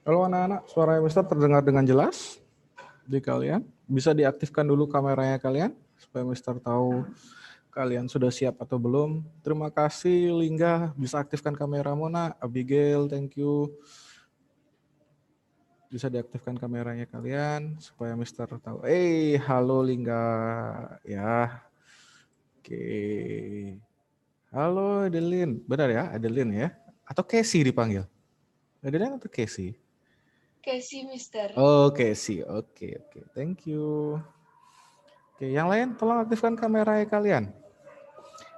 Halo anak-anak, suara Mister terdengar dengan jelas di kalian. Bisa diaktifkan dulu kameranya kalian supaya Mister tahu kalian sudah siap atau belum. Terima kasih Lingga, bisa aktifkan kameramu nak. Abigail, thank you. Bisa diaktifkan kameranya kalian supaya Mister tahu. Halo Lingga ya. Oke. Halo Adeline, benar ya Adeline ya? Atau Casey dipanggil? Adeline atau Casey? Casey, Mister. Oh, Casey. Oke. Thank you. Oke, yang lain tolong aktifkan kameranya kalian.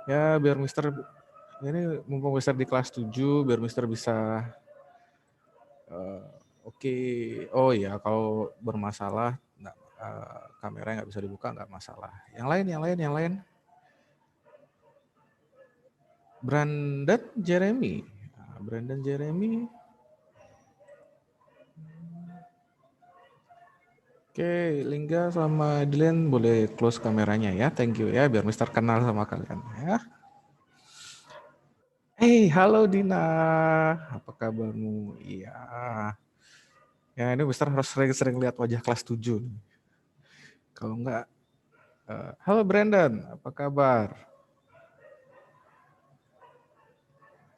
Ya, biar Mister ini mumpung Mister di kelas 7, biar Mister bisa oke. Oh ya, kalau bermasalah kameranya nggak bisa dibuka nggak masalah. Yang lain. Brandon Jeremy. Brandon Jeremy. Oke, Lingga sama Dylan boleh close kameranya ya. Thank you ya, biar Mister kenal sama kalian ya. Halo Dina. Apa kabarmu? Iya. Ya, ini Mister harus sering-sering lihat wajah kelas 7. Kalau enggak, halo Brandon, apa kabar?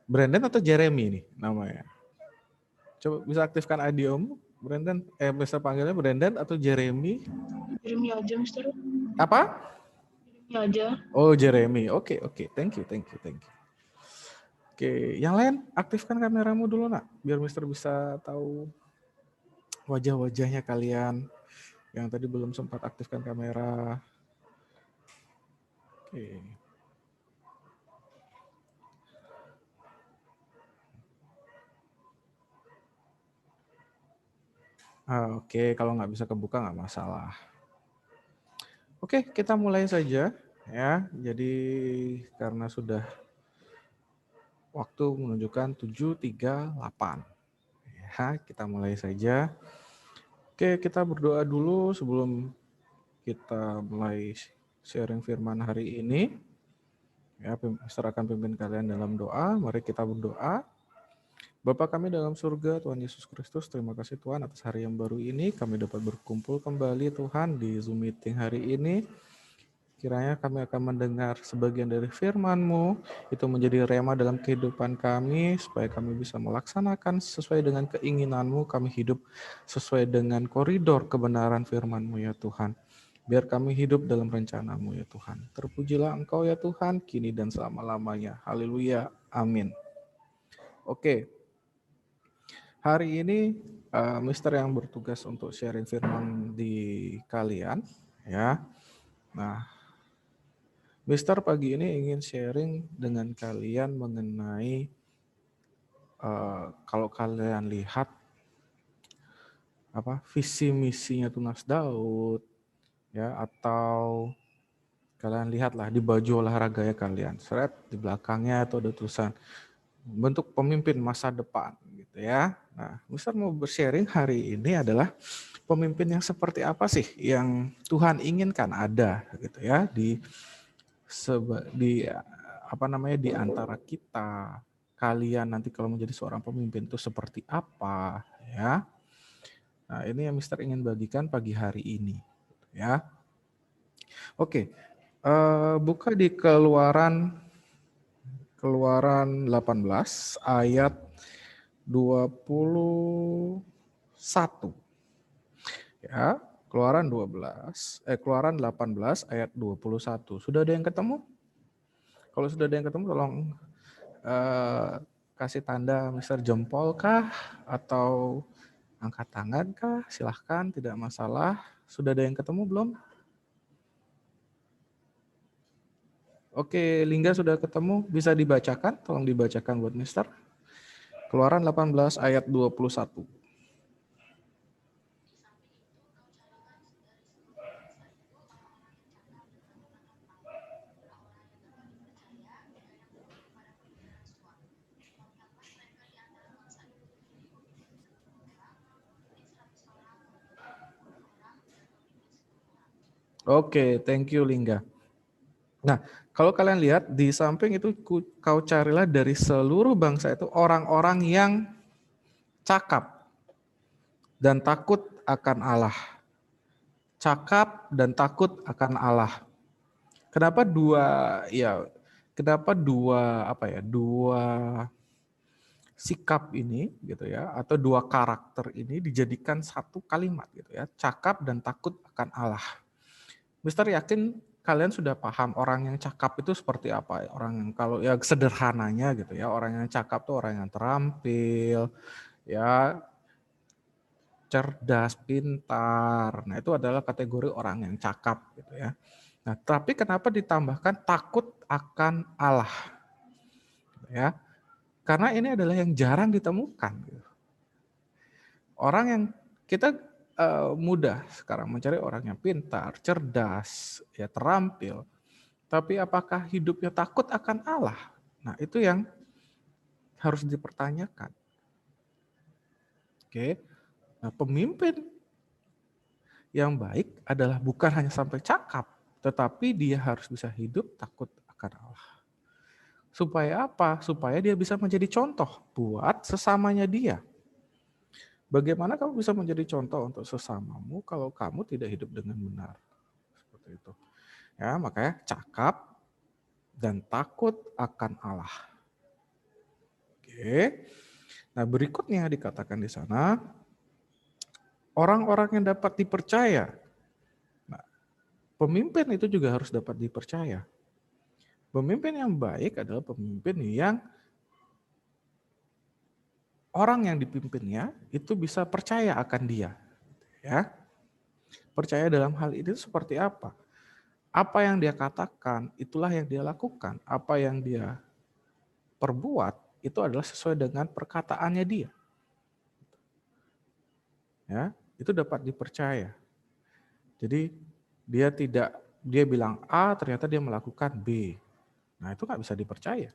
Brandon atau Jeremy nih namanya? Coba bisa aktifkan audiomu, Brandon. Bisa panggilnya Brandon atau Jeremy? Jeremy aja, Mister. Apa? Jeremy aja. Oh, Jeremy. Oke. Thank you. Oke, yang lain aktifkan kameramu dulu nak, biar Mister bisa tahu wajah-wajahnya kalian yang tadi belum sempat aktifkan kamera. Oke. Oke, kalau nggak bisa kebuka nggak masalah. Oke, kita mulai saja ya. Jadi karena sudah waktu menunjukkan 7.38. Ya, kita mulai saja. Oke, kita berdoa dulu sebelum kita mulai sharing firman hari ini. Ya, Mister akan pimpin kalian dalam doa. Mari kita berdoa. Bapa kami dalam surga, Tuhan Yesus Kristus, terima kasih Tuhan atas hari yang baru ini. Kami dapat berkumpul kembali Tuhan di Zoom meeting hari ini. Kiranya kami akan mendengar sebagian dari firman-Mu, itu menjadi rema dalam kehidupan kami, supaya kami bisa melaksanakan sesuai dengan keinginan-Mu, kami hidup sesuai dengan koridor kebenaran firman-Mu ya Tuhan. Biar kami hidup dalam rencana-Mu ya Tuhan. Terpujilah Engkau ya Tuhan, kini dan selama-lamanya. Haleluya. Amin. Oke. Hari ini Mister yang bertugas untuk sharing firman di kalian ya. Nah, Mister pagi ini ingin sharing dengan kalian mengenai kalau kalian lihat visi misinya Tunas Daud ya, atau kalian lihatlah di baju olahraganya kalian, seret di belakangnya itu ada tulisan bentuk pemimpin masa depan gitu ya. Nah, Mister mau bersharing hari ini adalah pemimpin yang seperti apa sih yang Tuhan inginkan ada gitu ya di di antara kita. Kalian nanti kalau menjadi seorang pemimpin itu seperti apa ya. Nah, ini yang Mister ingin bagikan pagi hari ini ya. Oke. Buka di Keluaran 18 ayat 21. Ya, Keluaran 18 ayat 21. Sudah ada yang ketemu? Kalau sudah ada yang ketemu tolong kasih tanda Mister jempol kah atau angkat tangan kah? Silahkan, tidak masalah. Sudah ada yang ketemu belum? Oke, Lingga sudah ketemu, bisa dibacakan? Tolong dibacakan buat Mister. Keluaran 18 ayat 21. Oke, thank you Lingga. Nah, kalau kalian lihat di samping itu kau carilah dari seluruh bangsa itu orang-orang yang cakap. dan takut akan Allah. Cakap dan takut akan Allah. Kenapa dua sikap ini gitu ya, atau dua karakter ini dijadikan satu kalimat gitu ya, cakap dan takut akan Allah. Mister yakin kalian sudah paham orang yang cakap itu seperti apa? Orang yang kalau ya sederhananya gitu ya, orang yang cakap tuh orang yang terampil, ya cerdas, pintar. Nah, itu adalah kategori orang yang cakap gitu ya. Nah, tapi kenapa ditambahkan takut akan Allah? Ya, karena ini adalah yang jarang ditemukan. Orang yang kita mudah sekarang mencari orang yang pintar, cerdas, ya terampil. Tapi apakah hidupnya takut akan Allah? Nah, itu yang harus dipertanyakan. Oke. Nah, pemimpin yang baik adalah bukan hanya sampai cakap, tetapi dia harus bisa hidup takut akan Allah. Supaya apa? Supaya dia bisa menjadi contoh buat sesamanya dia. Bagaimana kamu bisa menjadi contoh untuk sesamamu kalau kamu tidak hidup dengan benar? Seperti itu. Ya, makanya cakap dan takut akan Allah. Oke. Nah, berikutnya dikatakan di sana, orang-orang yang dapat dipercaya. Nah, pemimpin itu juga harus dapat dipercaya. Pemimpin yang baik adalah pemimpin yang orang yang dipimpinnya itu bisa percaya akan dia. Ya. Percaya dalam hal ini seperti apa? Apa yang dia katakan, itulah yang dia lakukan. Apa yang dia perbuat, itu adalah sesuai dengan perkataannya dia. Ya, itu dapat dipercaya. Jadi dia bilang A, ternyata dia melakukan B. Nah, itu nggak bisa dipercaya.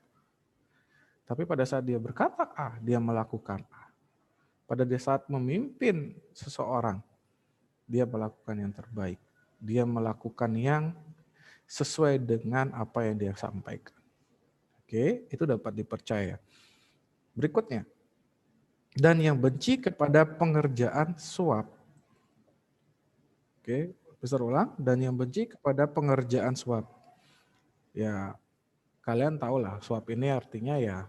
Tapi pada saat dia berkata A, dia melakukan A. Pada saat memimpin seseorang, dia melakukan yang terbaik. Dia melakukan yang sesuai dengan apa yang dia sampaikan. Oke, itu dapat dipercaya. Berikutnya, dan yang benci kepada pengerjaan suap. Oke, bisa ulang. Dan yang benci kepada pengerjaan suap. Ya, kalian tahulah suap ini artinya ya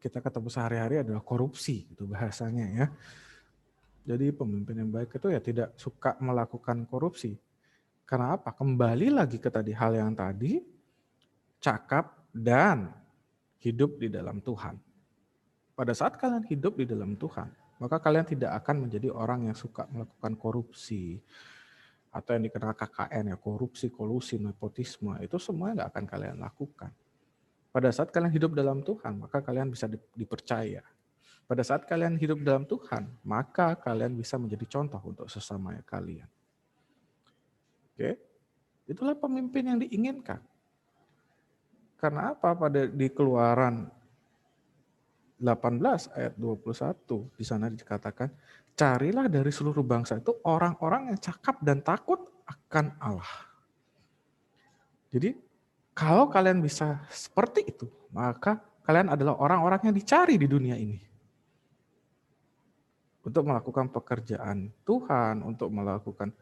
kita ketemu sehari-hari adalah korupsi, itu bahasanya ya. Jadi pemimpin yang baik itu ya tidak suka melakukan korupsi. Karena apa? Kembali lagi ke tadi hal yang tadi, cakap dan hidup di dalam Tuhan. Pada saat kalian hidup di dalam Tuhan, maka kalian tidak akan menjadi orang yang suka melakukan korupsi, atau yang dikenal KKN ya, korupsi, kolusi, nepotisme, itu semuanya nggak akan kalian lakukan. Pada saat kalian hidup dalam Tuhan, maka kalian bisa dipercaya. Pada saat kalian hidup dalam Tuhan, maka kalian bisa menjadi contoh untuk sesama kalian. Oke, itulah pemimpin yang diinginkan. Karena apa? Di Keluaran 18 ayat 21 di sana dikatakan, carilah dari seluruh bangsa itu orang-orang yang cakap dan takut akan Allah. Jadi kalau kalian bisa seperti itu, maka kalian adalah orang-orang yang dicari di dunia ini. Untuk melakukan pekerjaan Tuhan, untuk melakukan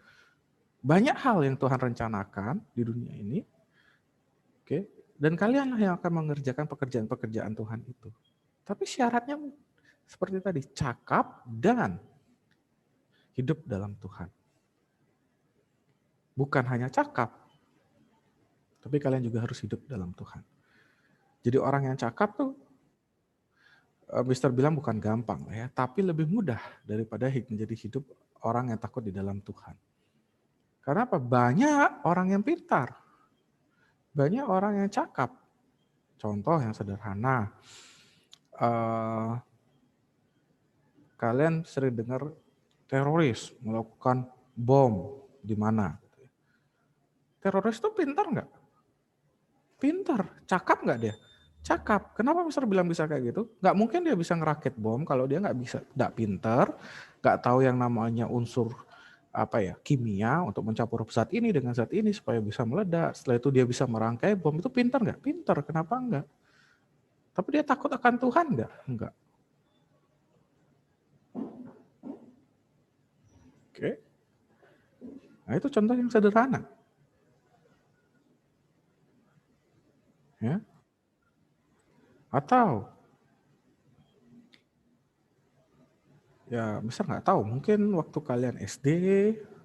banyak hal yang Tuhan rencanakan di dunia ini. Oke, dan kalianlah yang akan mengerjakan pekerjaan-pekerjaan Tuhan itu. Tapi syaratnya seperti tadi, cakap dan hidup dalam Tuhan. Bukan hanya cakap, tapi kalian juga harus hidup dalam Tuhan. Jadi orang yang cakap tuh, Mister bilang bukan gampang lah ya, tapi lebih mudah daripada menjadi hidup orang yang takut di dalam Tuhan. Karena apa? Banyak orang yang pintar, banyak orang yang cakap. Contoh yang sederhana, kalian sering dengar teroris melakukan bom di mana? Teroris itu pintar nggak? Pintar, cakap nggak dia? Cakap. Kenapa Mister bilang bisa kayak gitu? Nggak mungkin dia bisa ngerakit bom kalau dia nggak pintar, nggak tahu yang namanya unsur kimia untuk mencampur zat ini dengan zat ini supaya bisa meledak. Setelah itu dia bisa merangkai bom, itu pintar nggak? Pintar. Kenapa enggak? Tapi dia takut akan Tuhan nggak? Enggak. Oke. Nah, itu contoh yang sederhana. Ya. Atau ya besar nggak tahu, mungkin waktu kalian SD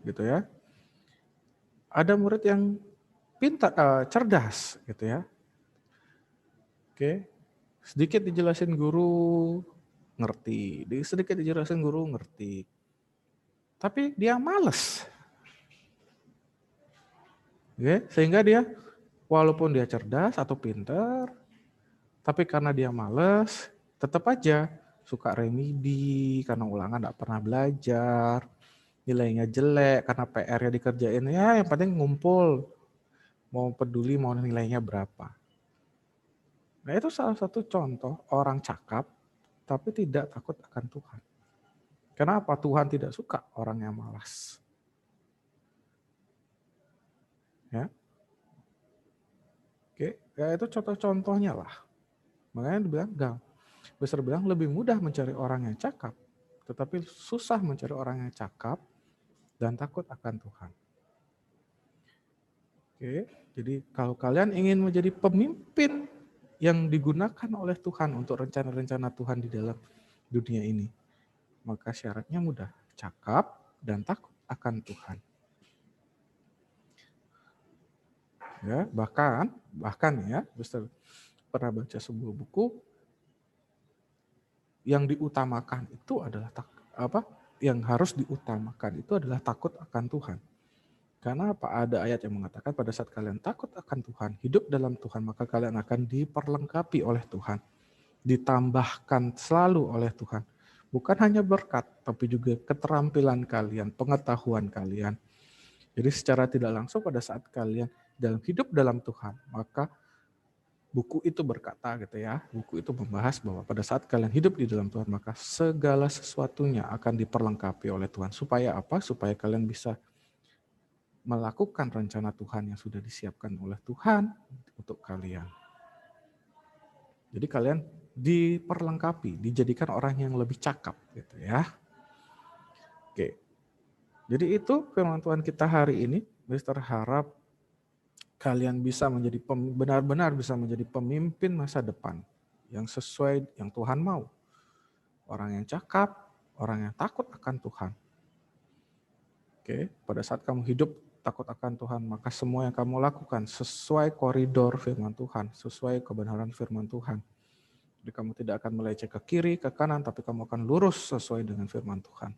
gitu ya, ada murid yang pintar, cerdas gitu ya. Oke, sedikit dijelasin guru ngerti, sedikit dijelasin guru ngerti, tapi dia males. Oke, sehingga dia walaupun dia cerdas atau pintar, tapi karena dia males, tetap aja suka remedi karena ulangan nggak pernah belajar, nilainya jelek karena PR-nya dikerjain, ya yang penting ngumpul, mau peduli mau nilainya berapa. Nah itu salah satu contoh orang cakap tapi tidak takut akan Tuhan. Kenapa? Tuhan tidak suka orang yang malas. Ya, oke, ya itu contoh-contohnya lah. Makanya dibilang, besar bilang lebih mudah mencari orang yang cakap, tetapi susah mencari orang yang cakap dan takut akan Tuhan. Oke, jadi kalau kalian ingin menjadi pemimpin yang digunakan oleh Tuhan untuk rencana-rencana Tuhan di dalam dunia ini, maka syaratnya mudah, cakap dan takut akan Tuhan. Ya, bahkan ya, Mister pernah baca sebuah buku yang diutamakan itu adalah yang harus diutamakan itu adalah takut akan Tuhan. Karena apa? Ada ayat yang mengatakan pada saat kalian takut akan Tuhan, hidup dalam Tuhan, maka kalian akan diperlengkapi oleh Tuhan. Ditambahkan selalu oleh Tuhan. Bukan hanya berkat, tapi juga keterampilan kalian, pengetahuan kalian. Jadi secara tidak langsung pada saat kalian dalam hidup dalam Tuhan, maka buku itu berkata gitu ya, buku itu membahas bahwa pada saat kalian hidup di dalam Tuhan, maka segala sesuatunya akan diperlengkapi oleh Tuhan. Supaya apa? Supaya kalian bisa melakukan rencana Tuhan yang sudah disiapkan oleh Tuhan untuk kalian. Jadi kalian diperlengkapi, dijadikan orang yang lebih cakap gitu ya. Oke. Jadi itu firman Tuhan kita hari ini. Mister harap kalian bisa menjadi benar-benar bisa menjadi pemimpin masa depan yang sesuai yang Tuhan mau. Orang yang cakap, orang yang takut akan Tuhan. Oke, pada saat kamu hidup takut akan Tuhan, maka semua yang kamu lakukan sesuai koridor firman Tuhan, sesuai kebenaran firman Tuhan. Jadi kamu tidak akan meleceh ke kiri, ke kanan, tapi kamu akan lurus sesuai dengan firman Tuhan.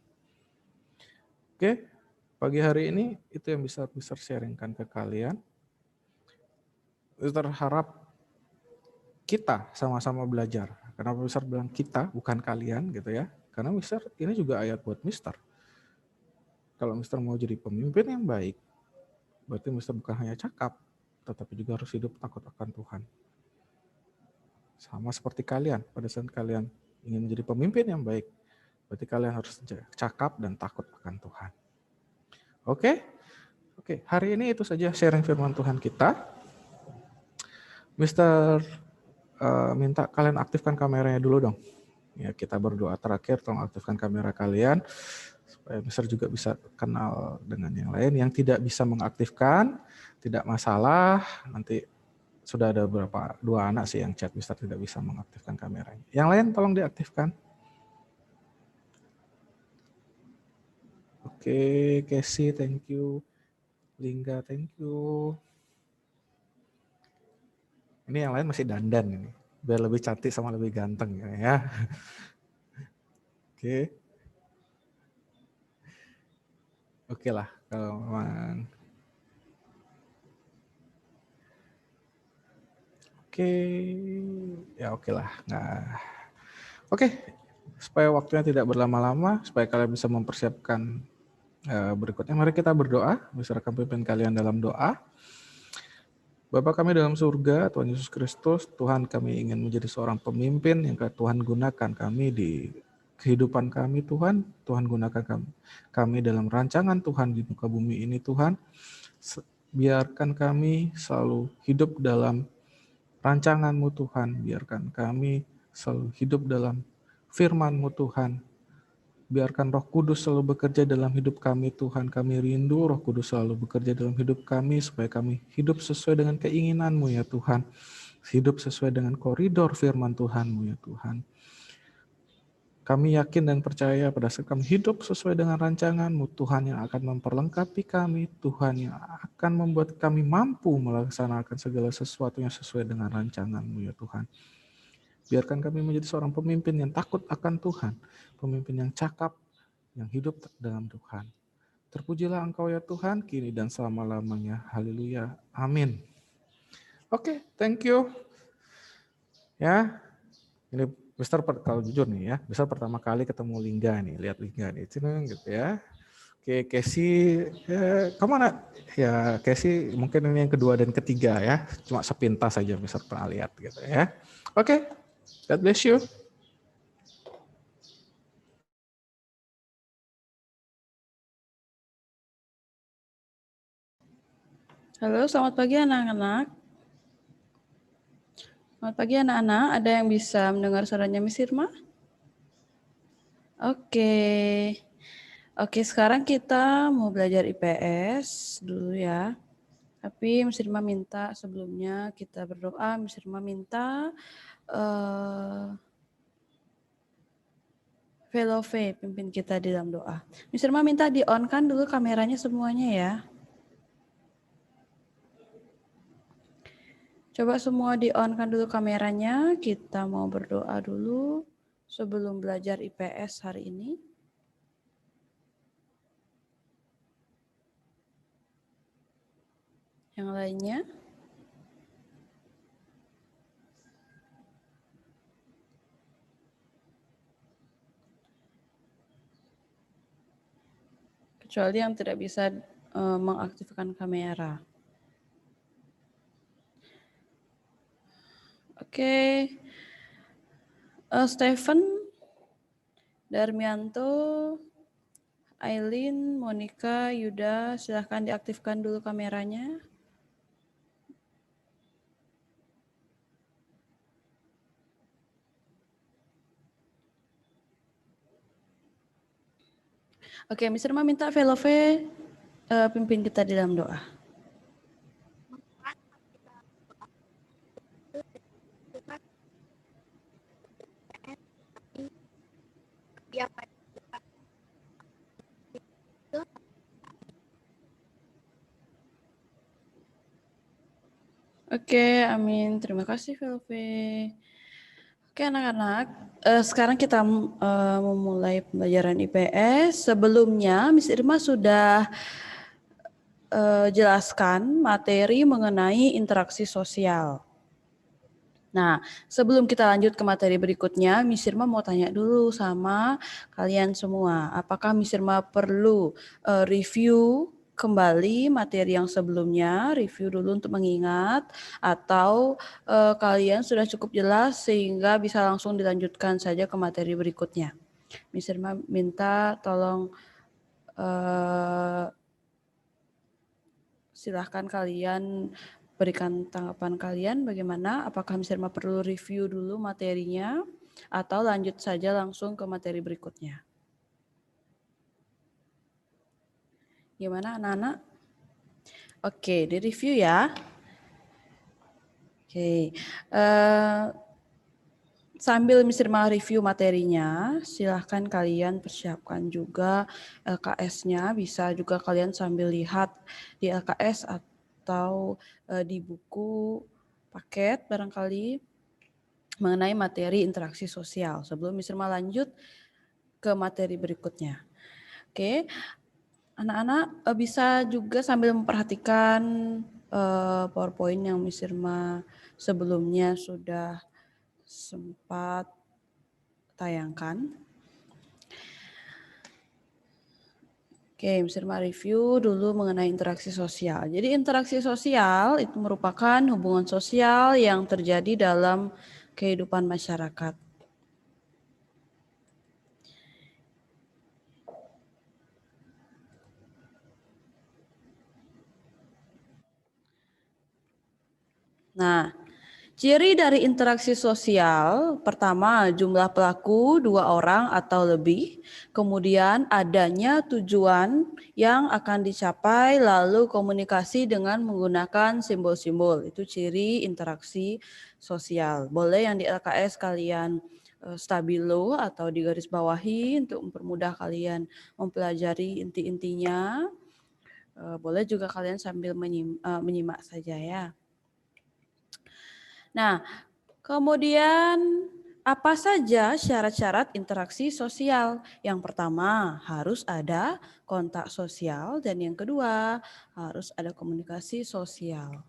Oke, pagi hari ini itu yang bisa sharingkan ke kalian. Mister harap kita sama-sama belajar. Kenapa Mister bilang kita, bukan kalian gitu ya. Karena Mister, ini juga ayat buat Mister. Kalau Mister mau jadi pemimpin yang baik, berarti Mister bukan hanya cakap, tetapi juga harus hidup takut akan Tuhan. Sama seperti kalian, pada saat kalian ingin menjadi pemimpin yang baik, berarti kalian harus cakap dan takut akan Tuhan. Oke, hari ini itu saja sharing firman Tuhan kita. Mister minta kalian aktifkan kameranya dulu dong. Ya, kita berdoa terakhir, tolong aktifkan kamera kalian supaya Mister juga bisa kenal dengan yang lain. Yang tidak bisa mengaktifkan, tidak masalah. Nanti sudah ada dua anak sih yang chat Mister tidak bisa mengaktifkan kameranya. Yang lain tolong diaktifkan. Oke, Casey, thank you. Lingga, thank you. Ini yang lain masih dandan ini, biar lebih cantik sama lebih ganteng ya. Oke. Oke lah, kalau memang. Oke, ya oke lah. Nah, oke, supaya waktunya tidak berlama-lama, supaya kalian bisa mempersiapkan berikutnya, mari kita berdoa. Beserta pimpin kalian dalam doa. Bapa kami dalam surga, Tuhan Yesus Kristus, Tuhan kami ingin menjadi seorang pemimpin yang Tuhan gunakan kami di kehidupan kami Tuhan. Tuhan gunakan kami dalam rancangan Tuhan di muka bumi ini Tuhan. Biarkan kami selalu hidup dalam rancangan-Mu Tuhan. Biarkan kami selalu hidup dalam firman-Mu Tuhan. Biarkan Roh Kudus selalu bekerja dalam hidup kami, Tuhan. Kami rindu Roh Kudus selalu bekerja dalam hidup kami, supaya kami hidup sesuai dengan keinginan-Mu ya Tuhan. Hidup sesuai dengan koridor firman Tuhan-Mu ya Tuhan. Kami yakin dan percaya pada saat kami hidup sesuai dengan rancangan-Mu, Tuhan yang akan memperlengkapi kami, Tuhan yang akan membuat kami mampu melaksanakan segala sesuatu yang sesuai dengan rancangan-Mu ya Tuhan. Biarkan kami menjadi seorang pemimpin yang takut akan Tuhan, pemimpin yang cakap, yang hidup dalam Tuhan. Terpujilah Engkau ya Tuhan, kini dan selama-lamanya. Haleluya. Amin. Oke, thank you. Ya, ini Mister kalau jujur nih ya, Mister pertama kali ketemu Lingga nih, lihat Lingga nih, ceneng gitu ya. Oke, Casey, ya, kemana? Ya, Casey mungkin ini yang kedua dan ketiga ya, cuma sepintas saja Mister pernah lihat gitu ya. Oke, God bless you. Halo, selamat pagi anak-anak. Selamat pagi anak-anak. Ada yang bisa mendengar suaranya Miss Irma? Oke. Oke, sekarang kita mau belajar IPS dulu ya. Tapi Miss Irma minta sebelumnya kita berdoa. Miss Irma minta Velove pimpin kita di dalam doa. Miss Irma minta di-on-kan dulu kameranya semuanya ya. Coba semua di-on-kan dulu kameranya. Kita mau berdoa dulu sebelum belajar IPS hari ini. Yang lainnya? Kecuali yang tidak bisa mengaktifkan kamera. Oke. Stephen, Darmianto, Aileen, Monica, Yuda, silahkan diaktifkan dulu kameranya. Oke, Miss Irma minta Velove pimpin kita di dalam doa. Oke, amin. Terima kasih Velove. Oke anak-anak, sekarang kita memulai pembelajaran IPS. Sebelumnya Miss Irma sudah jelaskan materi mengenai interaksi sosial. Nah, sebelum kita lanjut ke materi berikutnya, Miss Irma mau tanya dulu sama kalian semua. Apakah Miss Irma perlu review kembali materi yang sebelumnya, review dulu untuk mengingat, atau kalian sudah cukup jelas sehingga bisa langsung dilanjutkan saja ke materi berikutnya? Miss Irma minta tolong silahkan kalian berikan tanggapan kalian bagaimana, apakah Miss Irma perlu review dulu materinya atau lanjut saja langsung ke materi berikutnya. Gimana anak-anak? Oke, di review ya. Oke, sambil Miss Irma review materinya, silahkan kalian persiapkan juga LKS-nya, bisa juga kalian sambil lihat di LKS atau di buku paket barangkali mengenai materi interaksi sosial sebelum Miss Irma lanjut ke materi berikutnya. Oke, anak-anak bisa juga sambil memperhatikan PowerPoint yang Miss Irma sebelumnya sudah sempat tayangkan. Oke, Miss Irma review dulu mengenai interaksi sosial. Jadi interaksi sosial itu merupakan hubungan sosial yang terjadi dalam kehidupan masyarakat. Nah, Ciri dari interaksi sosial, pertama jumlah pelaku 2 orang atau lebih, kemudian adanya tujuan yang akan dicapai, lalu komunikasi dengan menggunakan simbol-simbol. Itu ciri interaksi sosial. Boleh yang di LKS kalian stabilo atau digarisbawahi untuk mempermudah kalian mempelajari inti-intinya. Boleh juga kalian sambil menyimak saja ya. Nah, kemudian apa saja syarat-syarat interaksi sosial? Yang pertama, harus ada kontak sosial dan yang kedua, harus ada komunikasi sosial.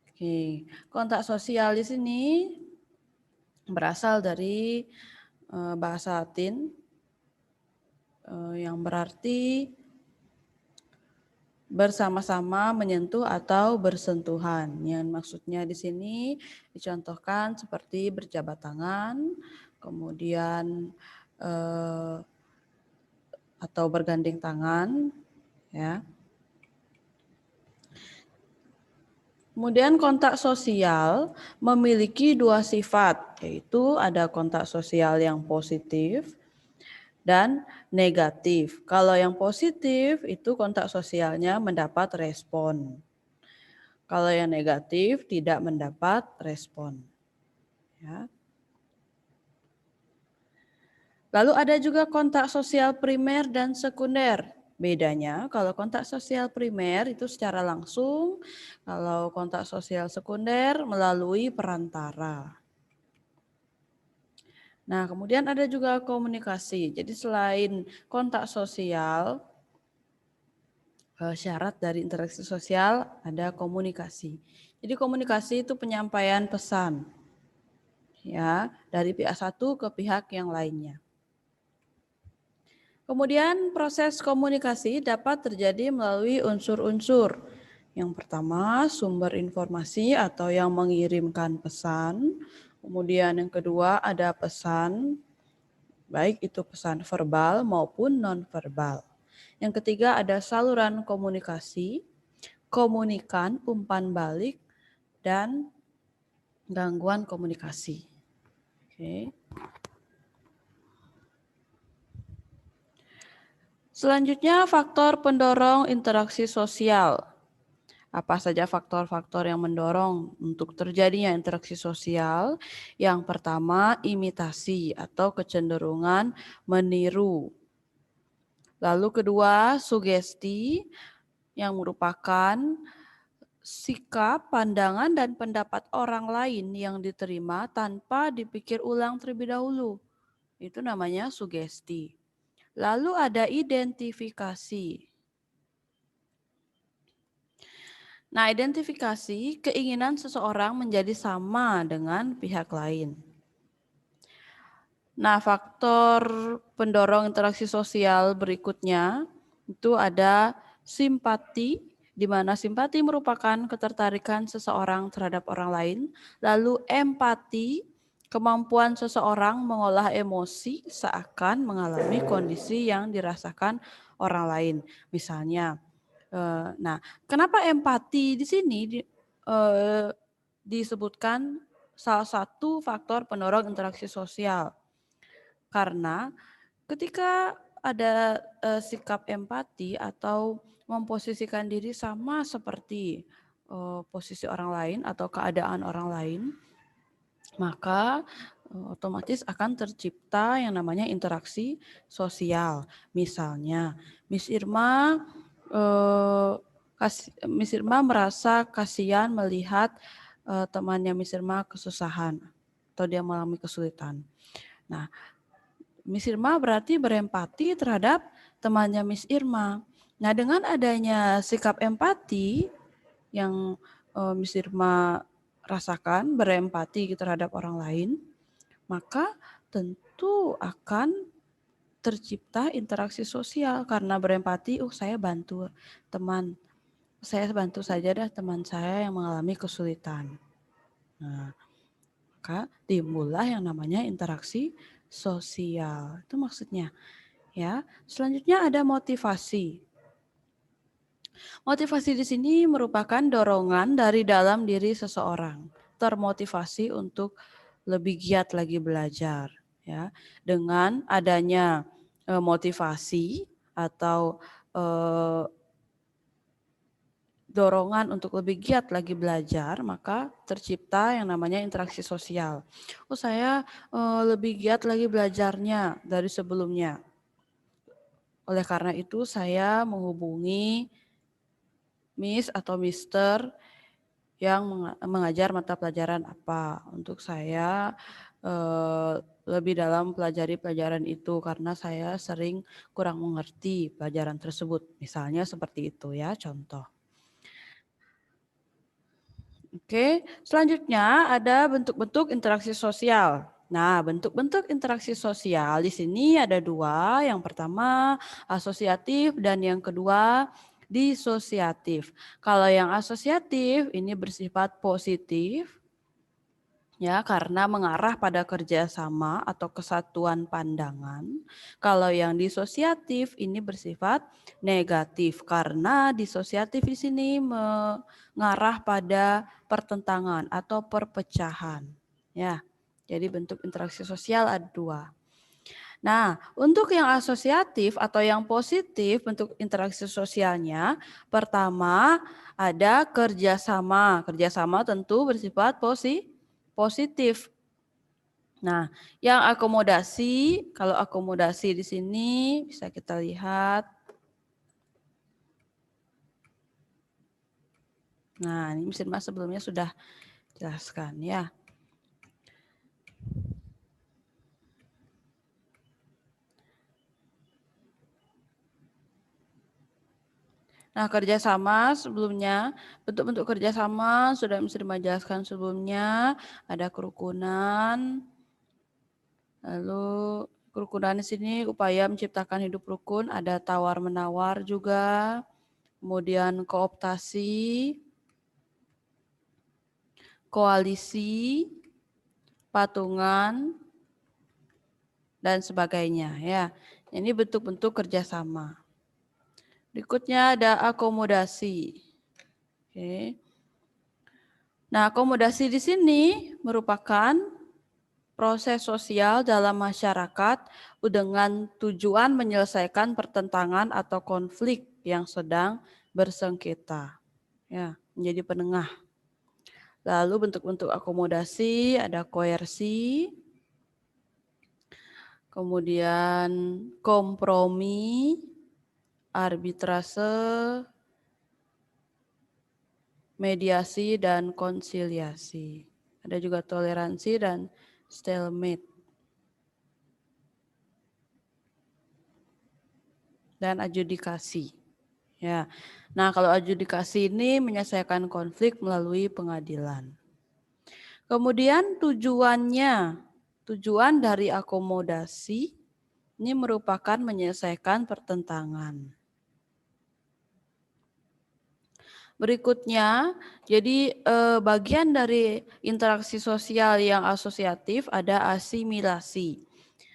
Oke, kontak sosial di sini berasal dari bahasa Latin yang berarti bersama-sama menyentuh atau bersentuhan. Yang maksudnya di sini dicontohkan seperti berjabat tangan, kemudian atau bergandeng tangan, ya. Kemudian kontak sosial memiliki 2 sifat, yaitu ada kontak sosial yang positif dan negatif. Kalau yang positif itu kontak sosialnya mendapat respon. Kalau yang negatif tidak mendapat respon. Ya. Lalu ada juga kontak sosial primer dan sekunder. Bedanya kalau kontak sosial primer itu secara langsung, kalau kontak sosial sekunder melalui perantara. Nah, kemudian ada juga komunikasi. Jadi selain kontak sosial, syarat dari interaksi sosial ada komunikasi. Jadi komunikasi itu penyampaian pesan ya dari pihak satu ke pihak yang lainnya. Kemudian proses komunikasi dapat terjadi melalui unsur-unsur. Yang pertama, sumber informasi atau yang mengirimkan pesan. Kemudian yang kedua ada pesan, baik itu pesan verbal maupun non-verbal. Yang ketiga ada saluran komunikasi, komunikan, umpan balik, dan gangguan komunikasi. Oke. Selanjutnya faktor pendorong interaksi sosial. Apa saja faktor-faktor yang mendorong untuk terjadinya interaksi sosial? Yang pertama, imitasi atau kecenderungan meniru. Lalu kedua, sugesti yang merupakan sikap, pandangan, dan pendapat orang lain yang diterima tanpa dipikir ulang terlebih dahulu. Itu namanya sugesti. Lalu ada identifikasi. Nah, identifikasi keinginan seseorang menjadi sama dengan pihak lain. Nah, faktor pendorong interaksi sosial berikutnya itu ada simpati, di mana simpati merupakan ketertarikan seseorang terhadap orang lain. Lalu empati, kemampuan seseorang mengolah emosi seakan mengalami kondisi yang dirasakan orang lain. Misalnya, nah, kenapa empati di sini disebutkan salah satu faktor pendorong interaksi sosial? Karena ketika ada sikap empati atau memposisikan diri sama seperti posisi orang lain atau keadaan orang lain, maka otomatis akan tercipta yang namanya interaksi sosial. Misalnya, Miss Irma merasa kasihan melihat temannya Miss Irma kesusahan atau dia mengalami kesulitan. Nah, Miss Irma berarti berempati terhadap temannya Miss Irma. Nah, dengan adanya sikap empati yang Miss Irma rasakan, berempati terhadap orang lain, maka tentu akan tercipta interaksi sosial karena berempati, saya bantu teman, saya bantu saja dah teman saya yang mengalami kesulitan. Nah, maka timbullah yang namanya interaksi sosial. Itu maksudnya. Ya, selanjutnya ada motivasi. Motivasi di sini merupakan dorongan dari dalam diri seseorang, termotivasi untuk lebih giat lagi belajar, ya. Dengan adanya motivasi atau dorongan untuk lebih giat lagi belajar, maka tercipta yang namanya interaksi sosial. Oh, saya lebih giat lagi belajarnya dari sebelumnya. Oleh karena itu saya menghubungi Miss atau Mister yang mengajar mata pelajaran apa untuk saya lebih dalam pelajari pelajaran itu karena saya sering kurang mengerti pelajaran tersebut. Misalnya seperti itu ya contoh. Oke, selanjutnya ada bentuk-bentuk interaksi sosial. Nah, bentuk-bentuk interaksi sosial di sini ada dua. Yang pertama asosiatif dan yang kedua disosiatif. Kalau yang asosiatif ini bersifat positif, ya, karena mengarah pada kerjasama atau kesatuan pandangan. Kalau yang disosiatif ini bersifat negatif karena disosiatif di sini mengarah pada pertentangan atau perpecahan. Ya, jadi bentuk interaksi sosial ada dua. Nah, untuk yang asosiatif atau yang positif bentuk interaksi sosialnya, pertama ada kerjasama. Kerjasama tentu bersifat positif. Nah, yang akomodasi, kalau akomodasi di sini bisa kita lihat. Nah, ini mesin mas sebelumnya sudah jelaskan ya. Nah, kerjasama sebelumnya, bentuk-bentuk kerjasama sudah bisa dijelaskan sebelumnya. Ada kerukunan, lalu kerukunan di sini upaya menciptakan hidup rukun, ada tawar-menawar juga, kemudian kooptasi, koalisi, patungan, dan sebagainya ya. Ini bentuk-bentuk kerjasama. Berikutnya ada akomodasi. Oke. Nah, akomodasi di sini merupakan proses sosial dalam masyarakat dengan tujuan menyelesaikan pertentangan atau konflik yang sedang bersengketa. Ya, menjadi penengah. Lalu bentuk-bentuk akomodasi ada koersi, kemudian kompromi, arbitrase, mediasi, dan konsiliasi. Ada juga toleransi dan stalemate. Dan adjudikasi. Ya. Nah, kalau adjudikasi ini menyelesaikan konflik melalui pengadilan. Kemudian tujuan dari akomodasi ini merupakan menyelesaikan pertentangan. Berikutnya, jadi bagian dari interaksi sosial yang asosiatif ada asimilasi.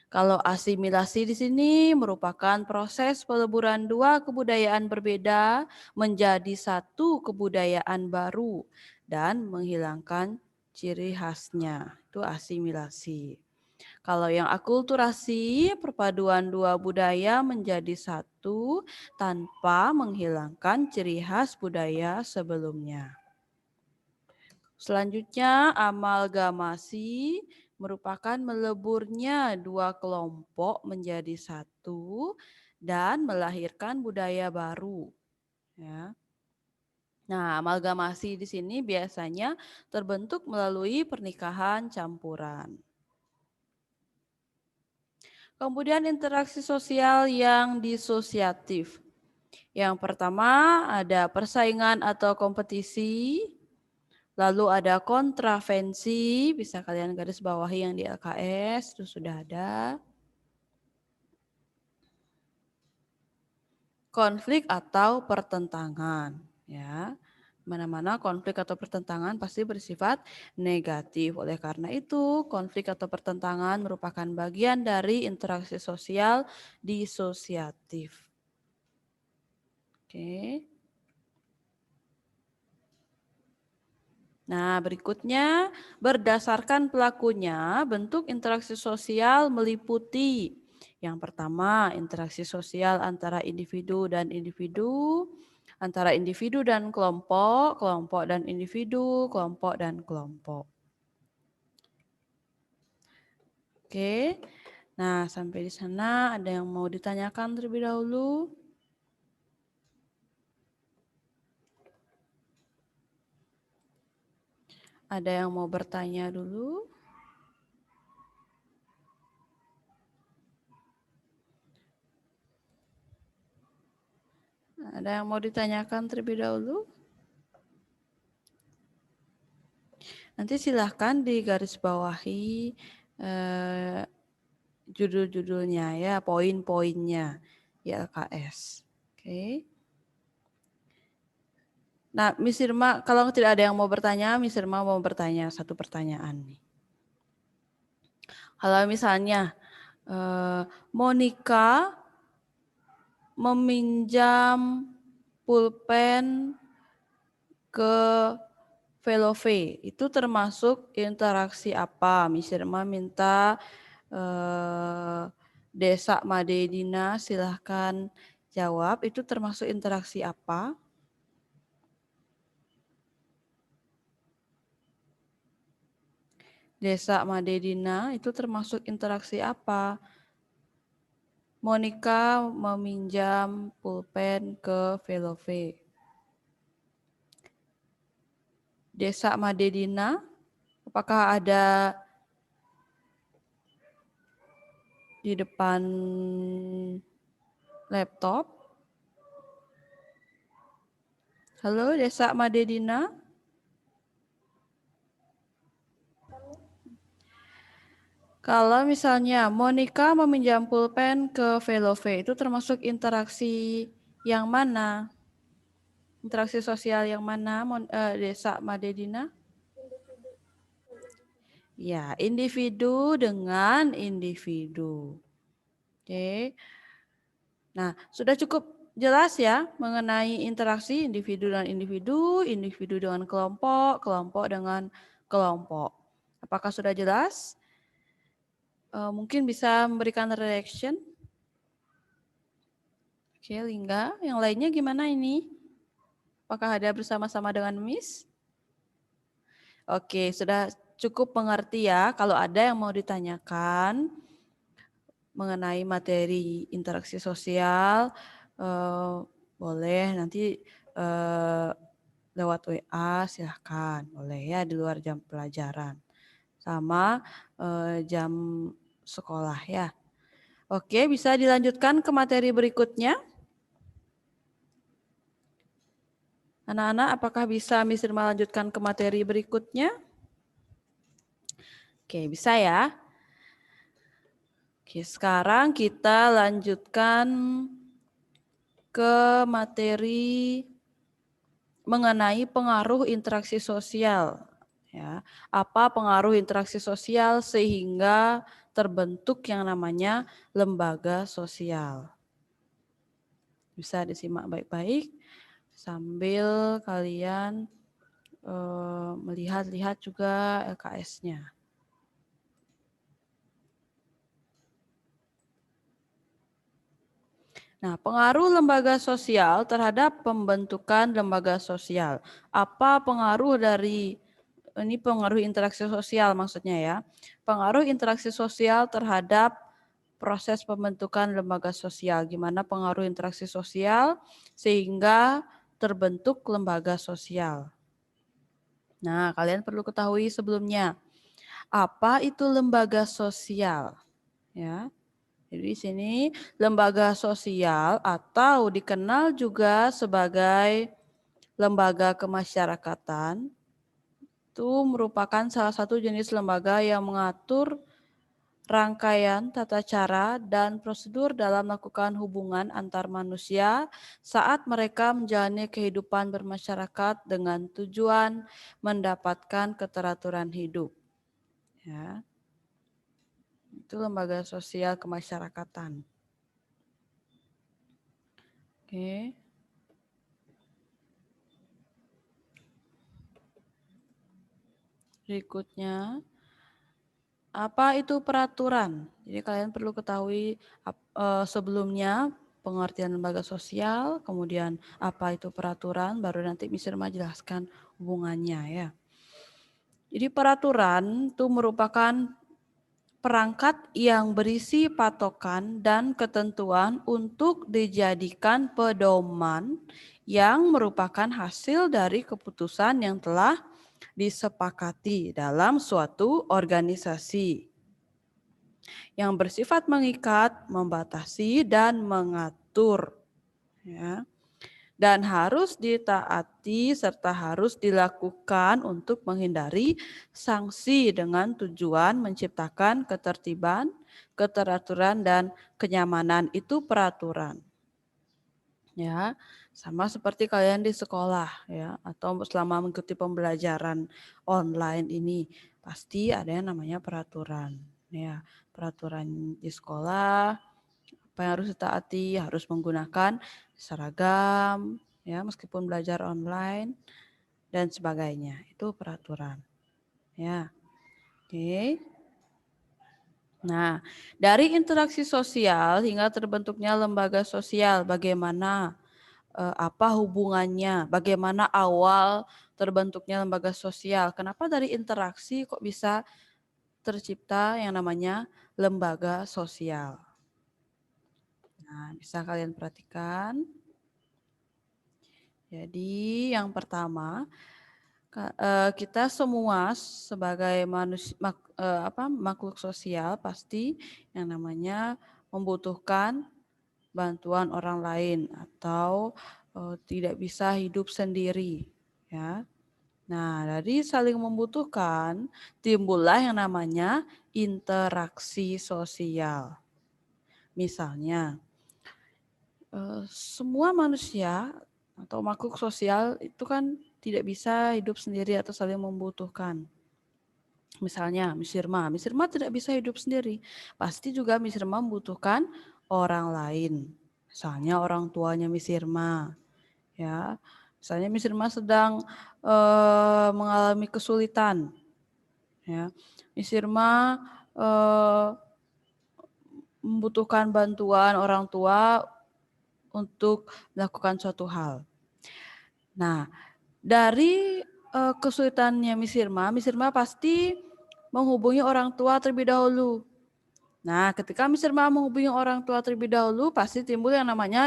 Kalau asimilasi di sini merupakan proses peleburan dua kebudayaan berbeda menjadi satu kebudayaan baru dan menghilangkan ciri khasnya. Itu asimilasi. Kalau yang akulturasi, perpaduan dua budaya menjadi satu tanpa menghilangkan ciri khas budaya sebelumnya. Selanjutnya, amalgamasi merupakan meleburnya dua kelompok menjadi satu dan melahirkan budaya baru. Ya. Nah, amalgamasi di sini biasanya terbentuk melalui pernikahan campuran. Kemudian interaksi sosial yang disosiatif. Yang pertama ada persaingan atau kompetisi. Lalu ada kontravensi, bisa kalian garis bawahi yang di LKS, itu sudah ada. Konflik atau pertentangan, ya. Mana-mana konflik atau pertentangan pasti bersifat negatif. Oleh karena itu, konflik atau pertentangan merupakan bagian dari interaksi sosial disosiatif. Oke. Nah, berikutnya berdasarkan pelakunya, bentuk interaksi sosial meliputi yang pertama, interaksi sosial antara individu dan individu, antara individu dan kelompok, kelompok dan individu, kelompok dan kelompok. Oke. Nah, sampai di sana ada yang mau ditanyakan terlebih dahulu? Ada yang mau bertanya dulu? Ada yang mau ditanyakan terlebih dahulu? Nanti silahkan digaris bawahi judul-judulnya ya, poin-poinnya ILKS. Oke. Nah, Miss Irma, kalau tidak ada yang mau bertanya, Miss Irma mau bertanya satu pertanyaan nih. Kalau misalnya Monica meminjam pulpen ke Velove, itu termasuk interaksi apa? Miss Irma minta Desa Madedina silahkan jawab, itu termasuk interaksi apa? Desa Madedina itu termasuk interaksi apa? Monica meminjam pulpen ke Velove. Desa Madedina, apakah ada di depan laptop? Halo, Desa Madedina? Kalau misalnya Monica meminjam pulpen ke Velove, itu termasuk interaksi yang mana? Interaksi sosial yang mana, Desa Madedina? Ya, individu dengan individu. Oke. Nah, sudah cukup jelas ya mengenai interaksi individu dengan individu, individu dengan kelompok, kelompok dengan kelompok. Apakah sudah jelas? Mungkin bisa memberikan reaction. Oke, Lingga. Yang lainnya gimana ini? Apakah ada bersama-sama dengan Miss? Oke, sudah cukup mengerti ya. Kalau ada yang mau ditanyakan mengenai materi interaksi sosial, boleh nanti lewat WA silahkan. Boleh ya di luar jam pelajaran. Sama jam sekolah ya. Oke, bisa dilanjutkan ke materi berikutnya. Anak-anak, apakah bisa Miss Irma lanjutkan ke materi berikutnya? Oke, bisa ya. Oke, sekarang kita lanjutkan ke materi mengenai pengaruh interaksi sosial. Ya, apa pengaruh interaksi sosial sehingga terbentuk yang namanya lembaga sosial. Bisa disimak baik-baik sambil kalian melihat-lihat juga LKS-nya. Nah, pengaruh lembaga sosial terhadap pembentukan lembaga sosial. Apa pengaruh dari, ini pengaruh interaksi sosial maksudnya ya. Pengaruh interaksi sosial terhadap proses pembentukan lembaga sosial. Gimana pengaruh interaksi sosial sehingga terbentuk lembaga sosial. Nah, kalian perlu ketahui sebelumnya, apa itu lembaga sosial? Ya. Jadi di sini lembaga sosial atau dikenal juga sebagai lembaga kemasyarakatan itu merupakan salah satu jenis lembaga yang mengatur rangkaian tata cara dan prosedur dalam melakukan hubungan antar manusia saat mereka menjalani kehidupan bermasyarakat dengan tujuan mendapatkan keteraturan hidup. Ya. Itu lembaga sosial kemasyarakatan. Oke. berikutnya, apa itu peraturan? Jadi kalian perlu ketahui sebelumnya pengertian lembaga sosial, kemudian apa itu peraturan, baru nanti Miss Irma jelaskan hubungannya ya. Jadi peraturan itu merupakan perangkat yang berisi patokan dan ketentuan untuk dijadikan pedoman yang merupakan hasil dari keputusan yang telah disepakati dalam suatu organisasi yang bersifat mengikat, membatasi, dan mengatur. Ya. Dan harus ditaati serta harus dilakukan untuk menghindari sanksi dengan tujuan menciptakan ketertiban, keteraturan, dan kenyamanan. Itu peraturan. Ya, sama seperti kalian di sekolah ya, atau selama mengikuti pembelajaran online ini pasti ada yang namanya peraturan. Ya, peraturan di sekolah apa yang harus ditaati, harus menggunakan seragam, ya meskipun belajar online dan sebagainya. Itu peraturan. Ya. Oke. Nah, dari interaksi sosial hingga terbentuknya lembaga sosial, bagaimana apa hubungannya, bagaimana awal terbentuknya lembaga sosial, kenapa dari interaksi kok bisa tercipta yang namanya lembaga sosial. Nah, bisa kalian perhatikan. Jadi yang pertama, kita semua sebagai manusia, makhluk sosial pasti yang namanya membutuhkan bantuan orang lain atau tidak bisa hidup sendiri. Ya. Nah, dari saling membutuhkan timbullah yang namanya interaksi sosial. Misalnya, semua manusia atau makhluk sosial itu kan tidak bisa hidup sendiri atau saling membutuhkan. Misalnya Miss Irma tidak bisa hidup sendiri. Pasti juga Miss Irma membutuhkan orang lain. Misalnya orang tuanya Miss Irma. Ya. Misalnya Miss Irma sedang mengalami kesulitan. Ya. Miss Irma membutuhkan bantuan orang tua untuk melakukan suatu hal. Nah, dari kesulitannya Miss Irma pasti menghubungi orang tua terlebih dahulu. Nah, ketika Miss Irma menghubungi orang tua terlebih dahulu, pasti timbul yang namanya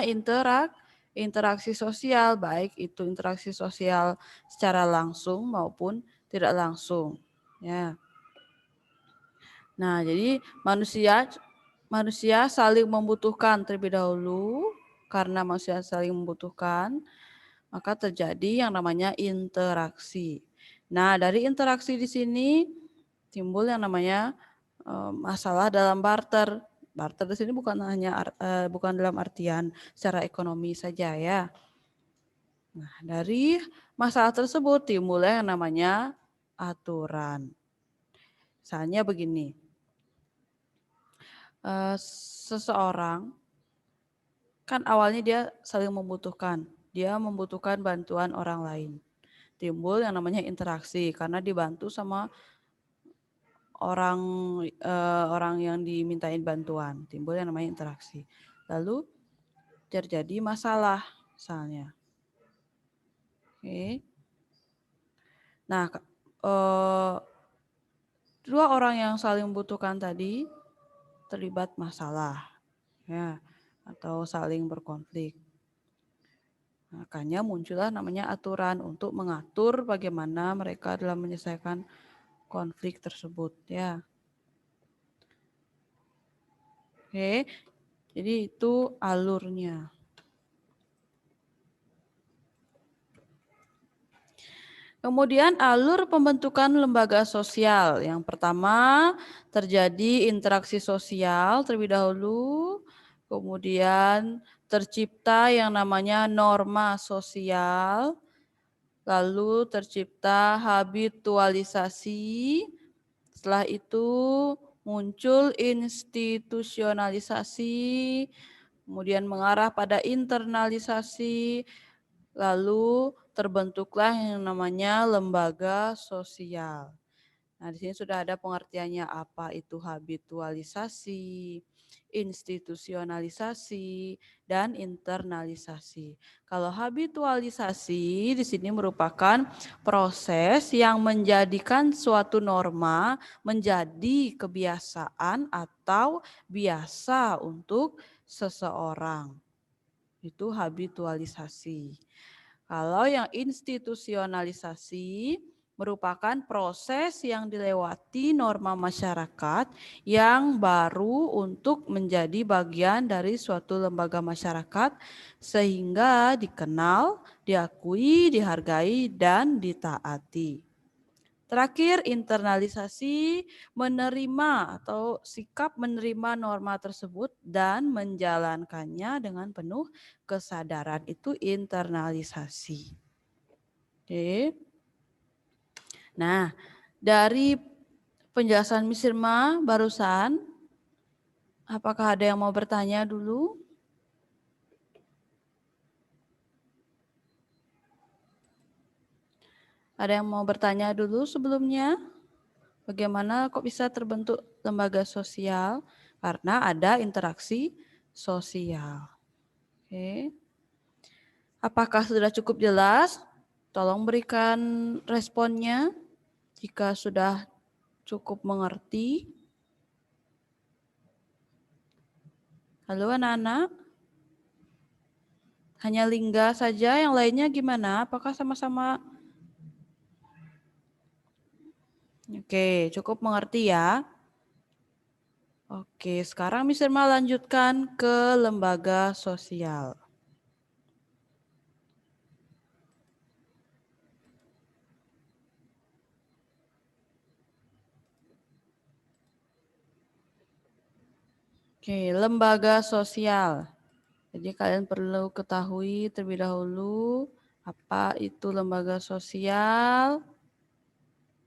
interaksi sosial, baik itu interaksi sosial secara langsung maupun tidak langsung. Ya. Nah, jadi manusia saling membutuhkan terlebih dahulu. Karena manusia saling membutuhkan, maka terjadi yang namanya interaksi. Nah, dari interaksi di sini timbul yang namanya masalah dalam barter. Barter di sini bukan dalam artian secara ekonomi saja ya. Nah, dari masalah tersebut timbul yang namanya aturan. Misalnya begini, seseorang kan awalnya dia saling membutuhkan. Dia membutuhkan bantuan orang lain. Timbul yang namanya interaksi karena dibantu sama orang yang dimintain bantuan. Timbul yang namanya interaksi. Lalu terjadi masalah misalnya. Oke. Nah, dua orang yang saling membutuhkan tadi terlibat masalah. Ya, atau saling berkonflik. Makanya muncullah namanya aturan untuk mengatur bagaimana mereka dalam menyelesaikan konflik tersebut ya. Oke. Jadi itu alurnya. Kemudian alur pembentukan lembaga sosial. Yang pertama terjadi interaksi sosial terlebih dahulu. Kemudian tercipta yang namanya norma sosial. Lalu tercipta habitualisasi. Setelah itu muncul institusionalisasi. Kemudian mengarah pada internalisasi. Lalu terbentuklah yang namanya lembaga sosial. Nah, di sini sudah ada pengertiannya apa itu habitualisasi, institusionalisasi, dan internalisasi. Kalau habitualisasi di sini merupakan proses yang menjadikan suatu norma menjadi kebiasaan atau biasa untuk seseorang. Itu habitualisasi. Kalau yang institusionalisasi merupakan proses yang dilewati norma masyarakat yang baru untuk menjadi bagian dari suatu lembaga masyarakat sehingga dikenal, diakui, dihargai, dan ditaati. Terakhir, internalisasi menerima atau sikap menerima norma tersebut dan menjalankannya dengan penuh kesadaran. Itu internalisasi. Oke. Nah, dari penjelasan Miss Irma barusan, apakah ada yang mau bertanya dulu? Ada yang mau bertanya dulu sebelumnya? Bagaimana kok bisa terbentuk lembaga sosial? Karena ada interaksi sosial. Oke. Apakah sudah cukup jelas? Tolong berikan responnya jika sudah cukup mengerti. Halo anak-anak. Hanya Lingga saja, yang lainnya gimana? Apakah sama-sama? Oke, cukup mengerti ya. Oke, sekarang Miss Irma lanjutkan ke lembaga sosial. Oke, lembaga sosial. Jadi kalian perlu ketahui terlebih dahulu apa itu lembaga sosial.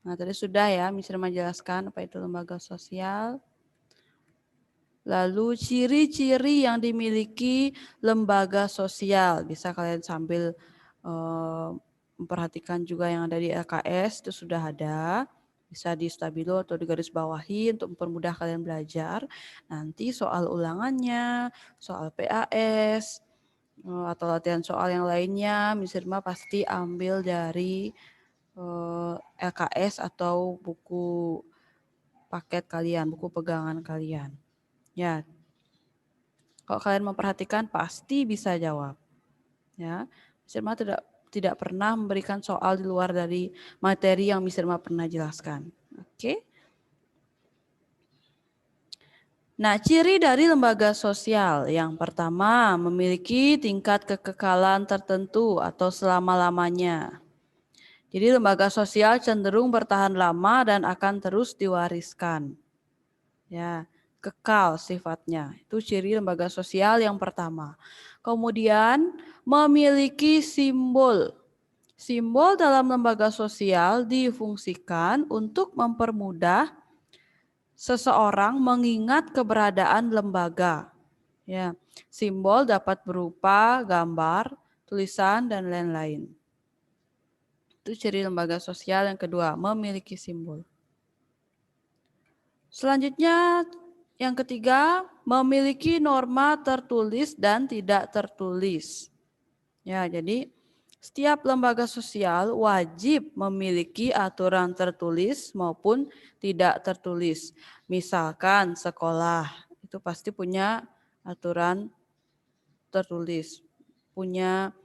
Nah, tadi sudah ya, Miss Irma jelaskan apa itu lembaga sosial. Lalu ciri-ciri yang dimiliki lembaga sosial. Bisa kalian sambil memperhatikan juga yang ada di LKS, itu sudah ada. Bisa di stabilo atau di garis bawahi untuk mempermudah kalian belajar. Nanti soal ulangannya, soal PAS, atau latihan soal yang lainnya, Miss Irma pasti ambil dari LKS atau buku paket kalian, buku pegangan kalian. Ya, kalau kalian memperhatikan pasti bisa jawab. Ya, Miss Irma tidak pernah memberikan soal di luar dari materi yang Miss Irma pernah jelaskan. Oke. Nah, ciri dari lembaga sosial yang pertama memiliki tingkat kekekalan tertentu atau selama-lamanya. Jadi lembaga sosial cenderung bertahan lama dan akan terus diwariskan. Ya, kekal sifatnya. Itu ciri lembaga sosial yang pertama. Kemudian memiliki simbol. Simbol dalam lembaga sosial difungsikan untuk mempermudah seseorang mengingat keberadaan lembaga. Ya, simbol dapat berupa gambar, tulisan, dan lain-lain. Itu ciri lembaga sosial yang kedua, memiliki simbol. Selanjutnya yang ketiga, memiliki norma tertulis dan tidak tertulis. Ya, jadi setiap lembaga sosial wajib memiliki aturan tertulis maupun tidak tertulis. Misalkan sekolah itu pasti punya aturan tertulis, punya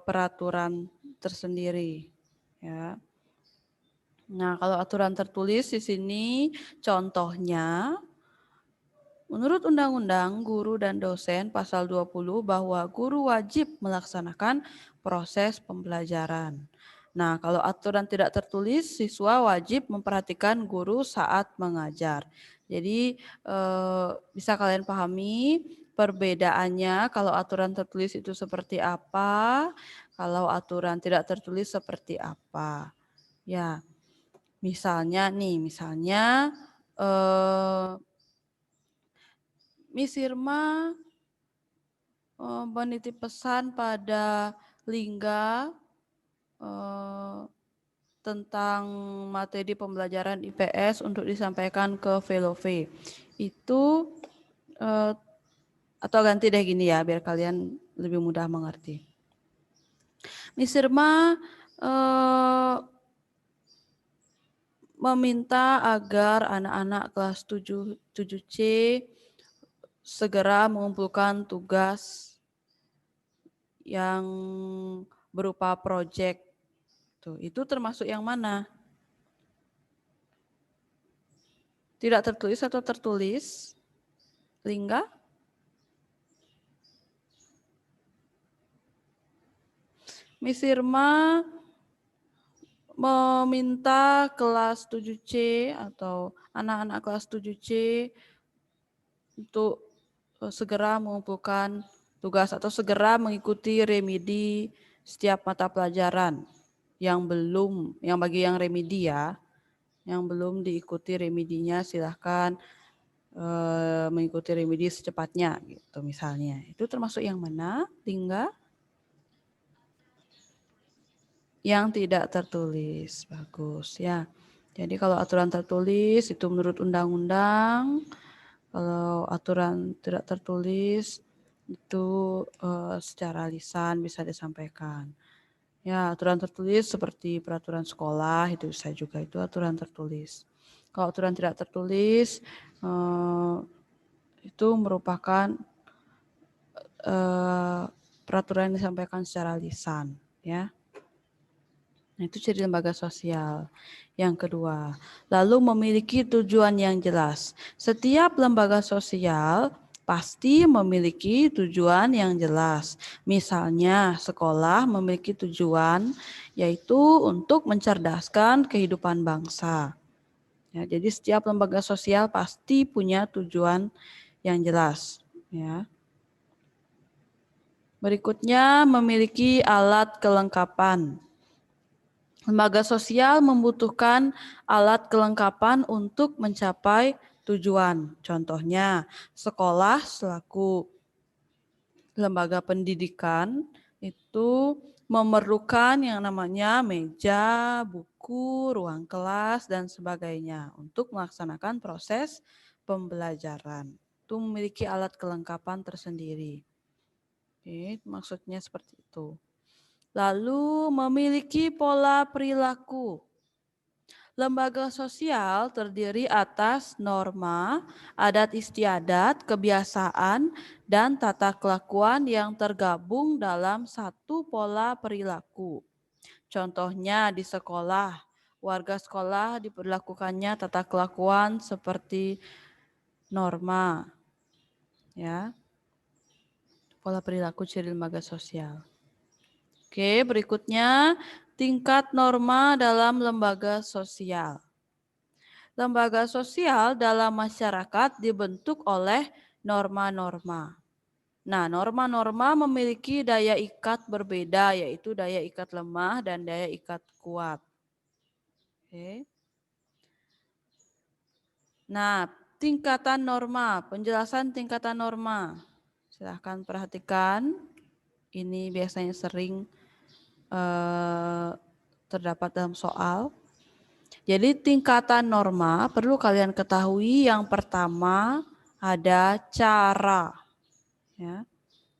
peraturan tersendiri. Ya. Nah, kalau aturan tertulis di sini contohnya menurut Undang-Undang Guru dan Dosen pasal 20 bahwa guru wajib melaksanakan proses pembelajaran. Nah, kalau aturan tidak tertulis, siswa wajib memperhatikan guru saat mengajar. Jadi bisa kalian pahami perbedaannya kalau aturan tertulis itu seperti apa, kalau aturan tidak tertulis seperti apa. Ya, misalnya Miss Irma menitip pesan pada Lingga tentang materi pembelajaran IPS untuk disampaikan ke Velove. Itu atau ganti deh gini ya, biar kalian lebih mudah mengerti. Miss Irma meminta agar anak-anak kelas 7C segera mengumpulkan tugas yang berupa proyek. Tuh, itu termasuk yang mana? Tidak tertulis atau tertulis? Lingga? Miss Irma meminta kelas 7C atau anak-anak kelas 7C untuk segera mengumpulkan tugas atau segera mengikuti remedi setiap mata pelajaran yang bagi yang remedi ya, yang belum diikuti remedinya silahkan mengikuti remedi secepatnya gitu misalnya. Itu termasuk yang mana, Lingga? Yang tidak tertulis, bagus ya. Jadi kalau aturan tertulis itu menurut undang-undang, kalau aturan tidak tertulis itu secara lisan bisa disampaikan. Ya, aturan tertulis seperti peraturan sekolah itu bisa juga, itu aturan tertulis. Kalau aturan tidak tertulis itu merupakan peraturan yang disampaikan secara lisan, ya. Nah, itu ciri lembaga sosial. Yang kedua, lalu memiliki tujuan yang jelas. Setiap lembaga sosial pasti memiliki tujuan yang jelas. Misalnya, sekolah memiliki tujuan yaitu untuk mencerdaskan kehidupan bangsa. Ya, jadi setiap lembaga sosial pasti punya tujuan yang jelas. Ya. Berikutnya, memiliki alat kelengkapan. Lembaga sosial membutuhkan alat kelengkapan untuk mencapai tujuan. Contohnya, sekolah selaku lembaga pendidikan itu memerlukan yang namanya meja, buku, ruang kelas, dan sebagainya untuk melaksanakan proses pembelajaran. Itu memiliki alat kelengkapan tersendiri. Oke, maksudnya seperti itu. Lalu memiliki pola perilaku. Lembaga sosial terdiri atas norma, adat istiadat, kebiasaan, dan tata kelakuan yang tergabung dalam satu pola perilaku. Contohnya di sekolah, warga sekolah diperlakukannya tata kelakuan seperti norma. Ya. Pola perilaku ciri lembaga sosial. Oke, berikutnya tingkat norma dalam lembaga sosial. Lembaga sosial dalam masyarakat dibentuk oleh norma-norma. Nah, norma-norma memiliki daya ikat berbeda, yaitu daya ikat lemah dan daya ikat kuat. Oke. Nah, tingkatan norma, penjelasan tingkatan norma. Silahkan perhatikan, ini biasanya sering terdapat dalam soal. Jadi tingkatan norma perlu kalian ketahui yang pertama ada cara. Ya.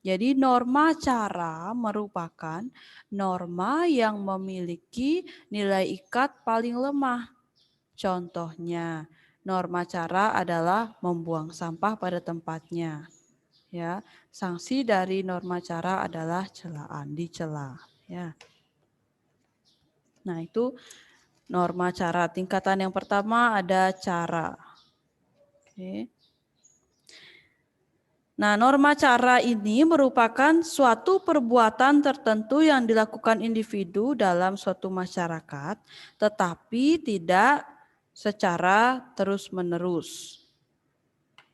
Jadi norma cara merupakan norma yang memiliki nilai ikat paling lemah. Contohnya, norma cara adalah membuang sampah pada tempatnya. Ya, sanksi dari norma cara adalah celaan, dicela. Ya. Nah, itu norma cara. Tingkatan yang pertama ada cara. Oke. Nah, norma cara ini merupakan suatu perbuatan tertentu yang dilakukan individu dalam suatu masyarakat, tetapi tidak secara terus-menerus.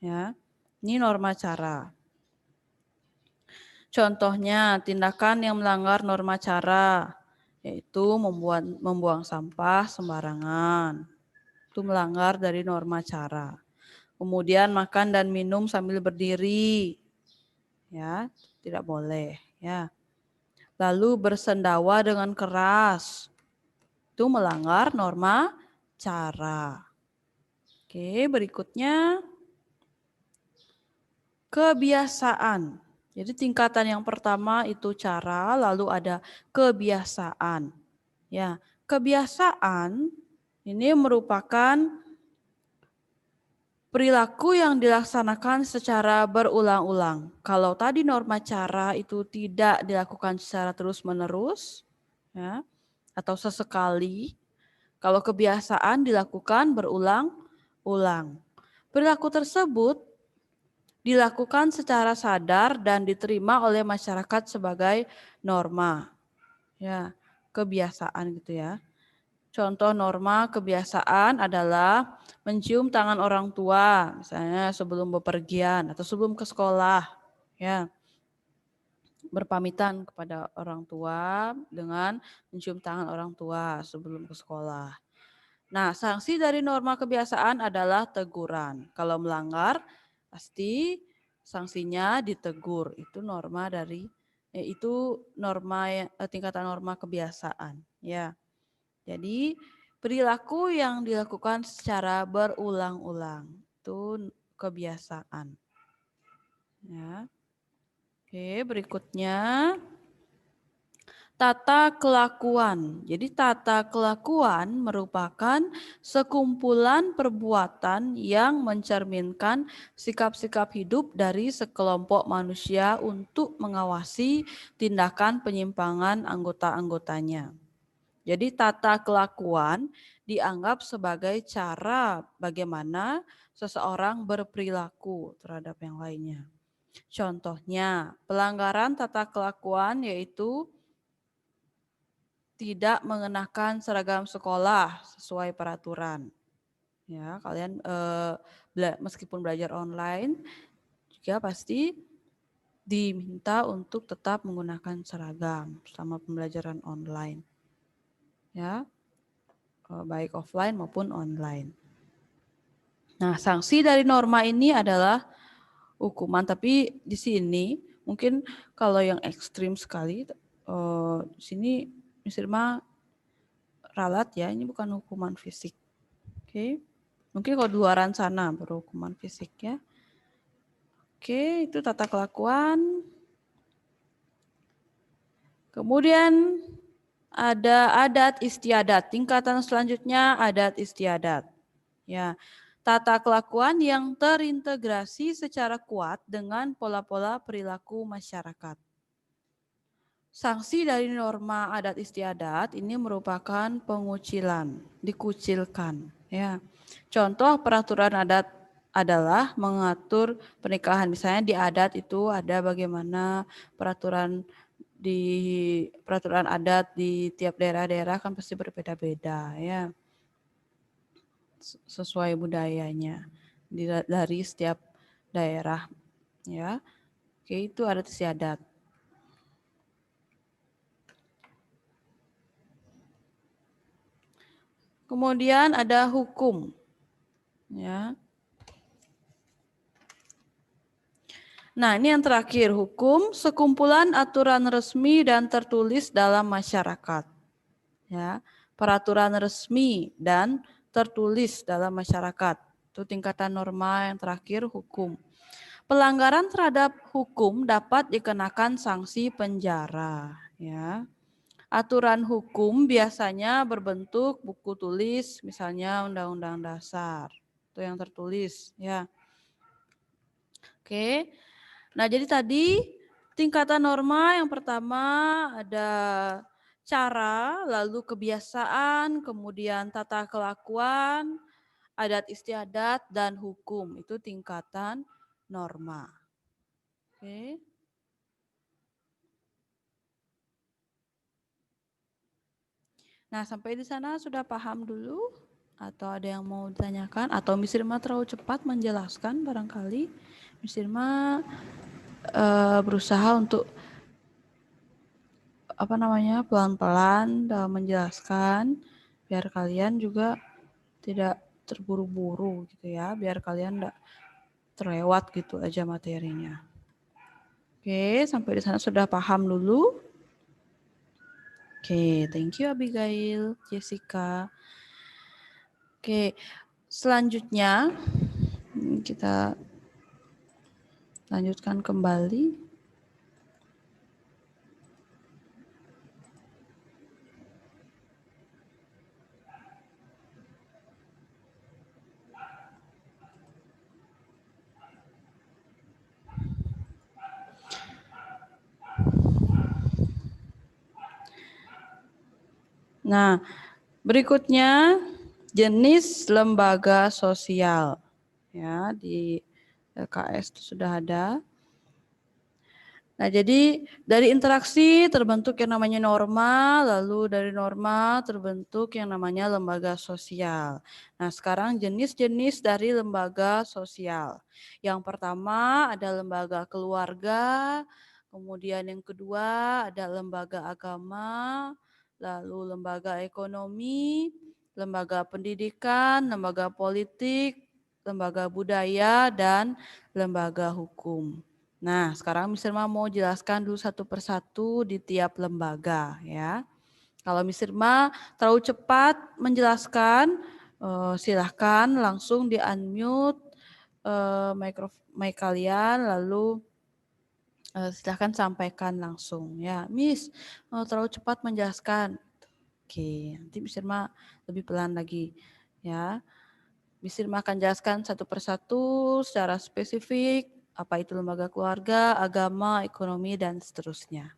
Ya, ini norma cara. Contohnya, tindakan yang melanggar norma cara, yaitu membuang sampah sembarangan. Itu melanggar dari norma cara. Kemudian makan dan minum sambil berdiri. Ya, tidak boleh, ya. Lalu bersendawa dengan keras. Itu melanggar norma cara. Oke, berikutnya kebiasaan. Jadi tingkatan yang pertama itu cara, lalu ada kebiasaan. Ya, kebiasaan ini merupakan perilaku yang dilaksanakan secara berulang-ulang. Kalau tadi norma cara itu tidak dilakukan secara terus-menerus, ya, atau sesekali, kalau kebiasaan dilakukan berulang-ulang. Perilaku tersebut dilakukan secara sadar dan diterima oleh masyarakat sebagai norma. Ya, kebiasaan gitu ya. Contoh norma kebiasaan adalah mencium tangan orang tua, misalnya sebelum bepergian atau sebelum ke sekolah, ya. Berpamitan kepada orang tua dengan mencium tangan orang tua sebelum ke sekolah. Nah, sanksi dari norma kebiasaan adalah teguran. Kalau melanggar, pasti sanksinya ditegur. Itu norma dari tingkatan norma kebiasaan, ya. Jadi perilaku yang dilakukan secara berulang-ulang itu kebiasaan. Ya. Oke, berikutnya tata kelakuan. Jadi tata kelakuan merupakan sekumpulan perbuatan yang mencerminkan sikap-sikap hidup dari sekelompok manusia untuk mengawasi tindakan penyimpangan anggota-anggotanya. Jadi tata kelakuan dianggap sebagai cara bagaimana seseorang berperilaku terhadap yang lainnya. Contohnya, pelanggaran tata kelakuan yaitu tidak mengenakan seragam sekolah sesuai peraturan. Ya, kalian meskipun belajar online juga pasti diminta untuk tetap menggunakan seragam selama pembelajaran online. Ya, baik offline maupun online. Nah, sanksi dari norma ini adalah hukuman, tapi di sini mungkin kalau yang ekstrim sekali, di sini Miss Irma ralat ya, ini bukan hukuman fisik. Oke, mungkin kalau di luaran sana baru hukuman fisik ya. Oke, itu tata kelakuan. Kemudian ada adat istiadat. Tingkatan selanjutnya adat istiadat. Ya, tata kelakuan yang terintegrasi secara kuat dengan pola-pola perilaku masyarakat. Sanksi dari norma adat istiadat ini merupakan pengucilan, dikucilkan. Ya, contoh peraturan adat adalah mengatur pernikahan. Misalnya di adat itu ada bagaimana peraturan adat di tiap daerah-daerah kan pasti berbeda-beda ya, sesuai budayanya dari setiap daerah ya. Oke, itu adat istiadat. Kemudian ada hukum ya. Nah, ini yang terakhir, hukum sekumpulan aturan resmi dan tertulis dalam masyarakat. Ya, peraturan resmi dan tertulis dalam masyarakat. Itu tingkatan norma yang terakhir, hukum. Pelanggaran terhadap hukum dapat dikenakan sanksi penjara, ya. Aturan hukum biasanya berbentuk buku tulis, misalnya Undang-Undang Dasar. Itu yang tertulis, ya. Oke. Nah, jadi tadi tingkatan norma yang pertama ada cara, lalu kebiasaan, kemudian tata kelakuan, adat istiadat, dan hukum. Itu tingkatan norma. Oke. Nah, sampai di sana sudah paham dulu? Atau ada yang mau ditanyakan? Atau Miss Irma terlalu cepat menjelaskan barangkali? Miss Irma berusaha untuk pelan-pelan dalam menjelaskan biar kalian juga tidak terburu-buru gitu ya, biar kalian enggak terlewat gitu aja materinya. Oke, sampai di sana sudah paham dulu? Oke, thank you Abigail, Jessica. Oke, selanjutnya kita lanjutkan kembali. Nah, berikutnya jenis lembaga sosial. Ya, di LKS itu sudah ada. Nah, jadi dari interaksi terbentuk yang namanya norma, lalu dari norma terbentuk yang namanya lembaga sosial. Nah, sekarang jenis-jenis dari lembaga sosial. Yang pertama ada lembaga keluarga, kemudian yang kedua ada lembaga agama, lalu lembaga ekonomi, lembaga pendidikan, lembaga politik, lembaga budaya, dan lembaga hukum. Nah, sekarang Miss Irma mau jelaskan dulu satu persatu di tiap lembaga ya. Kalau Miss Irma terlalu cepat menjelaskan, silahkan langsung di-unmute mic kalian, lalu silahkan sampaikan langsung ya. Miss, terlalu cepat menjelaskan. Oke, nanti Miss Irma lebih pelan lagi ya. Miss Irma akan jelaskan satu persatu secara spesifik, apa itu lembaga keluarga, agama, ekonomi, dan seterusnya.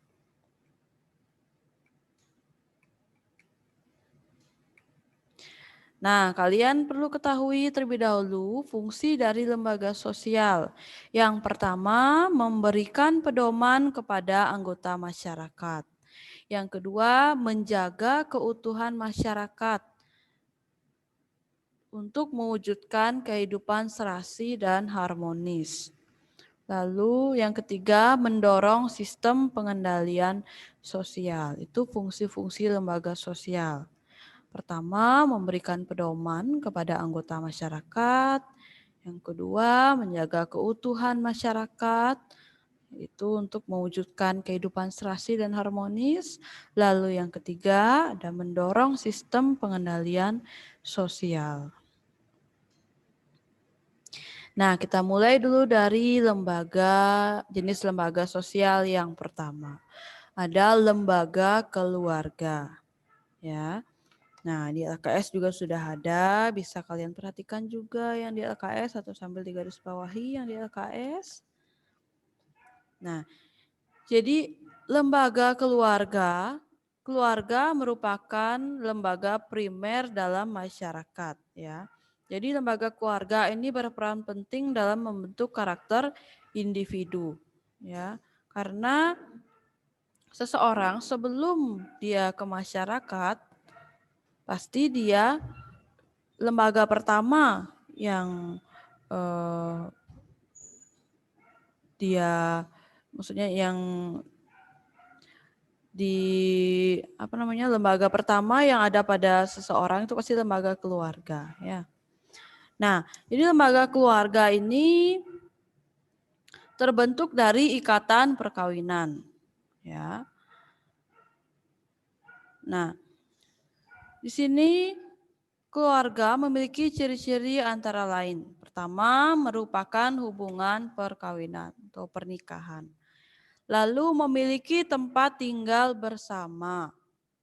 Nah, kalian perlu ketahui terlebih dahulu fungsi dari lembaga sosial. Yang pertama, memberikan pedoman kepada anggota masyarakat. Yang kedua, menjaga keutuhan masyarakat untuk mewujudkan kehidupan serasi dan harmonis. Lalu yang ketiga, mendorong sistem pengendalian sosial. Itu fungsi-fungsi lembaga sosial. Pertama, memberikan pedoman kepada anggota masyarakat. Yang kedua, menjaga keutuhan masyarakat. Itu untuk mewujudkan kehidupan serasi dan harmonis. Lalu yang ketiga, ada mendorong sistem pengendalian sosial. Nah, kita mulai dulu dari jenis lembaga sosial yang pertama. Ada lembaga keluarga. Ya. Nah, di LKS juga sudah ada, bisa kalian perhatikan juga yang di LKS atau sambil digarisbawahi yang di LKS. Nah, jadi lembaga keluarga merupakan lembaga primer dalam masyarakat, ya. Jadi lembaga keluarga ini berperan penting dalam membentuk karakter individu, ya. Karena seseorang sebelum dia ke masyarakat, pasti dia lembaga pertama yang lembaga pertama yang ada pada seseorang itu pasti lembaga keluarga, ya. Nah, jadi lembaga keluarga ini terbentuk dari ikatan perkawinan, ya. Nah, di sini keluarga memiliki ciri-ciri antara lain. Pertama, merupakan hubungan perkawinan atau pernikahan. Lalu memiliki tempat tinggal bersama.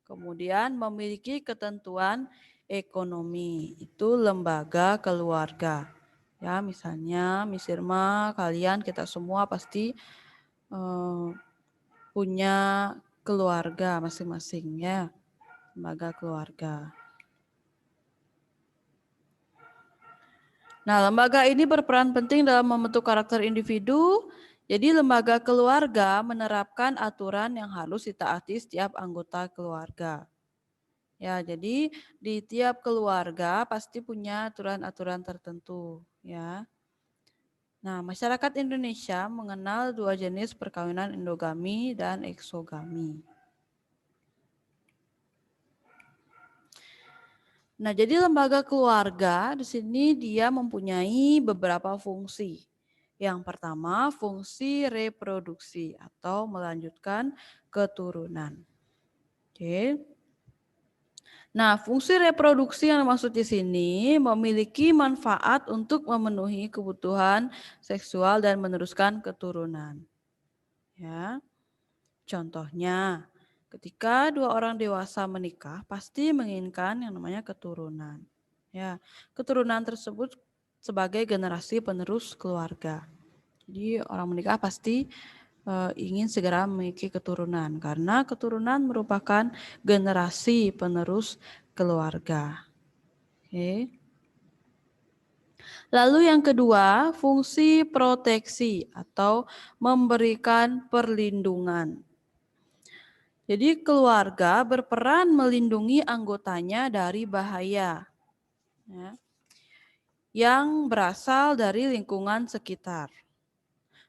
Kemudian memiliki ketentuan ekonomi. Itu lembaga keluarga. Ya, misalnya Miss Irma, kalian, kita semua pasti punya keluarga masing-masing ya. Lembaga keluarga. Nah, lembaga ini berperan penting dalam membentuk karakter individu. Jadi lembaga keluarga menerapkan aturan yang harus ditaati setiap anggota keluarga. Ya, jadi di tiap keluarga pasti punya aturan-aturan tertentu, ya. Nah, masyarakat Indonesia mengenal dua jenis perkawinan endogami dan eksogami. Nah, jadi lembaga keluarga di sini dia mempunyai beberapa fungsi. Yang pertama, fungsi reproduksi atau melanjutkan keturunan. Oke. Nah, fungsi reproduksi yang dimaksud di sini memiliki manfaat untuk memenuhi kebutuhan seksual dan meneruskan keturunan. Ya. Contohnya, ketika dua orang dewasa menikah, pasti menginginkan yang namanya keturunan. Ya, keturunan tersebut sebagai generasi penerus keluarga. Jadi orang menikah pasti ingin segera memiliki keturunan karena keturunan merupakan generasi penerus keluarga. Oke. Lalu yang kedua, fungsi proteksi atau memberikan perlindungan. Jadi keluarga berperan melindungi anggotanya dari bahaya ya, yang berasal dari lingkungan sekitar.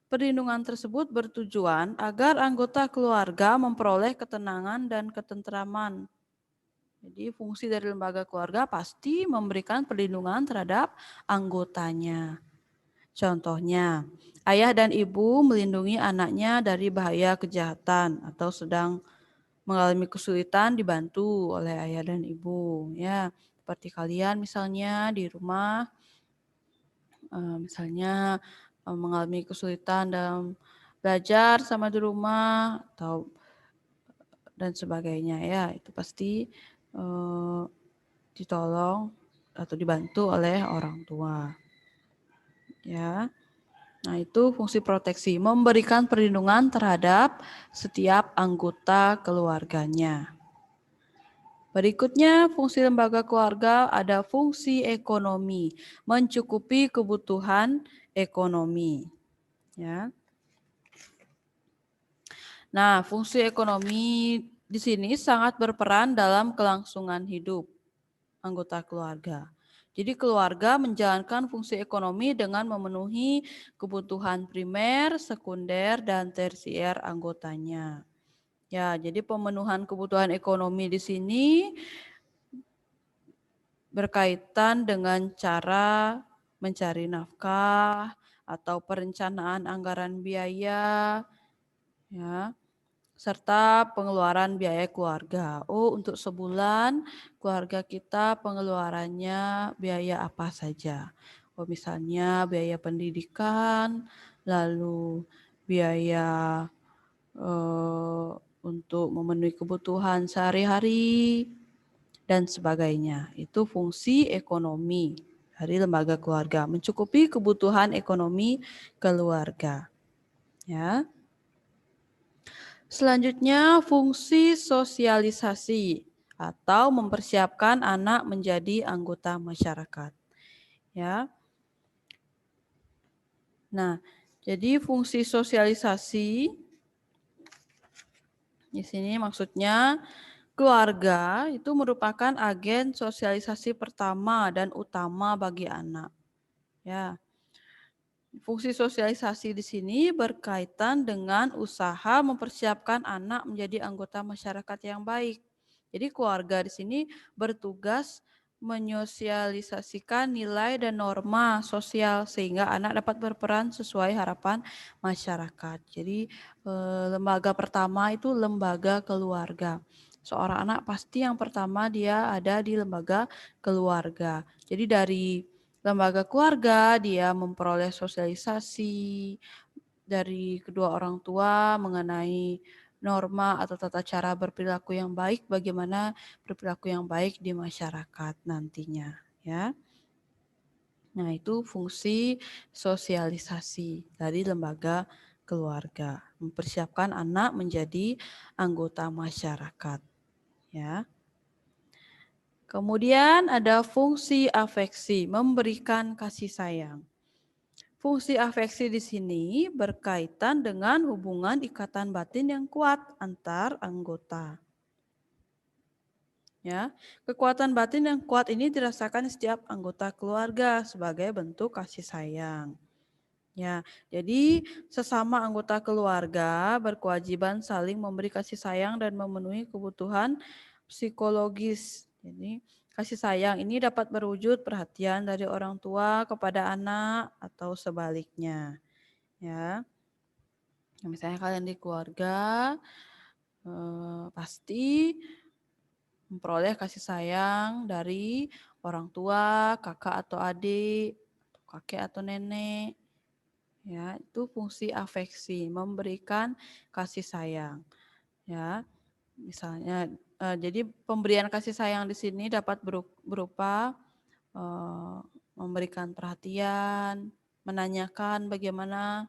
Perlindungan tersebut bertujuan agar anggota keluarga memperoleh ketenangan dan ketentraman. Jadi fungsi dari lembaga keluarga pasti memberikan perlindungan terhadap anggotanya. Contohnya, ayah dan ibu melindungi anaknya dari bahaya kejahatan atau sedang mengalami kesulitan dibantu oleh ayah dan ibu. Ya, seperti kalian misalnya di rumah, misalnya mengalami kesulitan dalam belajar sama di rumah atau dan sebagainya ya, itu pasti ditolong atau dibantu oleh orang tua. Ya. Nah, itu fungsi proteksi, memberikan perlindungan terhadap setiap anggota keluarganya. Berikutnya, fungsi lembaga keluarga ada fungsi ekonomi, mencukupi kebutuhan ekonomi. Ya. Nah, fungsi ekonomi di sini sangat berperan dalam kelangsungan hidup anggota keluarga. Jadi keluarga menjalankan fungsi ekonomi dengan memenuhi kebutuhan primer, sekunder, dan tersier anggotanya. Ya, jadi pemenuhan kebutuhan ekonomi di sini berkaitan dengan cara mencari nafkah atau perencanaan anggaran biaya, ya, serta pengeluaran biaya keluarga. Oh, untuk sebulan keluarga kita pengeluarannya biaya apa saja? Oh, misalnya biaya pendidikan, lalu biaya untuk memenuhi kebutuhan sehari-hari, dan sebagainya. Itu fungsi ekonomi dari lembaga keluarga, mencukupi kebutuhan ekonomi keluarga. Ya. Selanjutnya, fungsi sosialisasi atau mempersiapkan anak menjadi anggota masyarakat. Ya. Nah, jadi fungsi sosialisasi di sini maksudnya keluarga itu merupakan agen sosialisasi pertama dan utama bagi anak. Ya. Fungsi sosialisasi di sini berkaitan dengan usaha mempersiapkan anak menjadi anggota masyarakat yang baik. Jadi keluarga di sini bertugas menyosialisasikan nilai dan norma sosial sehingga anak dapat berperan sesuai harapan masyarakat. Jadi lembaga pertama itu lembaga keluarga. Seorang anak pasti yang pertama dia ada di lembaga keluarga. Jadi dari lembaga keluarga, dia memperoleh sosialisasi dari kedua orang tua mengenai norma atau tata cara berperilaku yang baik, bagaimana berperilaku yang baik di masyarakat nantinya, ya. Nah, itu fungsi sosialisasi dari lembaga keluarga, mempersiapkan anak menjadi anggota masyarakat, ya. Kemudian ada fungsi afeksi, memberikan kasih sayang. Fungsi afeksi di sini berkaitan dengan hubungan ikatan batin yang kuat antar anggota. Ya, kekuatan batin yang kuat ini dirasakan setiap anggota keluarga sebagai bentuk kasih sayang. Ya, jadi sesama anggota keluarga berkewajiban saling memberi kasih sayang dan memenuhi kebutuhan psikologis. Jadi kasih sayang ini dapat berwujud perhatian dari orang tua kepada anak atau sebaliknya. Ya, misalnya kalian di keluarga pasti memperoleh kasih sayang dari orang tua, kakak atau adik, kakek atau nenek. Ya, itu fungsi afeksi, memberikan kasih sayang. Ya, misalnya, jadi pemberian kasih sayang di sini dapat berupa memberikan perhatian, menanyakan bagaimana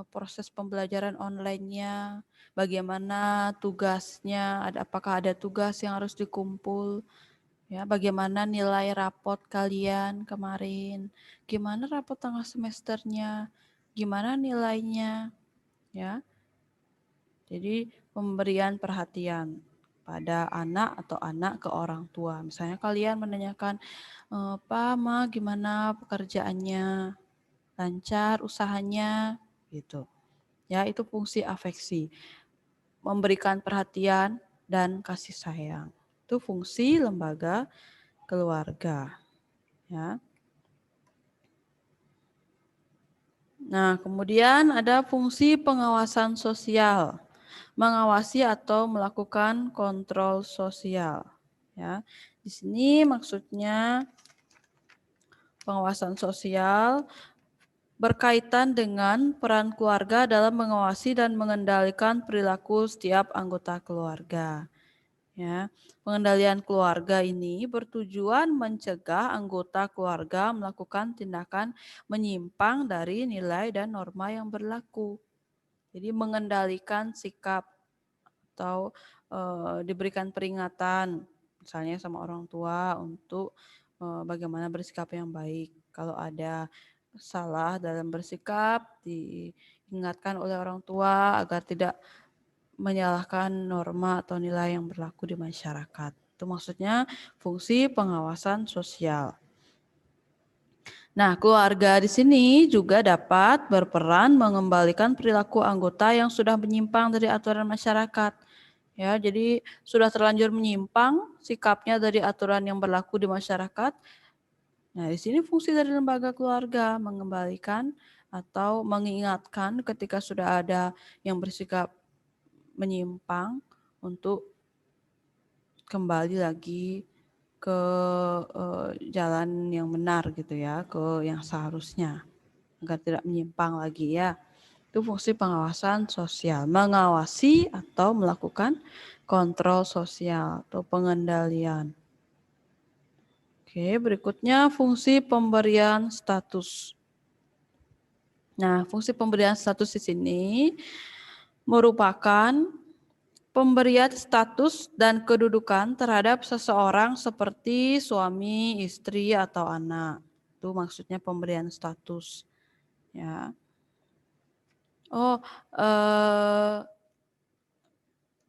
proses pembelajaran online-nya, bagaimana tugasnya, apakah ada tugas yang harus dikumpul, ya, bagaimana nilai rapot kalian kemarin, gimana rapot tengah semesternya, gimana nilainya, ya. Jadi pemberian perhatian pada anak atau anak ke orang tua. Misalnya kalian menanyakan, Pak, Ma, gimana pekerjaannya, lancar usahanya, gitu. Ya, itu fungsi afeksi, memberikan perhatian dan kasih sayang. Itu fungsi lembaga keluarga. Ya. Nah, kemudian ada fungsi pengawasan sosial, mengawasi atau melakukan kontrol sosial. Ya, di sini maksudnya pengawasan sosial berkaitan dengan peran keluarga dalam mengawasi dan mengendalikan perilaku setiap anggota keluarga. Ya, pengendalian keluarga ini bertujuan mencegah anggota keluarga melakukan tindakan menyimpang dari nilai dan norma yang berlaku. Jadi mengendalikan sikap atau diberikan peringatan, misalnya sama orang tua untuk bagaimana bersikap yang baik. Kalau ada salah dalam bersikap, diingatkan oleh orang tua agar tidak menyalahkan norma atau nilai yang berlaku di masyarakat. Itu maksudnya fungsi pengawasan sosial. Nah, keluarga di sini juga dapat berperan mengembalikan perilaku anggota yang sudah menyimpang dari aturan masyarakat. Ya, jadi sudah terlanjur menyimpang sikapnya dari aturan yang berlaku di masyarakat. Nah, di sini fungsi dari lembaga keluarga mengembalikan atau mengingatkan ketika sudah ada yang bersikap menyimpang untuk kembali lagi ke jalan yang benar gitu ya, ke yang seharusnya agar tidak menyimpang lagi ya. Itu fungsi pengawasan sosial, mengawasi atau melakukan kontrol sosial atau pengendalian. Oke, berikutnya fungsi pemberian status. Nah, fungsi pemberian status di sini merupakan pemberian status dan kedudukan terhadap seseorang seperti suami, istri, atau anak. Itu maksudnya pemberian status. Ya. Oh,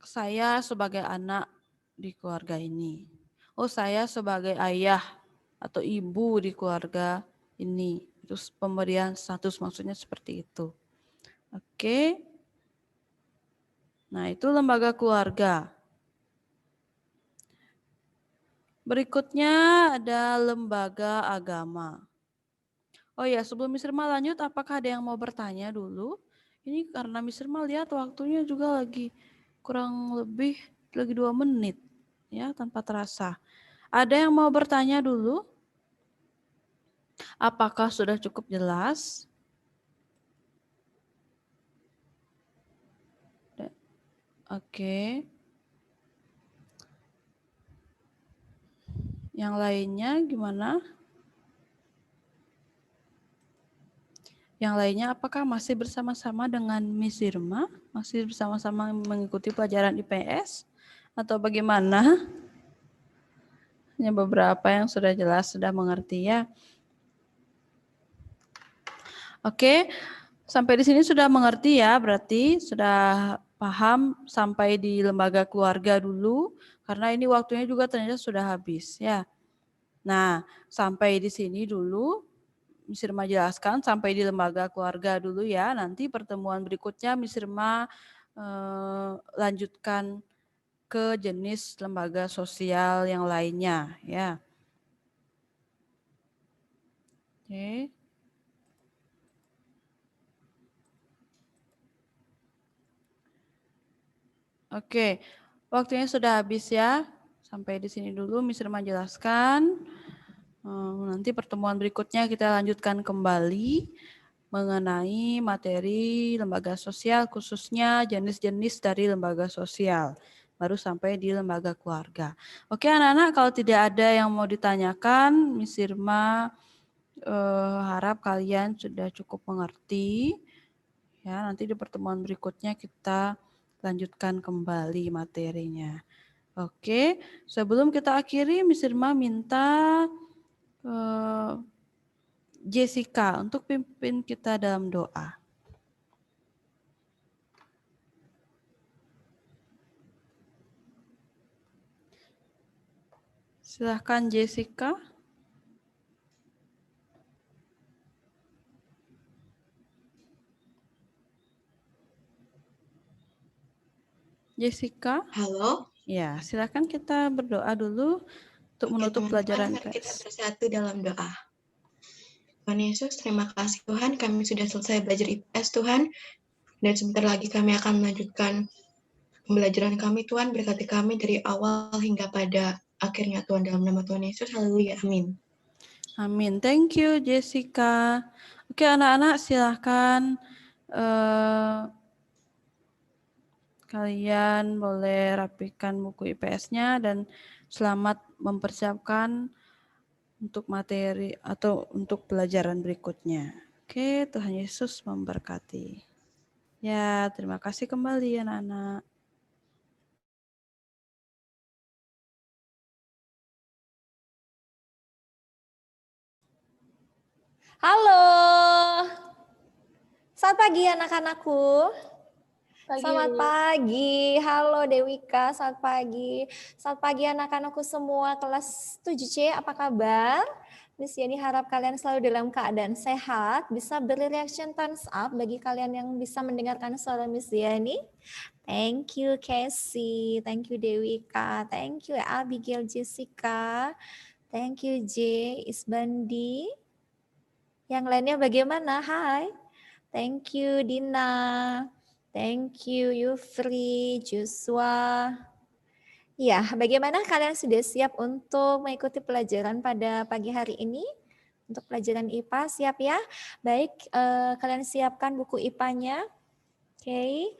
saya sebagai anak di keluarga ini. Oh, saya sebagai ayah atau ibu di keluarga ini. Itu pemberian status maksudnya seperti itu. Oke. Nah, itu lembaga keluarga. Berikutnya ada lembaga agama. Oh ya, sebelum Miss Irma lanjut, apakah ada yang mau bertanya dulu? Ini karena Miss Irma lihat waktunya juga lagi kurang lebih lagi 2 menit. Ya, tanpa terasa. Ada yang mau bertanya dulu? Apakah sudah cukup jelas? Oke. Yang lainnya gimana? Yang lainnya apakah masih bersama-sama dengan Miss Irma? Masih bersama-sama mengikuti pelajaran IPS? Atau bagaimana? Hanya beberapa yang sudah jelas, sudah mengerti ya. Oke, sampai di sini sudah mengerti ya, berarti sudah paham sampai di lembaga keluarga dulu, karena ini waktunya juga ternyata sudah habis ya. Nah, sampai di sini dulu, Miss Irma jelaskan sampai di lembaga keluarga dulu ya. Nanti pertemuan berikutnya Miss Irma lanjutkan ke jenis lembaga sosial yang lainnya ya. Oke. Oke, waktunya sudah habis ya. Sampai di sini dulu Miss Irma jelaskan. Nanti pertemuan berikutnya kita lanjutkan kembali mengenai materi lembaga sosial, khususnya jenis-jenis dari lembaga sosial. Baru sampai di lembaga keluarga. Oke anak-anak, kalau tidak ada yang mau ditanyakan, Miss Irma harap kalian sudah cukup mengerti. Ya, nanti di pertemuan berikutnya kita lanjutkan kembali materinya. Oke, sebelum kita akhiri, Miss Irma minta Jessica untuk pimpin kita dalam doa. Silahkan Jessica. Jessica. Halo. Ya, silakan kita berdoa dulu untuk menutup pelajaran mari kita IPS. bersatu dalam doa. Tuhan Yesus, terima kasih Tuhan, kami sudah selesai belajar IPS Tuhan, dan sebentar lagi kami akan melanjutkan pembelajaran kami Tuhan, berkati kami dari awal hingga pada akhirnya Tuhan, dalam nama Tuhan Yesus, haleluya, amin. Amin, thank you Jessica. Oke anak-anak silahkan kalian boleh rapikan buku IPS-nya dan selamat mempersiapkan untuk materi atau untuk pelajaran berikutnya. Oke, Tuhan Yesus memberkati. Ya, terima kasih kembali anak-anak. Halo. Selamat pagi anak-anakku. Selamat pagi. Halo Dewika, selamat pagi. Selamat pagi anak-anakku semua kelas 7C, apa kabar? Miss Yani harap kalian selalu dalam keadaan sehat, bisa beri reaction thumbs up bagi kalian yang bisa mendengarkan suara Miss Yani. Thank you Casey, thank you Dewika, thank you Abigail Jessica, thank you J, Isbandi. Yang lainnya bagaimana? Hai. Thank you Dina. Thank you Yufri, Joshua. Ya, bagaimana kalian sudah siap untuk mengikuti pelajaran pada pagi hari ini? Untuk pelajaran IPA siap ya? Baik, kalian siapkan buku IPA-nya. Oke,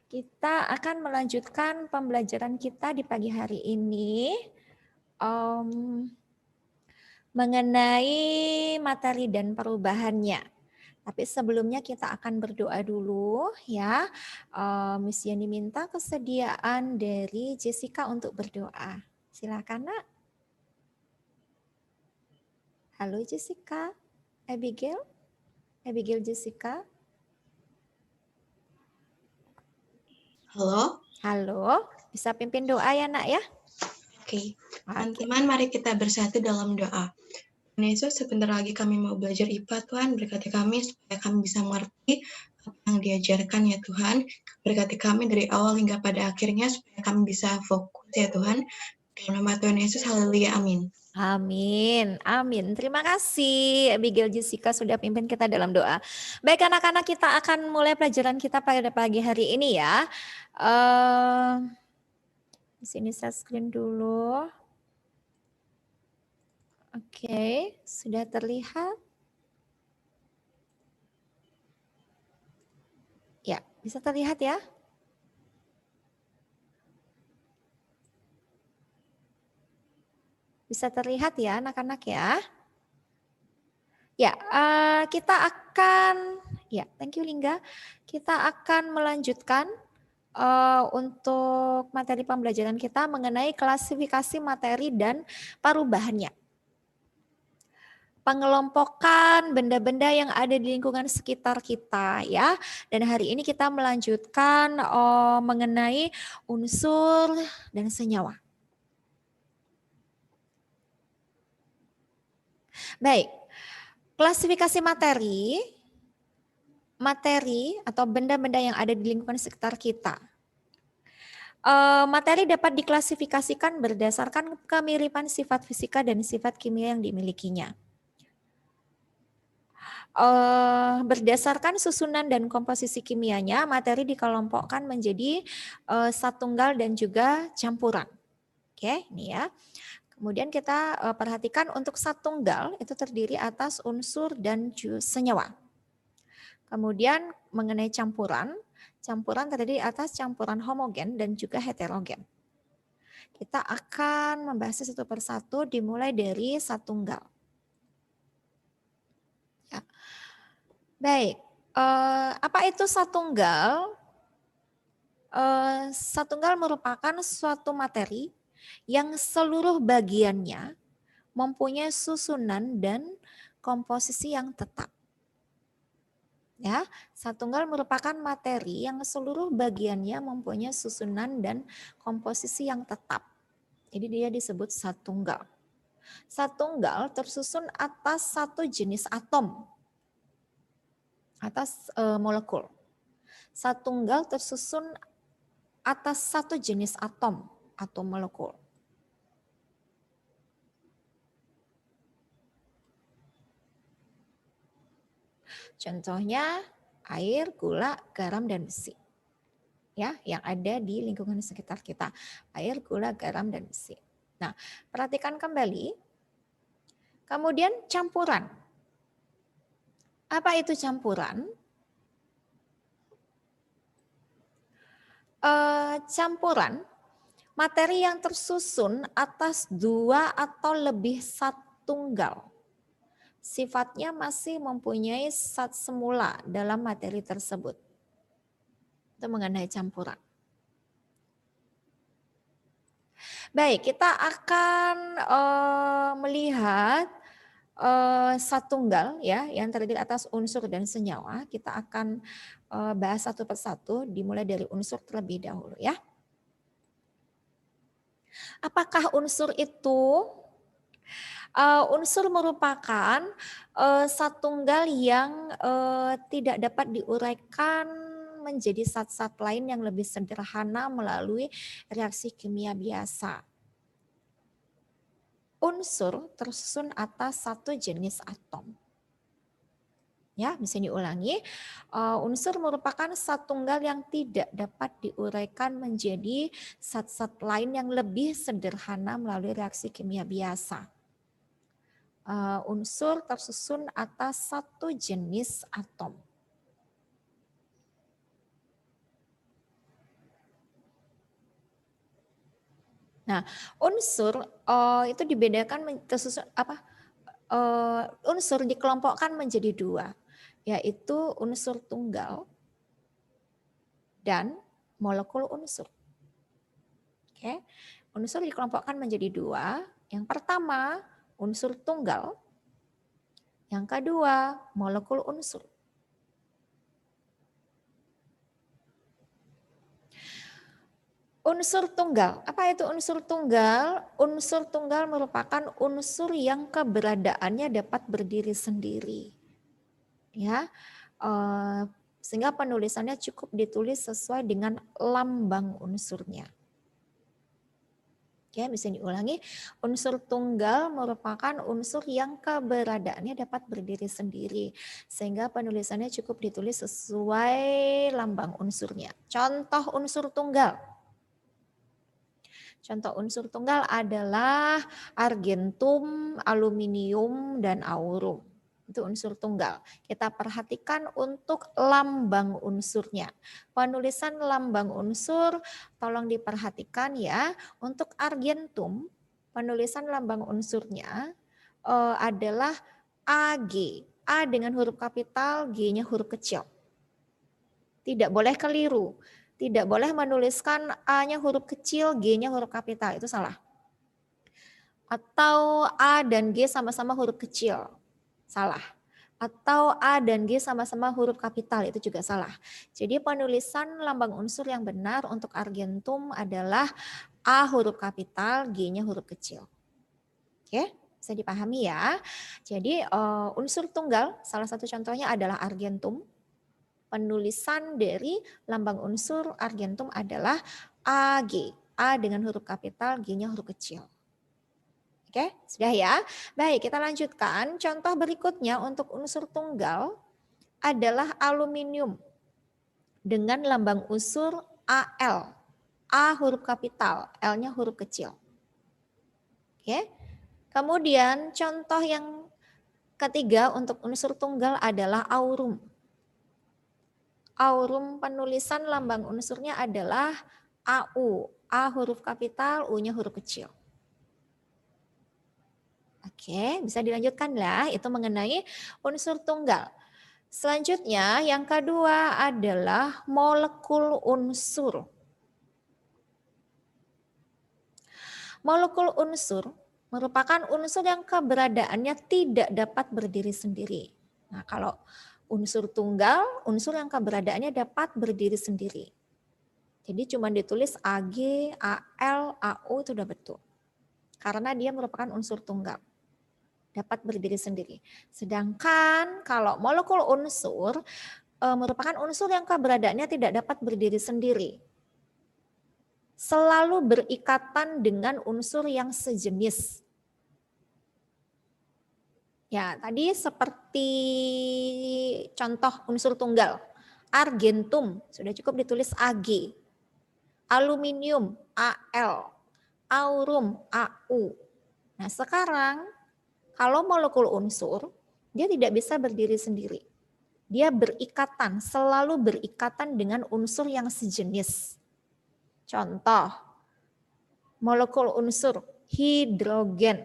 kita akan melanjutkan pembelajaran kita di pagi hari ini. Mengenai materi dan perubahannya. Tapi sebelumnya kita akan berdoa dulu ya. Miss Yani minta kesediaan dari Jessica untuk berdoa. Silakan Nak. Halo Jessica. Abigail Jessica. Halo. Halo, bisa pimpin doa ya Nak ya? Oke, teman-teman mari kita bersatu dalam doa. Tuhan Yesus, sebentar lagi kami mau belajar IPA, Tuhan, berkati kami supaya kami bisa mengerti apa yang diajarkan ya Tuhan. Berkati kami dari awal hingga pada akhirnya supaya kami bisa fokus ya Tuhan. Dalam nama Tuhan Yesus, haleluya, amin. Amin, amin. Terima kasih Abigail Jessica sudah pimpin kita dalam doa. Baik anak-anak, kita akan mulai pelajaran kita pada pagi hari ini ya. Di sini saya screen dulu. Oke, sudah terlihat? Ya, bisa terlihat ya? Bisa terlihat ya anak-anak ya? Ya, kita akan, ya thank you Lingga. Kita akan melanjutkan untuk materi pembelajaran kita mengenai klasifikasi materi dan perubahannya. Pengelompokan benda-benda yang ada di lingkungan sekitar kita ya. Dan hari ini kita melanjutkan mengenai unsur dan senyawa. Baik, klasifikasi materi atau benda-benda yang ada di lingkungan sekitar kita. Materi dapat diklasifikasikan berdasarkan kemiripan sifat fisika dan sifat kimia yang dimilikinya. berdasarkan susunan dan komposisi kimianya, materi dikelompokkan menjadi satunggal dan juga campuran. Oke, ini ya. Kemudian kita perhatikan untuk satunggal itu terdiri atas unsur dan senyawa. Kemudian mengenai campuran, campuran terdiri atas campuran homogen dan juga heterogen. Kita akan membahasnya satu persatu dimulai dari satunggal. Ya. Baik, apa itu satunggal? Satunggal merupakan suatu materi yang seluruh bagiannya mempunyai susunan dan komposisi yang tetap. Ya, satunggal merupakan materi yang seluruh bagiannya mempunyai susunan dan komposisi yang tetap. Jadi dia disebut satunggal. Satunggal tersusun atas satu jenis atom, atas molekul. Satunggal tersusun atas satu jenis atom atau molekul. Contohnya air, gula, garam, dan besi. Ya, yang ada di lingkungan sekitar kita. Air, gula, garam, dan besi. Nah, perhatikan kembali. Kemudian campuran. Apa itu campuran? Campuran materi yang tersusun atas dua atau lebih satunggal. Sifatnya masih mempunyai zat semula dalam materi tersebut. Itu mengenai campuran. Baik, kita akan melihat satunggal ya yang terdiri atas unsur dan senyawa. Kita akan bahas satu persatu dimulai dari unsur terlebih dahulu ya. Apakah unsur itu? Unsur merupakan satunggal yang tidak dapat diuraikan menjadi zat-zat lain yang lebih sederhana melalui reaksi kimia biasa. Unsur tersusun atas satu jenis atom. Ya, bisa diulangi. Unsur merupakan satunggal yang tidak dapat diuraikan menjadi zat-zat lain yang lebih sederhana melalui reaksi kimia biasa. Unsur tersusun atas satu jenis atom. Nah, unsur itu dibedakan tersusun apa? Unsur dikelompokkan menjadi dua, yaitu unsur tunggal dan molekul unsur. Oke, unsur dikelompokkan menjadi dua. Yang pertama unsur tunggal, yang kedua molekul unsur. Unsur tunggal, apa itu unsur tunggal? Unsur tunggal merupakan unsur yang keberadaannya dapat berdiri sendiri, ya, sehingga penulisannya cukup ditulis sesuai dengan lambang unsurnya. Oke, bisa diulangi. Unsur tunggal merupakan unsur yang keberadaannya dapat berdiri sendiri, sehingga penulisannya cukup ditulis sesuai lambang unsurnya. Contoh unsur tunggal. Contoh unsur tunggal adalah argentum, aluminium, dan aurum. Itu unsur tunggal. Kita perhatikan untuk lambang unsurnya. Penulisan lambang unsur tolong diperhatikan ya. Untuk argentum, penulisan lambang unsurnya adalah AG. A dengan huruf kapital, G-nya huruf kecil. Tidak boleh keliru. Tidak boleh menuliskan A-nya huruf kecil, G-nya huruf kapital. Itu salah. Atau A dan G sama-sama huruf kecil. Salah. Atau A dan G sama-sama huruf kapital, itu juga salah. Jadi penulisan lambang unsur yang benar untuk argentum adalah A huruf kapital, G-nya huruf kecil. Oke, bisa dipahami ya. Jadi unsur tunggal, salah satu contohnya adalah argentum. Penulisan dari lambang unsur argentum adalah AG. A dengan huruf kapital, G-nya huruf kecil. Oke, sudah ya. Baik, kita lanjutkan. Contoh berikutnya untuk unsur tunggal adalah aluminium dengan lambang unsur Al. A huruf kapital, L-nya huruf kecil. Oke. Kemudian contoh yang ketiga untuk unsur tunggal adalah aurum. Aurum penulisan lambang unsurnya adalah AU. A huruf kapital, U-nya huruf kecil. Oke, bisa dilanjutkan lah. Itu mengenai unsur tunggal. Selanjutnya yang kedua adalah molekul unsur. Molekul unsur merupakan unsur yang keberadaannya tidak dapat berdiri sendiri. Nah, kalau unsur tunggal, unsur yang keberadaannya dapat berdiri sendiri. Jadi cuma ditulis Ag, Al, Au itu sudah betul. Karena dia merupakan unsur tunggal. Dapat berdiri sendiri. Sedangkan kalau molekul unsur merupakan unsur yang keberadaannya tidak dapat berdiri sendiri. Selalu berikatan dengan unsur yang sejenis. Ya, tadi seperti contoh unsur tunggal. Argentum, sudah cukup ditulis Ag. Aluminium, Al. Aurum, Au. Nah, sekarang kalau molekul unsur, dia tidak bisa berdiri sendiri. Dia berikatan, selalu berikatan dengan unsur yang sejenis. Contoh, molekul unsur hidrogen.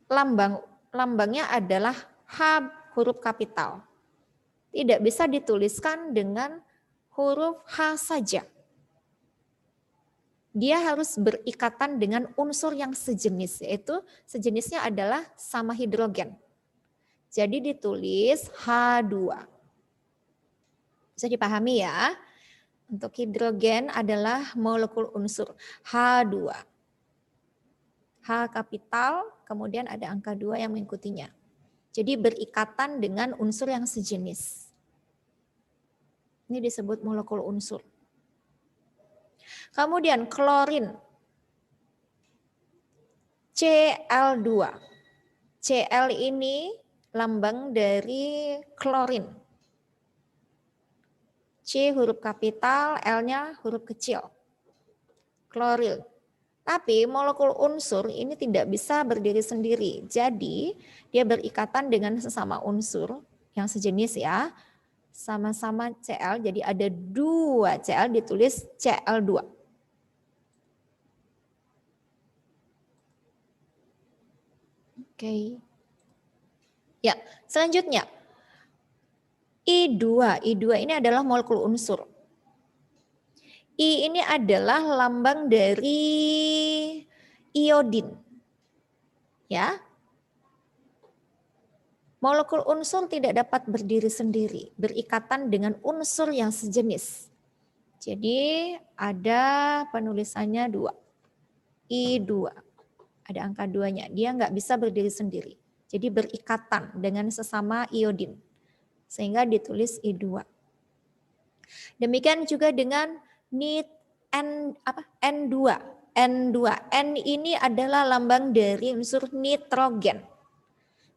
Lambangnya adalah H huruf kapital. Tidak bisa dituliskan dengan huruf H saja. Dia harus berikatan dengan unsur yang sejenis, yaitu sejenisnya adalah sama hidrogen. Jadi ditulis H2. Bisa dipahami ya? Untuk hidrogen adalah molekul unsur H2. H kapital, kemudian ada angka 2 yang mengikutinya. Jadi berikatan dengan unsur yang sejenis. Ini disebut molekul unsur. Kemudian klorin, Cl2. Cl ini lambang dari klorin. C huruf kapital, L-nya huruf kecil. Kloril. Tapi molekul unsur ini tidak bisa berdiri sendiri. Jadi dia berikatan dengan sesama unsur yang sejenis ya. Sama-sama Cl, jadi ada 2 Cl ditulis Cl2. Oke. Ya, selanjutnya I2. I2 ini adalah molekul unsur. I ini adalah lambang dari iodin. Ya. Molekul unsur tidak dapat berdiri sendiri, berikatan dengan unsur yang sejenis. Jadi ada penulisannya 2. I2. Ada angka 2-nya. Dia nggak bisa berdiri sendiri. Jadi berikatan dengan sesama iodin. Sehingga ditulis I2. Demikian juga dengan N2. N ini adalah lambang dari unsur nitrogen.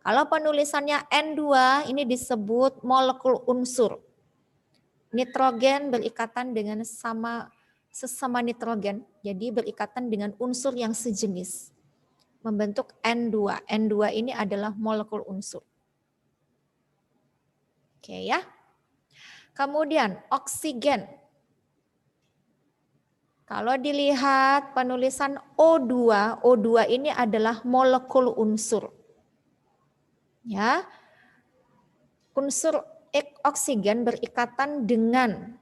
Kalau penulisannya N2 ini disebut molekul unsur. Nitrogen berikatan dengan sesama nitrogen, jadi berikatan dengan unsur yang sejenis. Membentuk N2. N2 ini adalah molekul unsur. Oke ya. Kemudian oksigen. Kalau dilihat penulisan O2, O2 ini adalah molekul unsur. Ya. Unsur oksigen berikatan dengan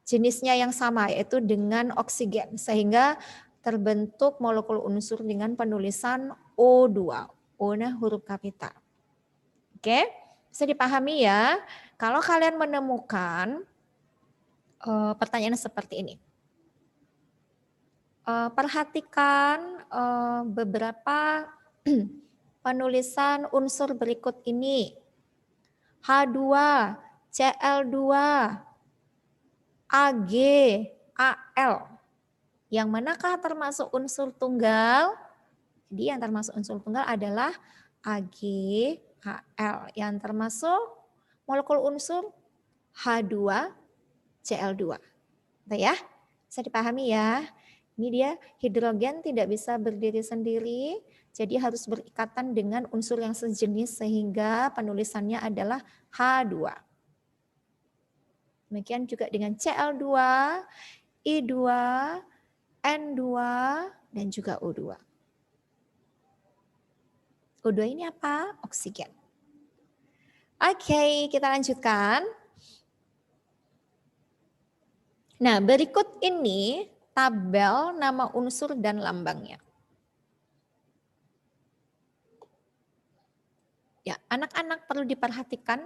jenisnya yang sama, yaitu dengan oksigen, sehingga terbentuk molekul unsur dengan penulisan O2. O-nya huruf kapital. Oke, bisa dipahami ya. Kalau kalian menemukan pertanyaan seperti ini, perhatikan beberapa penulisan unsur berikut ini. H2, Cl2, Ag, Al. Yang manakah termasuk unsur tunggal? Jadi yang termasuk unsur tunggal adalah Ag, Al. Yang termasuk molekul unsur H2, Cl2. Gitu ya. Bisa dipahami ya. Ini dia hidrogen tidak bisa berdiri sendiri, jadi harus berikatan dengan unsur yang sejenis sehingga penulisannya adalah H2. Demikian juga dengan Cl2, I2, N2, dan juga O2. O2 ini apa? Oksigen. Oke, kita lanjutkan. Nah, berikut ini tabel nama unsur dan lambangnya. Ya, anak-anak perlu diperhatikan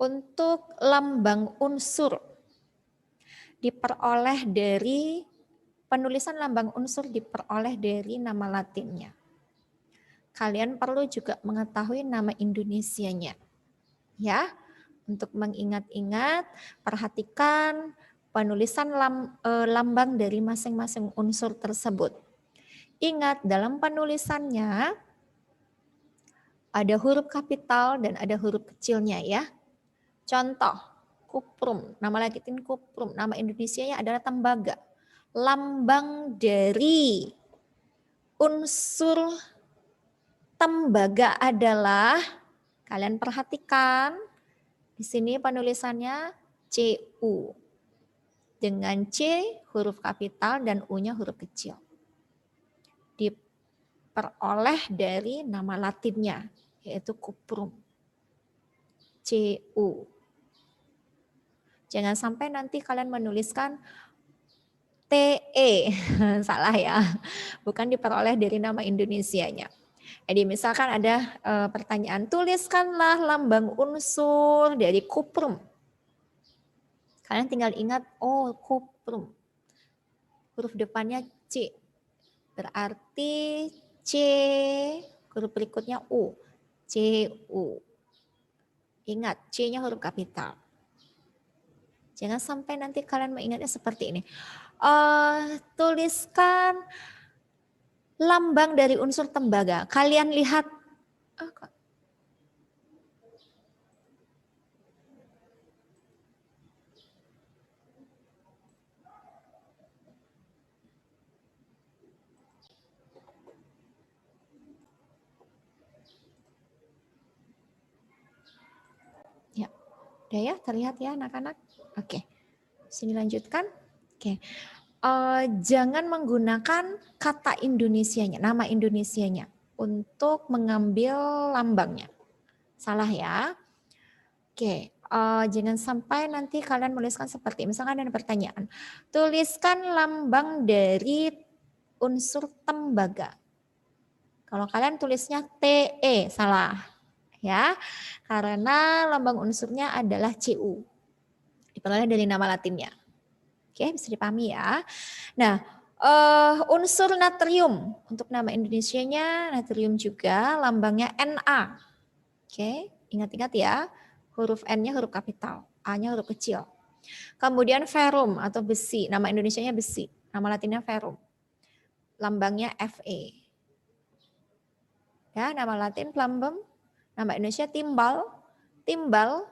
untuk lambang unsur diperoleh dari penulisan lambang unsur diperoleh dari nama latinnya. Kalian perlu juga mengetahui nama Indonesianya. Ya, untuk mengingat-ingat, perhatikan penulisan lambang dari masing-masing unsur tersebut. Ingat, dalam penulisannya ada huruf kapital dan ada huruf kecilnya ya. Contoh, kuprum, nama latin kuprum, nama Indonesianya adalah tembaga. Lambang dari unsur tembaga adalah, kalian perhatikan, di sini penulisannya CU. Dengan C huruf kapital dan U-nya huruf kecil. Diperoleh dari nama latinnya, yaitu kuprum. CU. Jangan sampai nanti kalian menuliskan TE. Salah ya. Bukan diperoleh dari nama Indonesianya. Jadi misalkan ada pertanyaan, tuliskanlah lambang unsur dari kuprum. Kalian tinggal ingat, oh kuprum. Huruf depannya C. Berarti C, huruf berikutnya U. CU. Ingat, C-nya huruf kapital. Jangan sampai nanti kalian mengingatnya seperti ini. Tuliskan lambang dari unsur tembaga. Kalian lihat, ya, udah ya, terlihat ya anak-anak. Oke, sini lanjutkan. Oke, jangan menggunakan kata Indonesianya, nama Indonesianya untuk mengambil lambangnya. Salah ya. Oke, jangan sampai nanti kalian menuliskan seperti, misalkan ada pertanyaan, tuliskan lambang dari unsur tembaga. Kalau kalian tulisnya TE, salah ya, karena lambang unsurnya adalah CU. Diperoleh dari nama latinnya. Oke, bisa dipahami ya. Nah, unsur natrium untuk nama Indonesianya natrium juga, lambangnya Na. Oke, ingat-ingat ya, huruf N-nya huruf kapital, A-nya huruf kecil. Kemudian ferrum atau besi, nama Indonesianya besi, nama latinnya ferrum. Lambangnya Fe. Ya, nama latin plumbum, nama Indonesia timbal. Timbal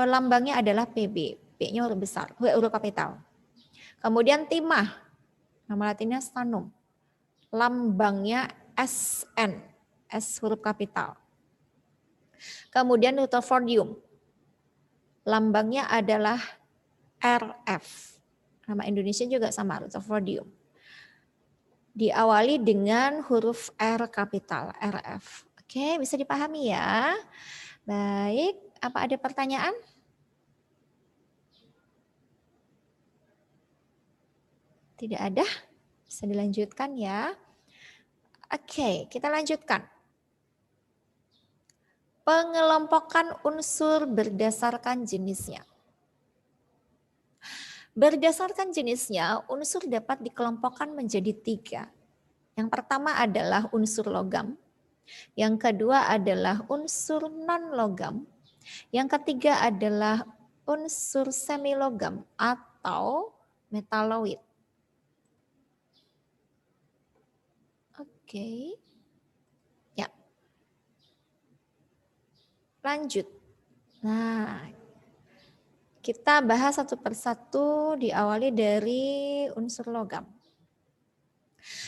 lambangnya adalah Pb. P-nya huruf besar, huruf kapital. Kemudian timah, nama latinnya stannum. Lambangnya Sn, S huruf kapital. Kemudian Rutherfordium, lambangnya adalah Rf. Nama Indonesia juga sama, Rutherfordium. Diawali dengan huruf R kapital, Rf. Oke, bisa dipahami ya. Baik, apa ada pertanyaan? Tidak ada? Bisa dilanjutkan ya. Oke, kita lanjutkan. Pengelompokan unsur berdasarkan jenisnya. Berdasarkan jenisnya, unsur dapat dikelompokkan menjadi 3. Yang pertama adalah unsur logam. Yang kedua adalah unsur non-logam. Yang ketiga adalah unsur semilogam atau Metaloid. Oke. Ya. Lanjut. Nah, kita bahas satu persatu diawali dari unsur logam.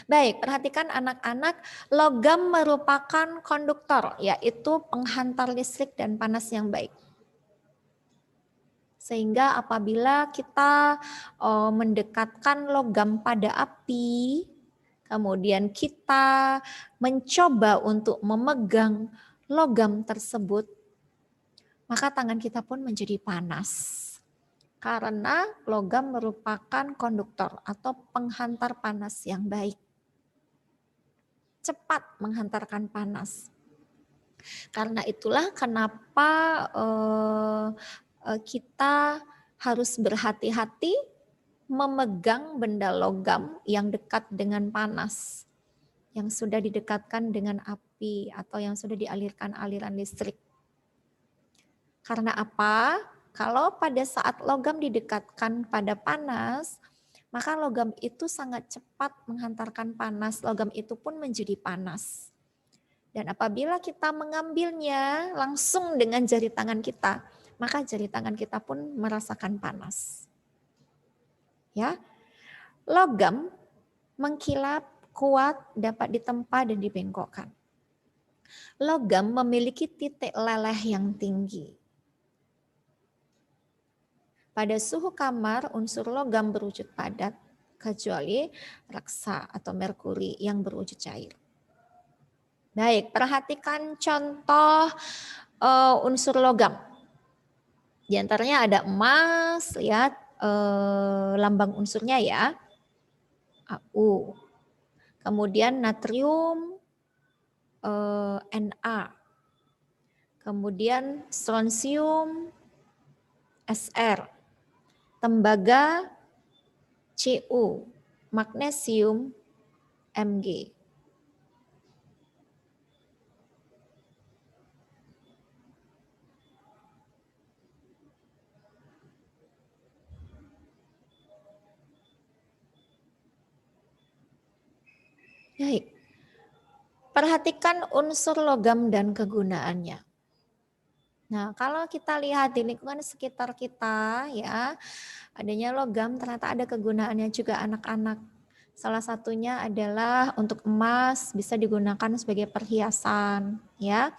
Baik, perhatikan anak-anak, logam merupakan konduktor, yaitu penghantar listrik dan panas yang baik. Sehingga apabila kita mendekatkan logam pada api, kemudian kita mencoba untuk memegang logam tersebut, maka tangan kita pun menjadi panas. Karena logam merupakan konduktor atau penghantar panas yang baik. Cepat menghantarkan panas. Karena itulah kenapa kita harus berhati-hati memegang benda logam yang dekat dengan panas, yang sudah didekatkan dengan api atau yang sudah dialirkan aliran listrik. Karena apa? Kalau pada saat logam didekatkan pada panas, maka logam itu sangat cepat menghantarkan panas. Logam itu pun menjadi panas. Dan apabila kita mengambilnya langsung dengan jari tangan kita, maka jari tangan kita pun merasakan panas. Ya, logam mengkilap, kuat, dapat ditempa dan dibengkokkan. Logam memiliki titik leleh yang tinggi. Pada suhu kamar, unsur logam berwujud padat, kecuali raksa atau merkuri yang berwujud cair. Baik, perhatikan contoh unsur logam. Di antaranya ada emas, lihat lambang unsurnya ya, AU. Kemudian natrium, Na. Kemudian strontium, Sr. Tembaga, Cu, magnesium, Mg. Baik. Perhatikan unsur logam dan kegunaannya. Nah, kalau kita lihat di lingkungan sekitar kita ya, adanya logam ternyata ada kegunaannya juga anak-anak. Salah satunya adalah untuk emas bisa digunakan sebagai perhiasan ya.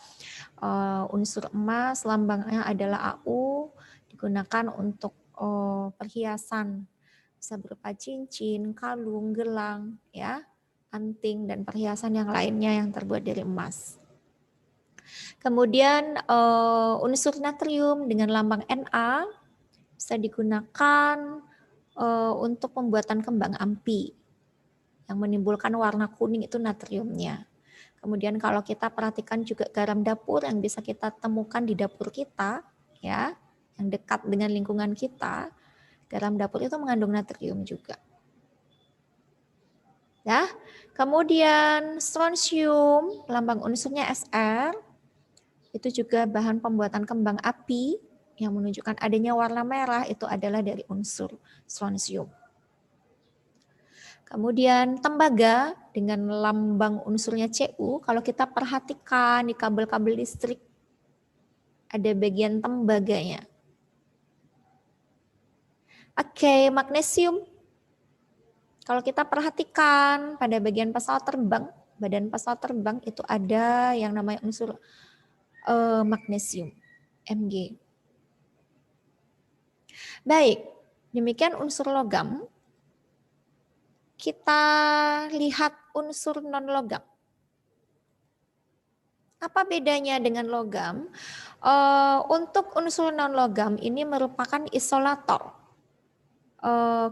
Unsur emas lambangnya adalah AU, digunakan untuk perhiasan. Bisa berupa cincin, kalung, gelang ya, anting dan perhiasan yang lainnya yang terbuat dari emas. Kemudian unsur natrium dengan lambang Na bisa digunakan untuk pembuatan kembang api yang menimbulkan warna kuning itu natriumnya. Kemudian kalau kita perhatikan juga garam dapur yang bisa kita temukan di dapur kita ya, yang dekat dengan lingkungan kita, garam dapur itu mengandung natrium juga. Ya. Kemudian strontium, lambang unsurnya Sr, itu juga bahan pembuatan kembang api yang menunjukkan adanya warna merah, itu adalah dari unsur strontium. Kemudian tembaga dengan lambang unsurnya Cu, kalau kita perhatikan di kabel-kabel listrik ada bagian tembaganya. Oke, magnesium. Kalau kita perhatikan pada bagian pesawat terbang, badan pesawat terbang itu ada yang namanya unsur magnesium, Mg. Baik, demikian unsur logam. Kita lihat unsur non-logam. Apa bedanya dengan logam? Untuk unsur non-logam ini merupakan isolator.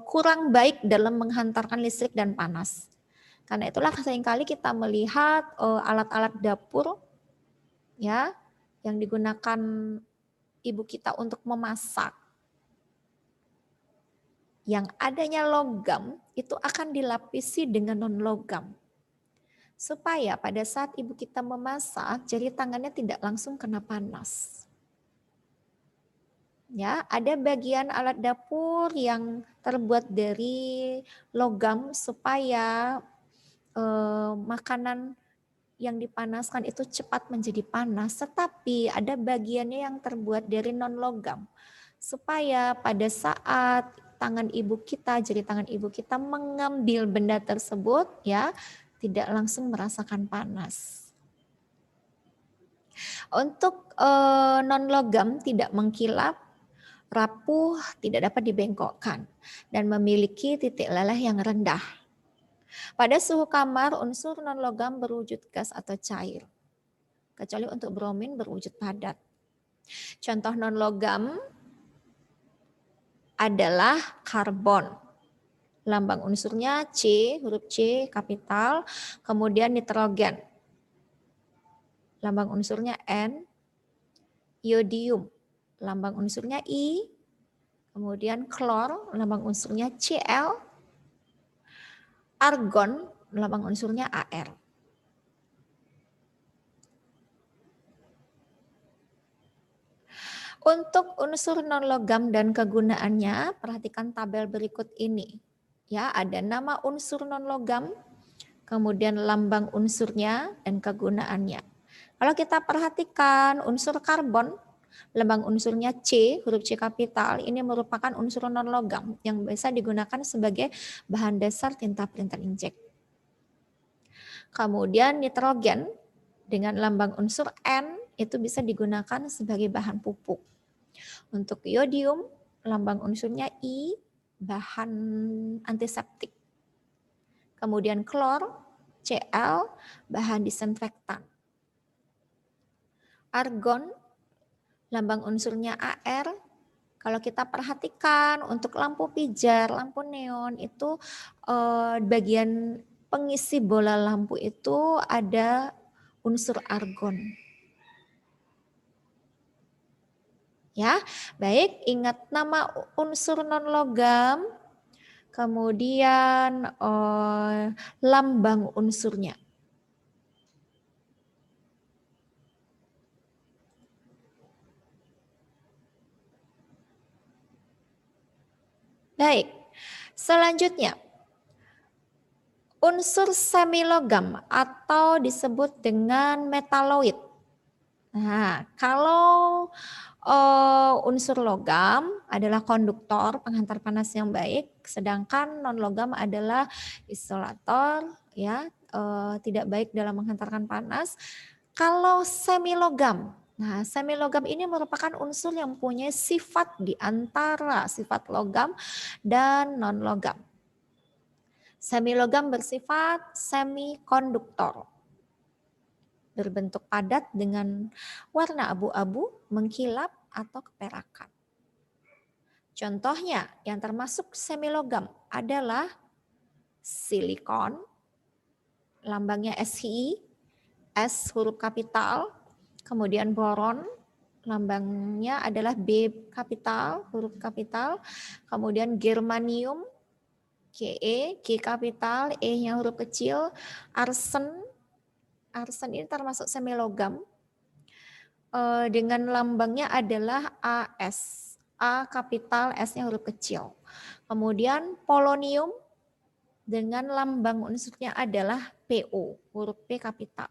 Kurang baik dalam menghantarkan listrik dan panas. Karena itulah seringkali kita melihat alat-alat dapur ya yang digunakan ibu kita untuk memasak. Yang adanya logam itu akan dilapisi dengan non-logam. Supaya pada saat ibu kita memasak, jari tangannya tidak langsung kena panas. Ya, ada bagian alat dapur yang terbuat dari logam supaya makanan yang dipanaskan itu cepat menjadi panas, tetapi ada bagiannya yang terbuat dari non-logam supaya pada saat tangan ibu kita, jari tangan ibu kita mengambil benda tersebut ya tidak langsung merasakan panas. Untuk non-logam tidak mengkilap, rapuh, tidak dapat dibengkokkan, dan memiliki titik leleh yang rendah. Pada suhu kamar, unsur non-logam berwujud gas atau cair, kecuali untuk bromin berwujud padat. Contoh non-logam adalah karbon. Lambang unsurnya C, huruf C kapital, kemudian nitrogen. Lambang unsurnya N, iodium. Lambang unsurnya I, kemudian klor, lambang unsurnya Cl, argon, lambang unsurnya Ar. Untuk unsur non-logam dan kegunaannya, perhatikan tabel berikut ini. Ya, ada nama unsur non-logam, kemudian lambang unsurnya dan kegunaannya. Kalau kita perhatikan unsur karbon, lambang unsurnya C, huruf C kapital, ini merupakan unsur non-logam yang biasa digunakan sebagai bahan dasar tinta printer inkjet. Kemudian nitrogen dengan lambang unsur N itu bisa digunakan sebagai bahan pupuk. Untuk iodium, lambang unsurnya I, bahan antiseptik. Kemudian klor, Cl, bahan disinfektan. Argon, lambang unsurnya Ar. Kalau kita perhatikan untuk lampu pijar, lampu neon itu bagian pengisi bola lampu itu ada unsur argon. Ya, baik, ingat nama unsur non-logam, kemudian lambang unsurnya. Baik, selanjutnya unsur semilogam atau disebut dengan metaloid. Nah, kalau unsur logam adalah konduktor, penghantar panas yang baik, sedangkan non logam adalah isolator, ya, tidak baik dalam menghantarkan panas. Kalau semilogam, nah semilogam ini merupakan unsur yang mempunyai sifat di antara sifat logam dan non logam. Semilogam bersifat semikonduktor, berbentuk padat dengan warna abu-abu, mengkilap atau keperakan. Contohnya yang termasuk semilogam adalah silikon, lambangnya Si, S huruf kapital, kemudian boron, lambangnya adalah B kapital, huruf kapital, kemudian germanium, Ge, G kapital, E-nya huruf kecil, arsen, arsen ini termasuk semilogam, dengan lambangnya adalah AS, A kapital, S-nya huruf kecil. Kemudian polonium dengan lambang unsurnya adalah PO, huruf P kapital.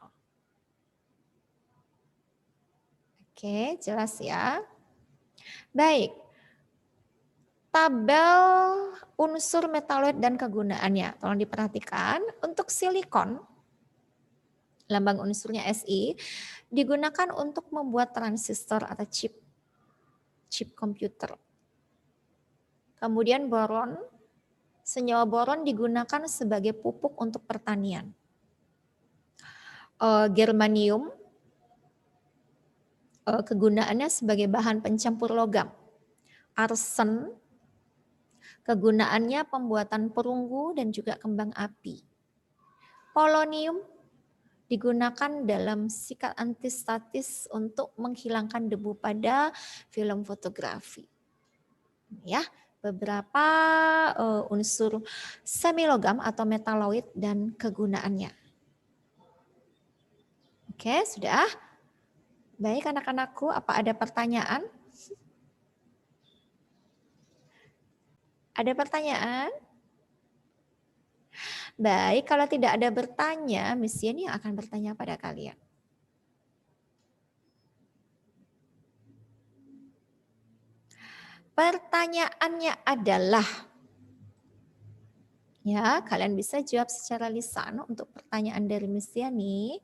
Oke, jelas ya. Baik. Tabel unsur metaloid dan kegunaannya. Tolong diperhatikan. Untuk silikon, lambang unsurnya Si, digunakan untuk membuat transistor atau chip komputer. Kemudian boron, senyawa boron digunakan sebagai pupuk untuk pertanian. Germanium, kegunaannya sebagai bahan pencampur logam. Arsen, kegunaannya pembuatan perunggu dan juga kembang api. Polonium digunakan dalam sikat antistatis untuk menghilangkan debu pada film fotografi. Ya, beberapa unsur semilogam atau metaloid dan kegunaannya. Oke, sudah. Baik anak-anakku, apa ada pertanyaan? Ada pertanyaan? Baik, kalau tidak ada bertanya, Miss Yani yang akan bertanya pada kalian. Pertanyaannya adalah, ya kalian bisa jawab secara lisan untuk pertanyaan dari Miss Yani.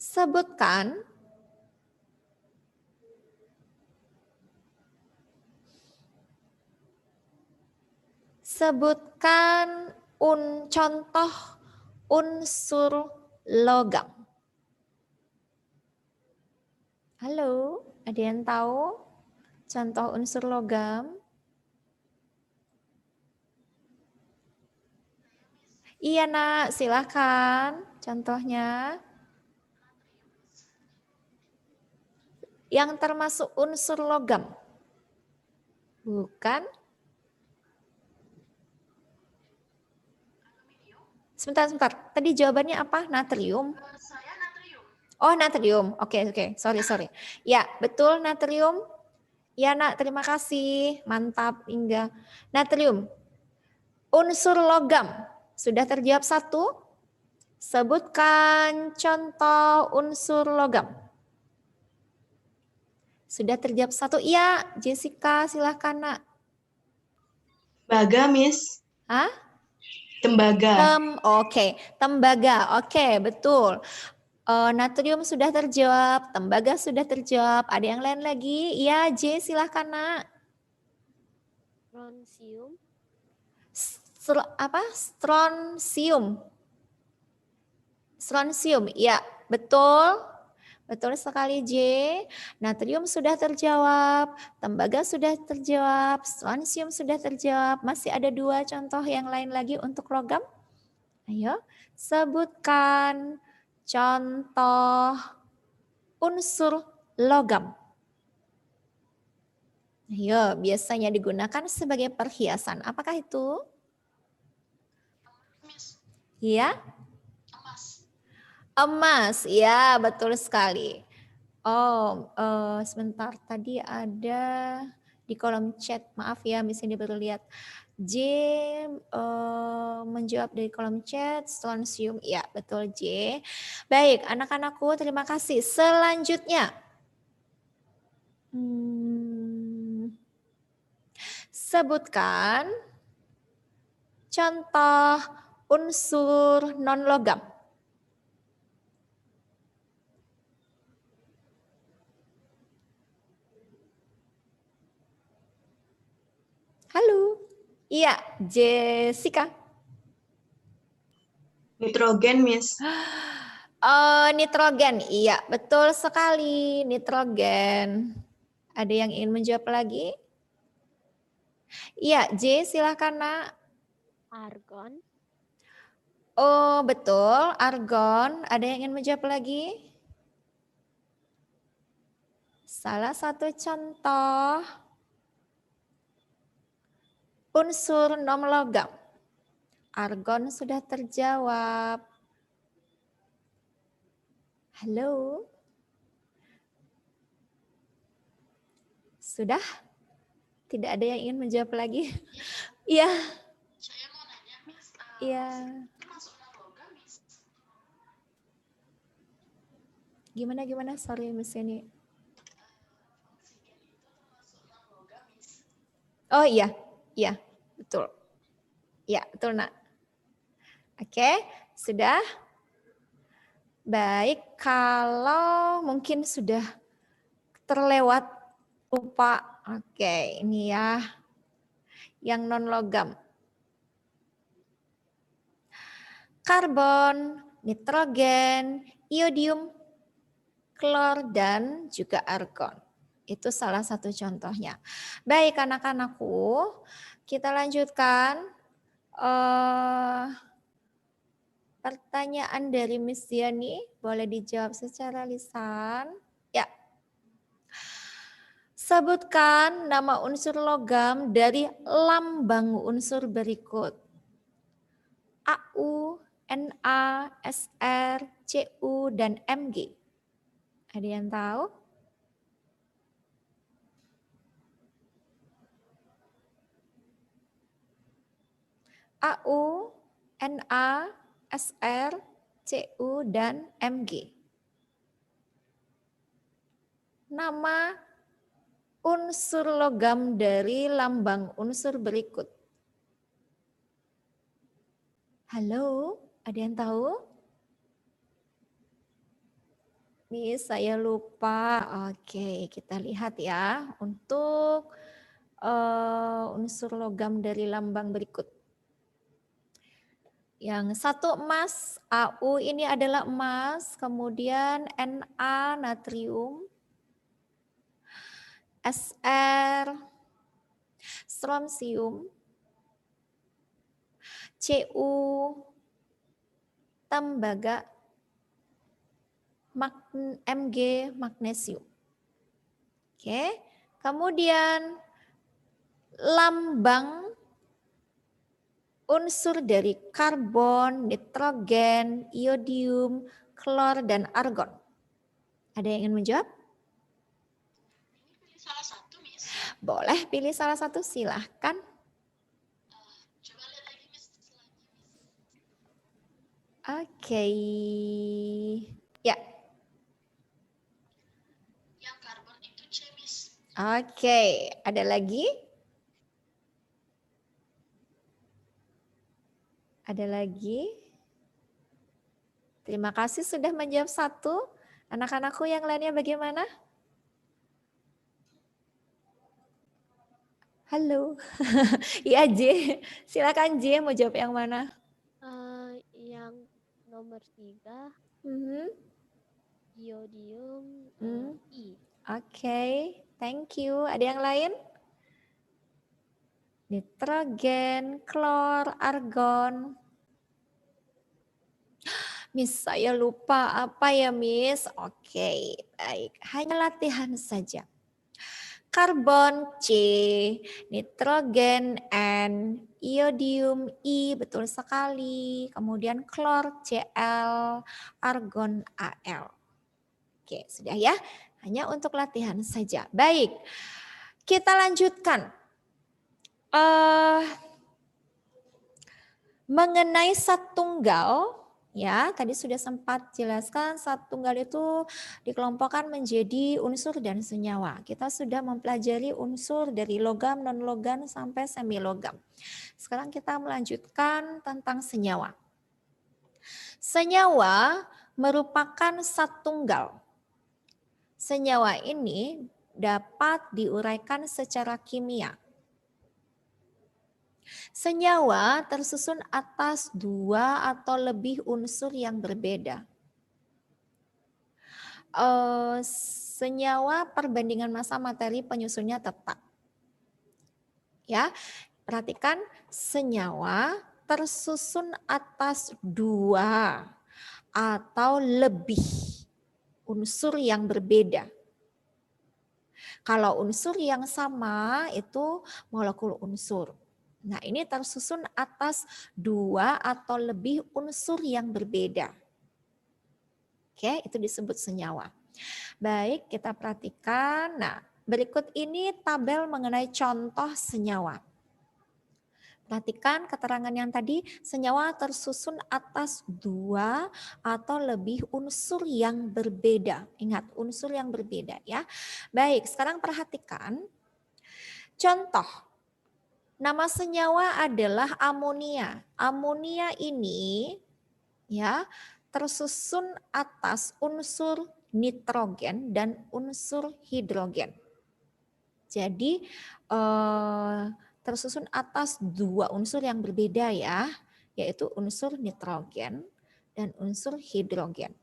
Sebutkan contoh unsur logam. Halo, ada yang tahu contoh unsur logam? Iya nak, silahkan contohnya. Yang termasuk unsur logam. Bukan? Sebentar. Tadi jawabannya apa? Natrium? Saya natrium. Oh, natrium. Oke. Sorry. Ya, betul natrium. Ya nak, terima kasih. Mantap, Inga. Natrium. Unsur logam. Sudah terjawab satu. Sebutkan contoh unsur logam. Sudah terjawab satu. Iya, Jessica, silahkan nak. Tembaga, Miss. Hah? Tembaga. Tembaga. Oke, betul. Natrium sudah terjawab, tembaga sudah terjawab. Ada yang lain lagi? Iya, J, silahkan nak. Strontium. Strontium, ya betul. Betul sekali J. Natrium sudah terjawab, tembaga sudah terjawab, strontium sudah terjawab. Masih ada 2 contoh yang lain lagi untuk logam. Ayo, sebutkan contoh unsur logam. Ayo, biasanya digunakan sebagai perhiasan. Apakah itu? Iya? Emas, ya betul sekali. Oh, sebentar. Tadi ada di kolom chat. Maaf ya, Miss ini baru lihat. J menjawab dari kolom chat. Strontium, ya betul J. Baik, anak-anakku terima kasih. Selanjutnya. Sebutkan contoh unsur non-logam. Halo. Iya, Jessica. Nitrogen, Miss. Nitrogen, iya betul sekali, nitrogen. Ada yang ingin menjawab lagi? Iya, J silahkan nak. Argon. Oh betul, argon. Ada yang ingin menjawab lagi? Salah satu contoh unsur non-logam. Argon sudah terjawab. Halo? Sudah? Tidak ada yang ingin menjawab lagi? Iya. Saya mau nanya, Miss. Iya. Masuk logam, Miss. Gimana? Sorry, Miss ini. Oh iya, betul. Ya, betul nak. Oke, sudah. Baik, kalau mungkin sudah terlewat lupa. Oke, ini ya. Yang non-logam. Karbon, nitrogen, iodium, klor, dan juga argon. Itu salah satu contohnya. Baik anak-anakku, kita lanjutkan. Pertanyaan dari Miss Yani boleh dijawab secara lisan. Ya. Sebutkan nama unsur logam dari lambang unsur berikut. AU, Na, Sr, Cu, dan Mg. Ada yang tahu? AU, Na, Sr, Cu, dan Mg. Nama unsur logam dari lambang unsur berikut. Halo, ada yang tahu? Miss, saya lupa. Oke, kita lihat ya untuk unsur logam dari lambang berikut. Yang satu emas, AU ini adalah emas, kemudian Na natrium, Sr strontium, Cu tembaga, Mg magnesium. Oke, kemudian lambang unsur dari karbon, nitrogen, iodium, klor, dan argon. Ada yang ingin menjawab? Ini pilih salah satu, Miss. Boleh pilih salah satu, silahkan. Coba lihat lagi, Miss. Oke. Ya, Yang karbon itu C, Miss. oke. Ada lagi? Ada lagi? Terima kasih sudah menjawab satu. Anak-anakku yang lainnya bagaimana? Halo. Iya, J. Silakan J, mau jawab yang mana? Yang nomor 3, Mhm. iodium I. Oke, thank you. Ada yang lain? Nitrogen, klor, argon. Miss, saya lupa apa ya, Miss? Oke, baik. Hanya latihan saja. Karbon C, nitrogen N, iodium I, betul sekali. Kemudian klor Cl, argon Al. Oke, sudah ya. Hanya untuk latihan saja. Baik, kita lanjutkan. Mengenai zat tunggal, ya tadi sudah sempat jelaskan zat tunggal itu dikelompokkan menjadi unsur dan senyawa. Kita sudah mempelajari unsur dari logam, non-logam sampai semi logam. Sekarang kita melanjutkan tentang senyawa. Senyawa merupakan zat tunggal. Senyawa ini dapat diuraikan secara kimia. Senyawa tersusun atas 2 atau lebih unsur yang berbeda. Senyawa perbandingan massa materi penyusunnya tetap. Ya, perhatikan senyawa tersusun atas 2 atau lebih unsur yang berbeda. Kalau unsur yang sama itu molekul unsur. Nah, ini tersusun atas 2 atau lebih unsur yang berbeda. Oke, itu disebut senyawa. Baik, kita perhatikan. Nah, berikut ini tabel mengenai contoh senyawa. Perhatikan keterangan yang tadi, senyawa tersusun atas 2 atau lebih unsur yang berbeda. Ingat, unsur yang berbeda ya. Baik, sekarang perhatikan. Contoh, nama senyawa adalah amonia. Amonia ini ya tersusun atas unsur nitrogen dan unsur hidrogen. Jadi tersusun atas 2 unsur yang berbeda ya, yaitu unsur nitrogen dan unsur hidrogen.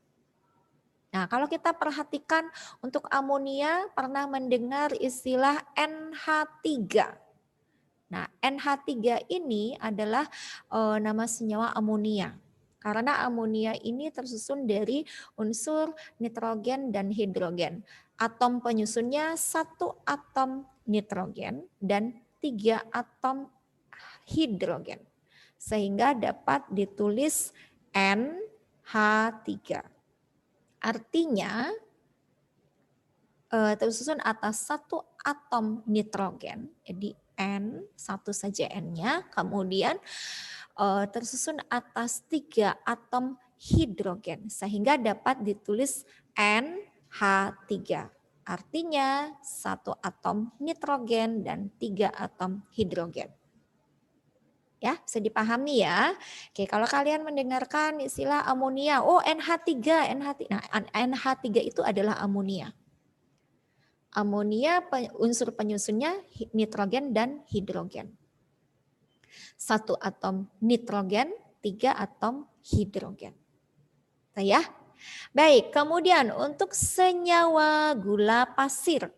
Nah, kalau kita perhatikan untuk amonia pernah mendengar istilah NH3. Nah, NH3 ini adalah nama senyawa amonia. Karena amonia ini tersusun dari unsur nitrogen dan hidrogen. Atom penyusunnya 1 atom nitrogen dan 3 atom hidrogen. Sehingga dapat ditulis NH3. Artinya tersusun atas 1 atom nitrogen, jadi N, satu saja N-nya, kemudian tersusun atas 3 atom hidrogen sehingga dapat ditulis NH3. Artinya 1 atom nitrogen dan 3 atom hidrogen. Ya, bisa dipahami ya. Oke, kalau kalian mendengarkan istilah amonia, oh NH3, NH3. Nah, NH3 itu adalah amonia. Amonia unsur penyusunnya nitrogen dan hidrogen. 1 atom nitrogen, 3 atom hidrogen. Nah, ya. Baik, kemudian untuk senyawa gula pasir.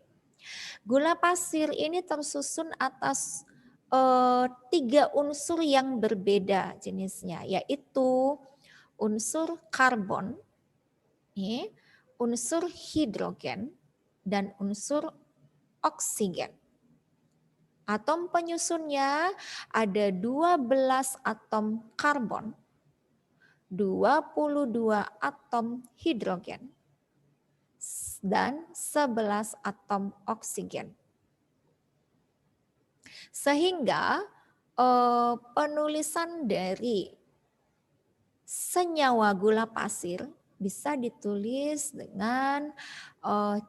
Gula pasir ini tersusun atas 3 unsur yang berbeda jenisnya, yaitu unsur karbon, unsur hidrogen, dan unsur oksigen. Atom penyusunnya ada 12 atom karbon, 22 atom hidrogen, dan 11 atom oksigen. Sehingga penulisan dari senyawa gula pasir bisa ditulis dengan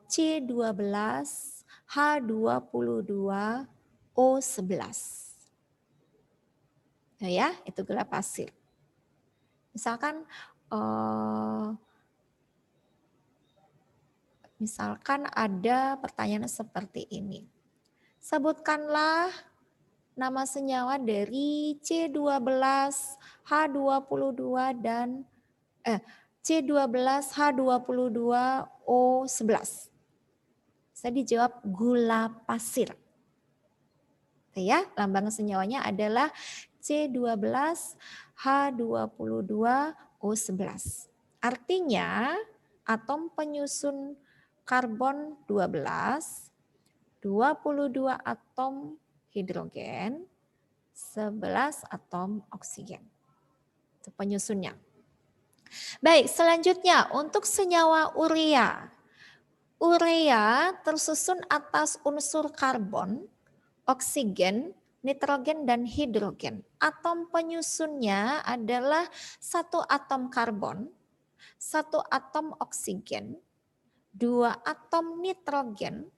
C12H22O11. Nah, ya, itu gula pasir. Misalkan ada pertanyaan seperti ini. Sebutkanlah nama senyawa dari C12H22 dan C12H22O11. Saya dijawab gula pasir. Ya, lambang senyawanya adalah C12H22O11. Artinya atom penyusun karbon 12, 22 atom hidrogen, 11 atom oksigen. Itu penyusunnya. Baik, selanjutnya untuk senyawa urea. Urea tersusun atas unsur karbon, oksigen, nitrogen, dan hidrogen. Atom penyusunnya adalah 1 atom karbon, 1 atom oksigen, 2 atom nitrogen,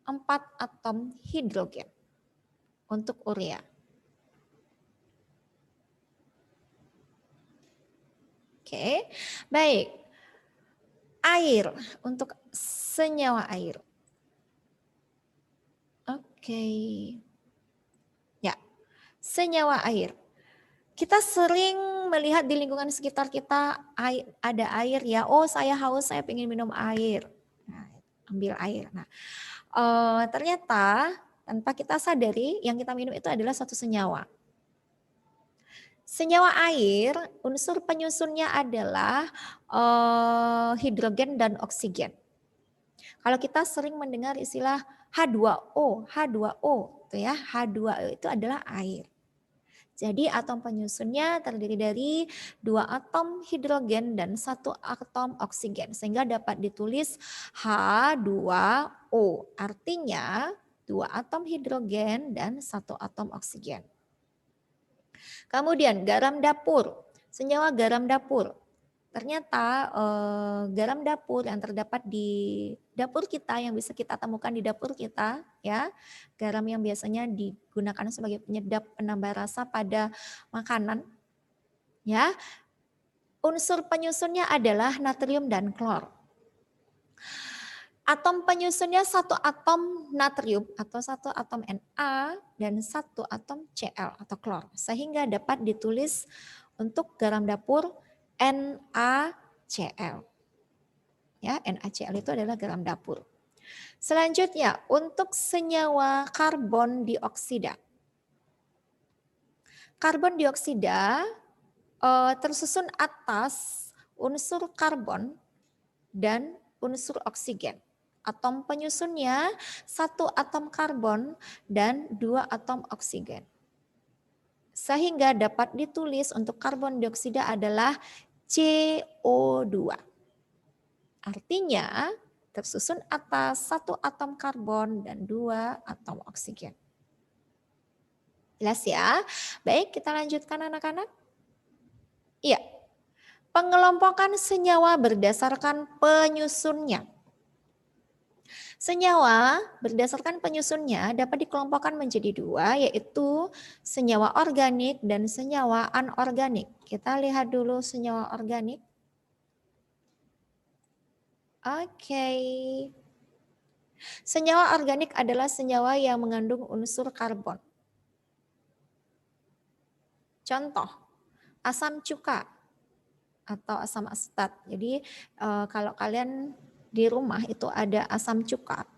4 atom hidrogen untuk urea. Oke, baik. Air, untuk senyawa air. Oke. Ya, senyawa air. Kita sering melihat di lingkungan sekitar kita ada air ya. Oh, saya haus, saya ingin minum air. Nah, ambil air. Nah, ternyata tanpa kita sadari yang kita minum itu adalah suatu senyawa. Senyawa air, unsur penyusunnya adalah hidrogen dan oksigen. Kalau kita sering mendengar istilah H2O, itu ya, H2O itu adalah air. Jadi atom penyusunnya terdiri dari 2 atom hidrogen dan 1 atom oksigen. Sehingga dapat ditulis H2O. Artinya 2 atom hidrogen dan 1 atom oksigen. Kemudian garam dapur, senyawa garam dapur. Ternyata garam dapur yang terdapat di dapur kita, yang bisa kita temukan di dapur kita, ya, garam yang biasanya digunakan sebagai penyedap penambah rasa pada makanan, ya, unsur penyusunnya adalah natrium dan klor. Atom penyusunnya 1 atom natrium atau 1 atom Na dan 1 atom Cl atau klor, sehingga dapat ditulis untuk garam dapur NaCl. Ya, NaCl itu adalah garam dapur. Selanjutnya untuk senyawa karbon dioksida. Karbon dioksida tersusun atas unsur karbon dan unsur oksigen. Atom penyusunnya 1 atom karbon dan 2 atom oksigen. Sehingga dapat ditulis untuk karbon dioksida adalah CO2. Artinya tersusun atas 1 atom karbon dan 2 atom oksigen. Jelas ya? Baik, kita lanjutkan anak-anak. Iya. Pengelompokan senyawa berdasarkan penyusunnya. Senyawa berdasarkan penyusunnya dapat dikelompokkan menjadi dua, yaitu senyawa organik dan senyawa anorganik. Kita lihat dulu senyawa organik. Oke. Senyawa organik adalah senyawa yang mengandung unsur karbon. Contoh, asam cuka atau asam asetat. Jadi kalau kalian di rumah itu ada asam cuka,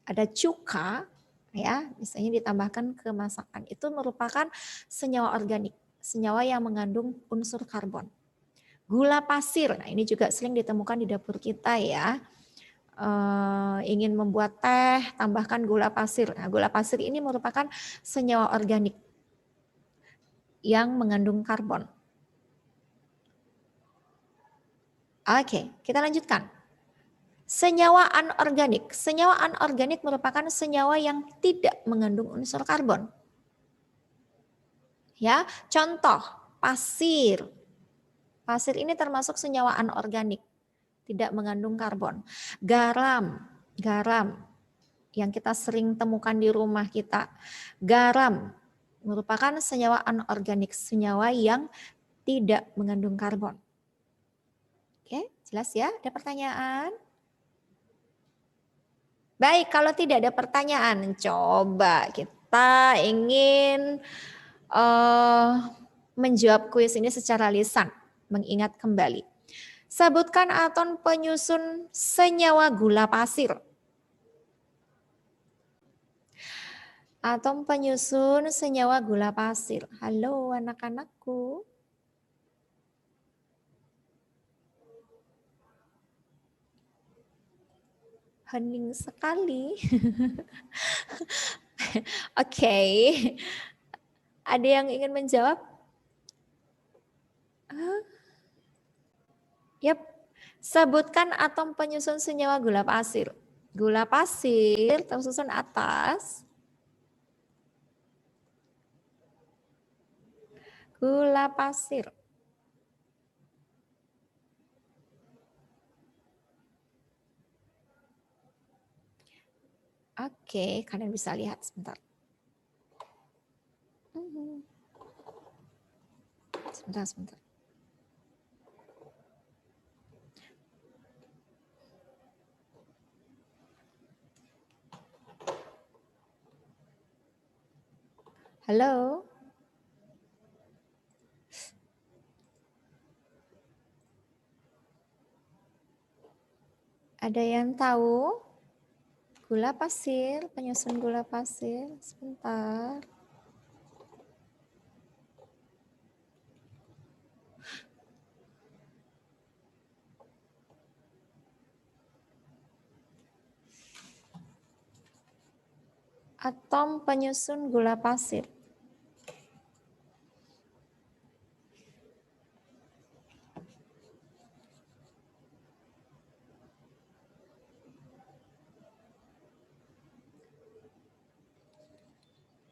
ada cuka, ya, misalnya ditambahkan ke masakan, itu merupakan senyawa organik, senyawa yang mengandung unsur karbon. Gula pasir, nah ini juga sering ditemukan di dapur kita ya. Ingin membuat teh, tambahkan gula pasir. Nah, gula pasir ini merupakan senyawa organik yang mengandung karbon. Oke, kita lanjutkan. Senyawa anorganik. Senyawa anorganik merupakan senyawa yang tidak mengandung unsur karbon. Ya, contoh pasir. Pasir ini termasuk senyawa anorganik, tidak mengandung karbon. Garam yang kita sering temukan di rumah kita. Garam merupakan senyawa anorganik, senyawa yang tidak mengandung karbon. Oke, jelas ya? Ada pertanyaan? Baik, kalau tidak ada pertanyaan, coba kita ingin menjawab kuis ini secara lisan, mengingat kembali. Sebutkan atom penyusun senyawa gula pasir. Atom penyusun senyawa gula pasir. Halo anak-anakku. Hening sekali. Oke. Ada yang ingin menjawab? Yap. Sebutkan atom penyusun senyawa gula pasir. Gula pasir tersusun atas gula pasir. Oke, kalian bisa lihat sebentar. Sebentar. Halo? Ada yang tahu? Gula pasir, penyusun gula pasir. Sebentar. Atom penyusun gula pasir.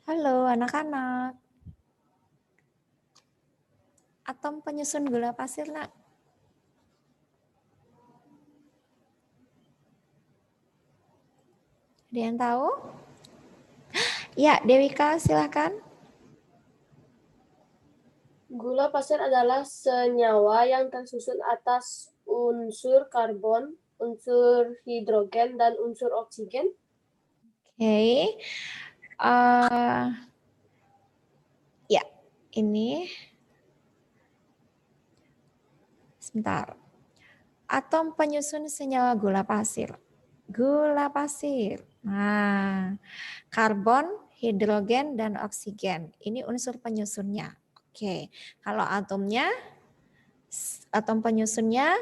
Halo anak-anak. Atom penyusun gula pasir, Nak. Ada yang tahu? Ya, Dewika silakan. Gula pasir adalah senyawa yang tersusun atas unsur karbon, unsur hidrogen, dan unsur oksigen. Oke. Ya, ini. Sebentar. Atom penyusun senyawa gula pasir. Gula pasir. Nah, karbon, hidrogen, dan oksigen. Ini unsur penyusunnya. Oke, kalau atomnya, atom penyusunnya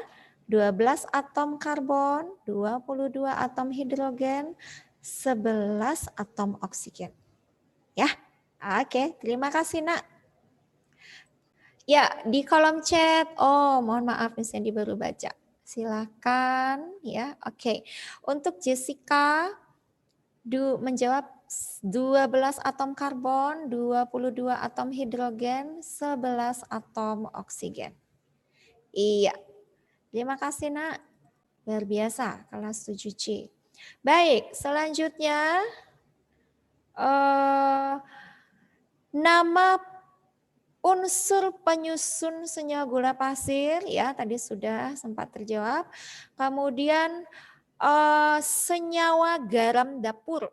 12 atom karbon, 22 atom hidrogen, 11 atom oksigen. Ya, oke, terima kasih Nak. Ya, di kolom chat. Oh, mohon maaf Miss Sandy baru baca. Silakan ya. Oke. Untuk Jessica menjawab 12 atom karbon, 22 atom hidrogen, 11 atom oksigen. Iya. Terima kasih, Nak. Luar biasa, kelas 7C. Baik, selanjutnya nama unsur penyusun senyawa gula pasir, ya tadi sudah sempat terjawab. Kemudian senyawa garam dapur.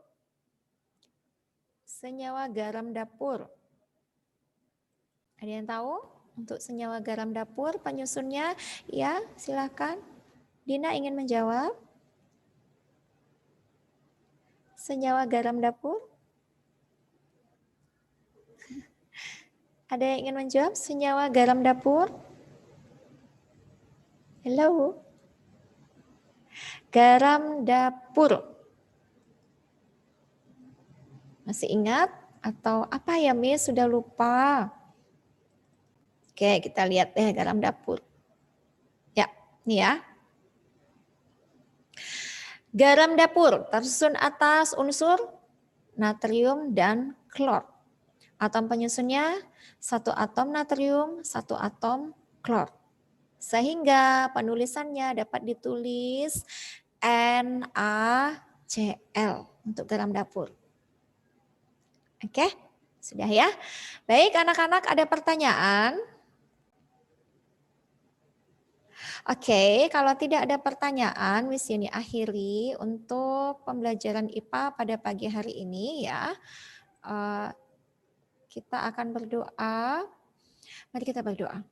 Senyawa garam dapur. Ada yang tahu untuk senyawa garam dapur penyusunnya? Ya, silakan. Dina ingin menjawab. Senyawa garam dapur. Ada yang ingin menjawab senyawa garam dapur? Hello? Garam dapur. Masih ingat? Atau apa ya, Miss? Sudah lupa. Oke, kita lihat deh garam dapur. Ya, ini ya. Garam dapur tersusun atas unsur natrium dan klor. Atom penyusunnya 1 atom natrium, 1 atom klor. Sehingga penulisannya dapat ditulis NaCl untuk garam dapur. Oke, sudah ya. Baik anak-anak, ada pertanyaan? Oke, kalau tidak ada pertanyaan, Miss Yeni akhiri untuk pembelajaran IPA pada pagi hari ini ya. Kita akan berdoa. Mari kita berdoa.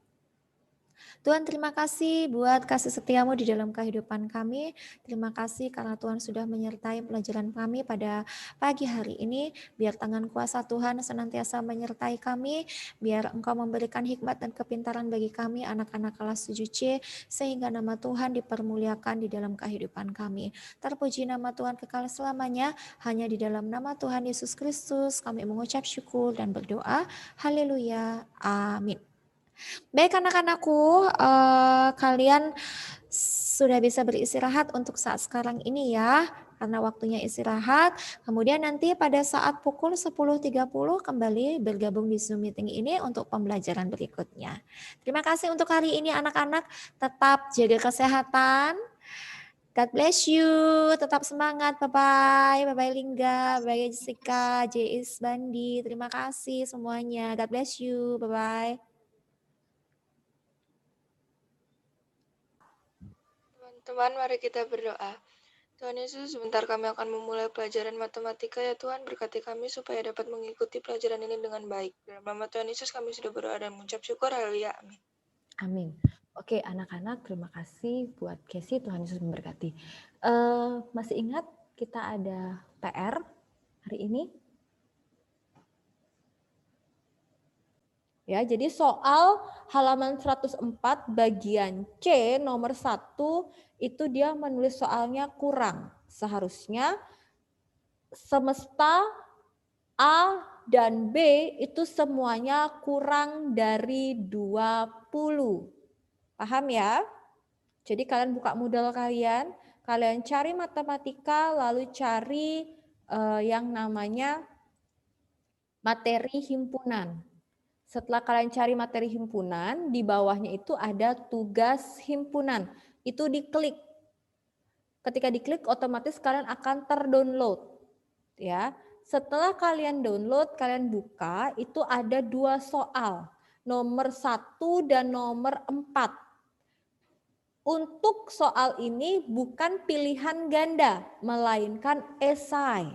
Tuhan, terima kasih buat kasih setiamu di dalam kehidupan kami. Terima kasih karena Tuhan sudah menyertai pelajaran kami pada pagi hari ini. Biar tangan kuasa Tuhan senantiasa menyertai kami. Biar Engkau memberikan hikmat dan kepintaran bagi kami anak-anak kelas 7C. Sehingga nama Tuhan dipermuliakan di dalam kehidupan kami. Terpuji nama Tuhan kekal selamanya. Hanya di dalam nama Tuhan Yesus Kristus kami mengucap syukur dan berdoa. Haleluya. Amin. Baik anak-anakku, kalian sudah bisa beristirahat untuk saat sekarang ini ya, karena waktunya istirahat. Kemudian nanti pada saat pukul 10.30 kembali bergabung di Zoom meeting ini untuk pembelajaran berikutnya. Terima kasih untuk hari ini anak-anak, tetap jaga kesehatan. God bless you, tetap semangat, bye-bye, bye-bye Lingga, bye-bye Jessica, J.is Bandi, terima kasih semuanya, God bless you, bye-bye. Teman-teman, mari kita berdoa. Tuhan Yesus, sebentar kami akan memulai pelajaran matematika ya Tuhan, berkati kami supaya dapat mengikuti pelajaran ini dengan baik. Dalam nama Tuhan Yesus kami sudah berdoa dan mengucap syukur, haleluya, amin. Amin. Oke anak-anak, terima kasih buat Casey, Tuhan Yesus memberkati. Masih ingat kita ada PR hari ini? Ya, jadi soal halaman 104 bagian C nomor 1 itu dia menulis soalnya kurang. Seharusnya semesta A dan B itu semuanya kurang dari 20. Paham ya? Jadi kalian buka modal kalian cari matematika lalu cari yang namanya materi himpunan. Setelah kalian cari materi himpunan, di bawahnya itu ada tugas himpunan. Itu diklik. Ketika diklik, otomatis kalian akan terdownload. Ya, setelah kalian download, kalian buka, itu ada 2 soal. Nomor 1 dan nomor 4. Untuk soal ini bukan pilihan ganda, melainkan esai.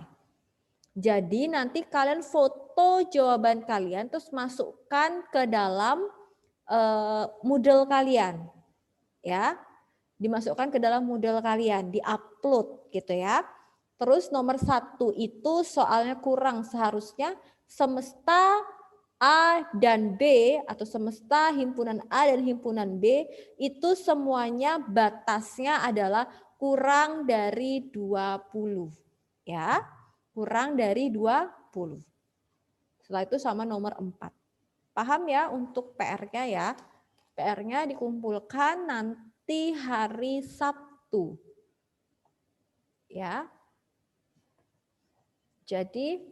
Jadi nanti kalian foto jawaban kalian terus masukkan ke dalam Moodle kalian. Ya. Dimasukkan ke dalam Moodle kalian, di-upload gitu ya. Terus nomor 1 itu soalnya kurang, seharusnya semesta A dan B atau semesta himpunan A dan himpunan B itu semuanya batasnya adalah kurang dari 20. Ya. Kurang dari 20. Setelah itu sama nomor 4. Paham ya untuk PR-nya ya? PR-nya dikumpulkan nanti hari Sabtu. Ya. Jadi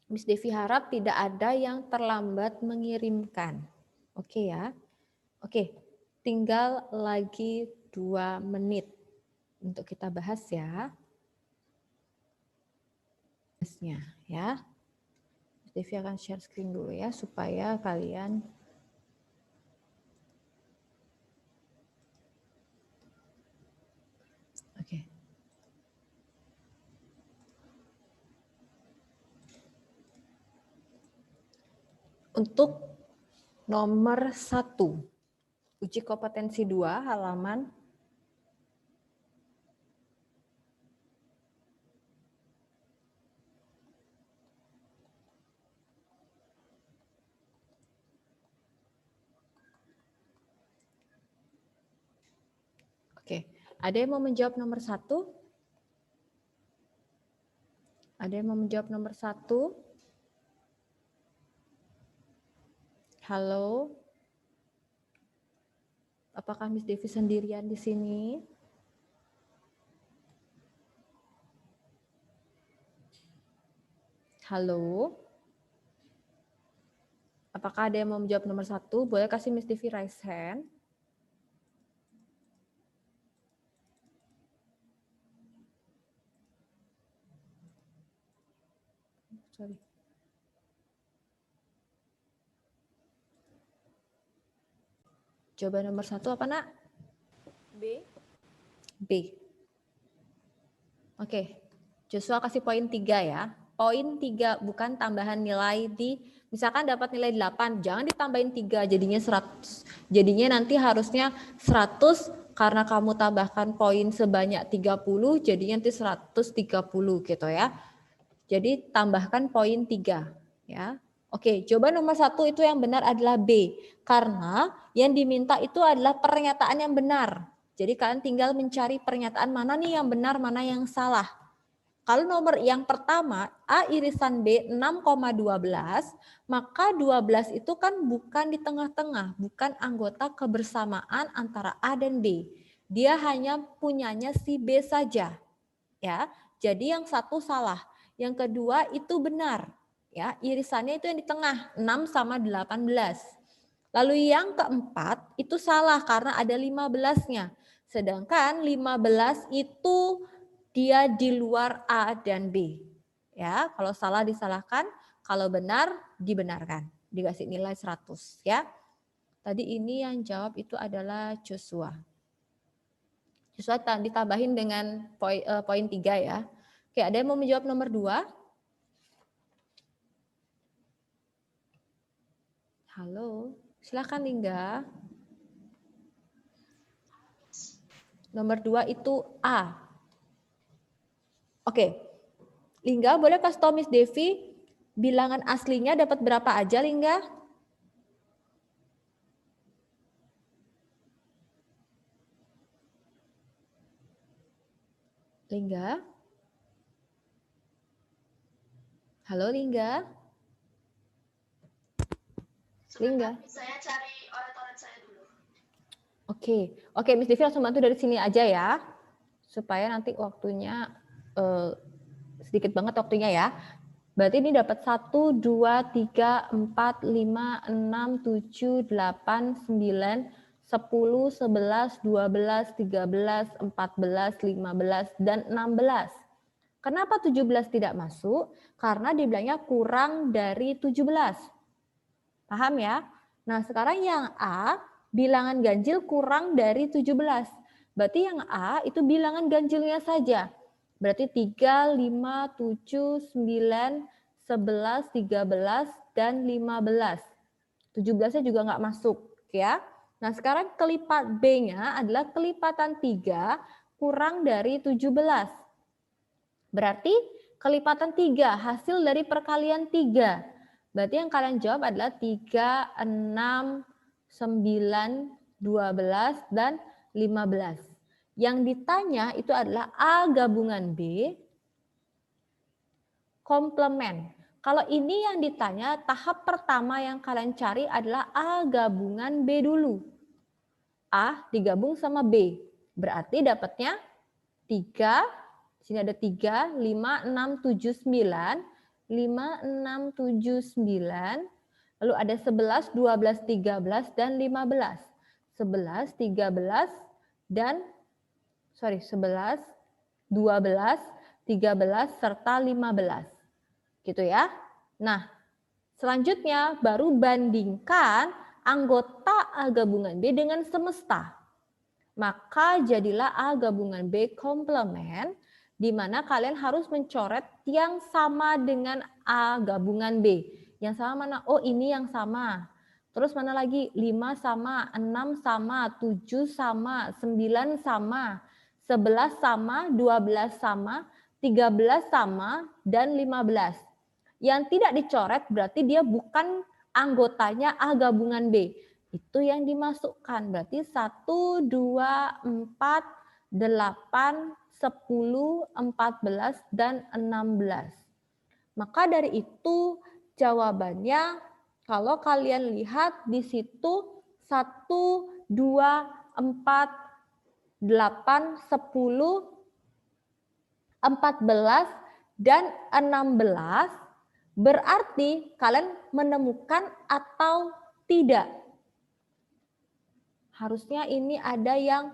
Miss Devi harap tidak ada yang terlambat mengirimkan. Oke ya. Oke, tinggal lagi 2 menit untuk kita bahas ya. Ya. Miss Devi akan share screen dulu ya supaya kalian oke. Untuk nomor 1, uji kompetensi 2 halaman Oke, ada yang mau menjawab nomor 1? Ada yang mau menjawab nomor 1? Halo? Apakah Miss Devi sendirian di sini? Halo? Apakah ada yang mau menjawab nomor 1? Boleh kasih Miss Devi raise hand. Sorry. Jawaban nomor 1 apa, Nak? B. B. Oke. Joshua kasih poin 3 ya. Poin 3 bukan tambahan nilai di, misalkan dapat nilai 8, jangan ditambahin 3 jadinya 100. Jadinya nanti harusnya 100 karena kamu tambahkan poin sebanyak 30 jadinya nanti 130 gitu ya. Jadi tambahkan poin 3 ya. Oke, jawaban nomor 1 itu yang benar adalah B. Karena yang diminta itu adalah pernyataan yang benar. Jadi kalian tinggal mencari pernyataan mana nih yang benar, mana yang salah. Kalau nomor yang pertama, A irisan B 6,12, maka 12 itu kan bukan di tengah-tengah, bukan anggota kebersamaan antara A dan B. Dia hanya punyanya si B saja. Ya, jadi yang satu salah. Yang kedua itu benar. Ya, irisannya itu yang di tengah, 6 sama 18. Lalu yang keempat itu salah karena ada 15-nya. Sedangkan 15 itu dia di luar A dan B. Ya, kalau salah disalahkan, kalau benar dibenarkan. Dikasih nilai 100 ya. Tadi ini yang jawab itu adalah Joshua. Joshua ditambahin dengan poin 3 ya. Oke, ada yang mau menjawab nomor 2? Halo, silakan Lingga. Nomor 2 itu A. Oke, Lingga boleh kasih tahu Miss Devi bilangan aslinya dapat berapa aja Lingga? Lingga? Halo Lingga? Lingga? Saya cari oret-oret saya dulu. Oke, Miss Devi langsung bantu dari sini aja ya, supaya nanti waktunya sedikit banget waktunya ya. Berarti ini dapat 1, 2, 3, 4, 5, 6, 7, 8, 9, 10, 11, 12, 13, 14, 15, dan 16. Kenapa 17 tidak masuk? Karena dibilangnya kurang dari 17. Paham ya? Nah sekarang yang A, bilangan ganjil kurang dari 17. Berarti yang A itu bilangan ganjilnya saja. Berarti 3, 5, 7, 9, 11, 13, dan 15. 17-nya juga nggak masuk. Ya. Nah sekarang kelipat B-nya adalah kelipatan 3 kurang dari 17. Berarti kelipatan 3 hasil dari perkalian 3. Berarti yang kalian jawab adalah 3, 6, 9, 12, dan 15. Yang ditanya itu adalah A gabungan B, komplement. Kalau ini yang ditanya, tahap pertama yang kalian cari adalah A gabungan B dulu. A digabung sama B. Berarti dapatnya 3, Di sini ada 3, 5, 6, 7, 9. 5, 6, 7, 9. Lalu ada 11, 12, 13, dan 15. 11, 13, dan 11, 12, 13, serta 15. Gitu ya. Nah, selanjutnya baru bandingkan anggota A gabungan B dengan semesta. Maka jadilah A gabungan B komplement, di mana kalian harus mencoret yang sama dengan A gabungan B. Yang sama mana? Oh, ini yang sama. Terus mana lagi? 5 sama, 6 sama, 7 sama, 9 sama, 11 sama, 12 sama, 13 sama, dan 15. Yang tidak dicoret berarti dia bukan anggotanya A gabungan B. Itu yang dimasukkan. Berarti 1, 2, 4, 8, 10, 14, dan 16. Maka dari itu jawabannya kalau kalian lihat di situ 1, 2, 4, 8, 10, 14, dan 16 berarti kalian menemukan atau tidak. Harusnya ini ada yang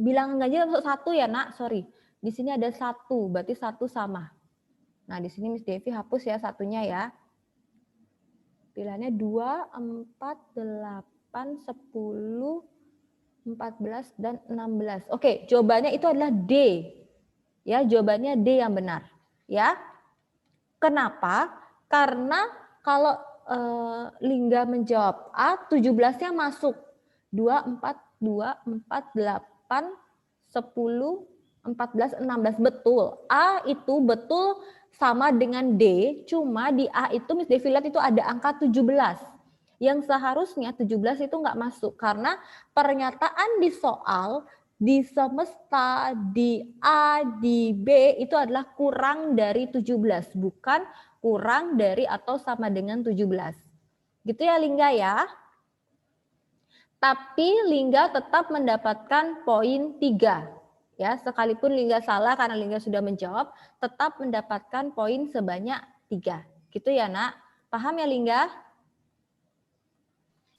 bilangan ganjil masuk 1 ya nak, sorry. Di sini ada 1, berarti 1 sama. Nah di sini Miss Devi hapus ya satunya ya. Pilihannya 2, 4, 8, 10, 14, dan 16. Oke, jawabannya itu adalah D. Ya, jawabannya D yang benar. Ya. Kenapa? Karena kalau Lingga menjawab A, 17-nya masuk. 2, 4, 2, 4, 8, 10, 14, 16. Betul. A itu betul sama dengan D, cuma di A itu Miss Devi lihat itu ada angka 17. Yang seharusnya 17 itu nggak masuk. Karena pernyataan di soal, di semesta, di A, di B itu adalah kurang dari 17. Bukan kurang dari atau sama dengan 17. Gitu ya Lingga ya. Tapi Lingga tetap mendapatkan poin 3. Ya, sekalipun Lingga salah karena Lingga sudah menjawab, tetap mendapatkan poin sebanyak 3. Gitu ya, Nak? Paham ya, Lingga?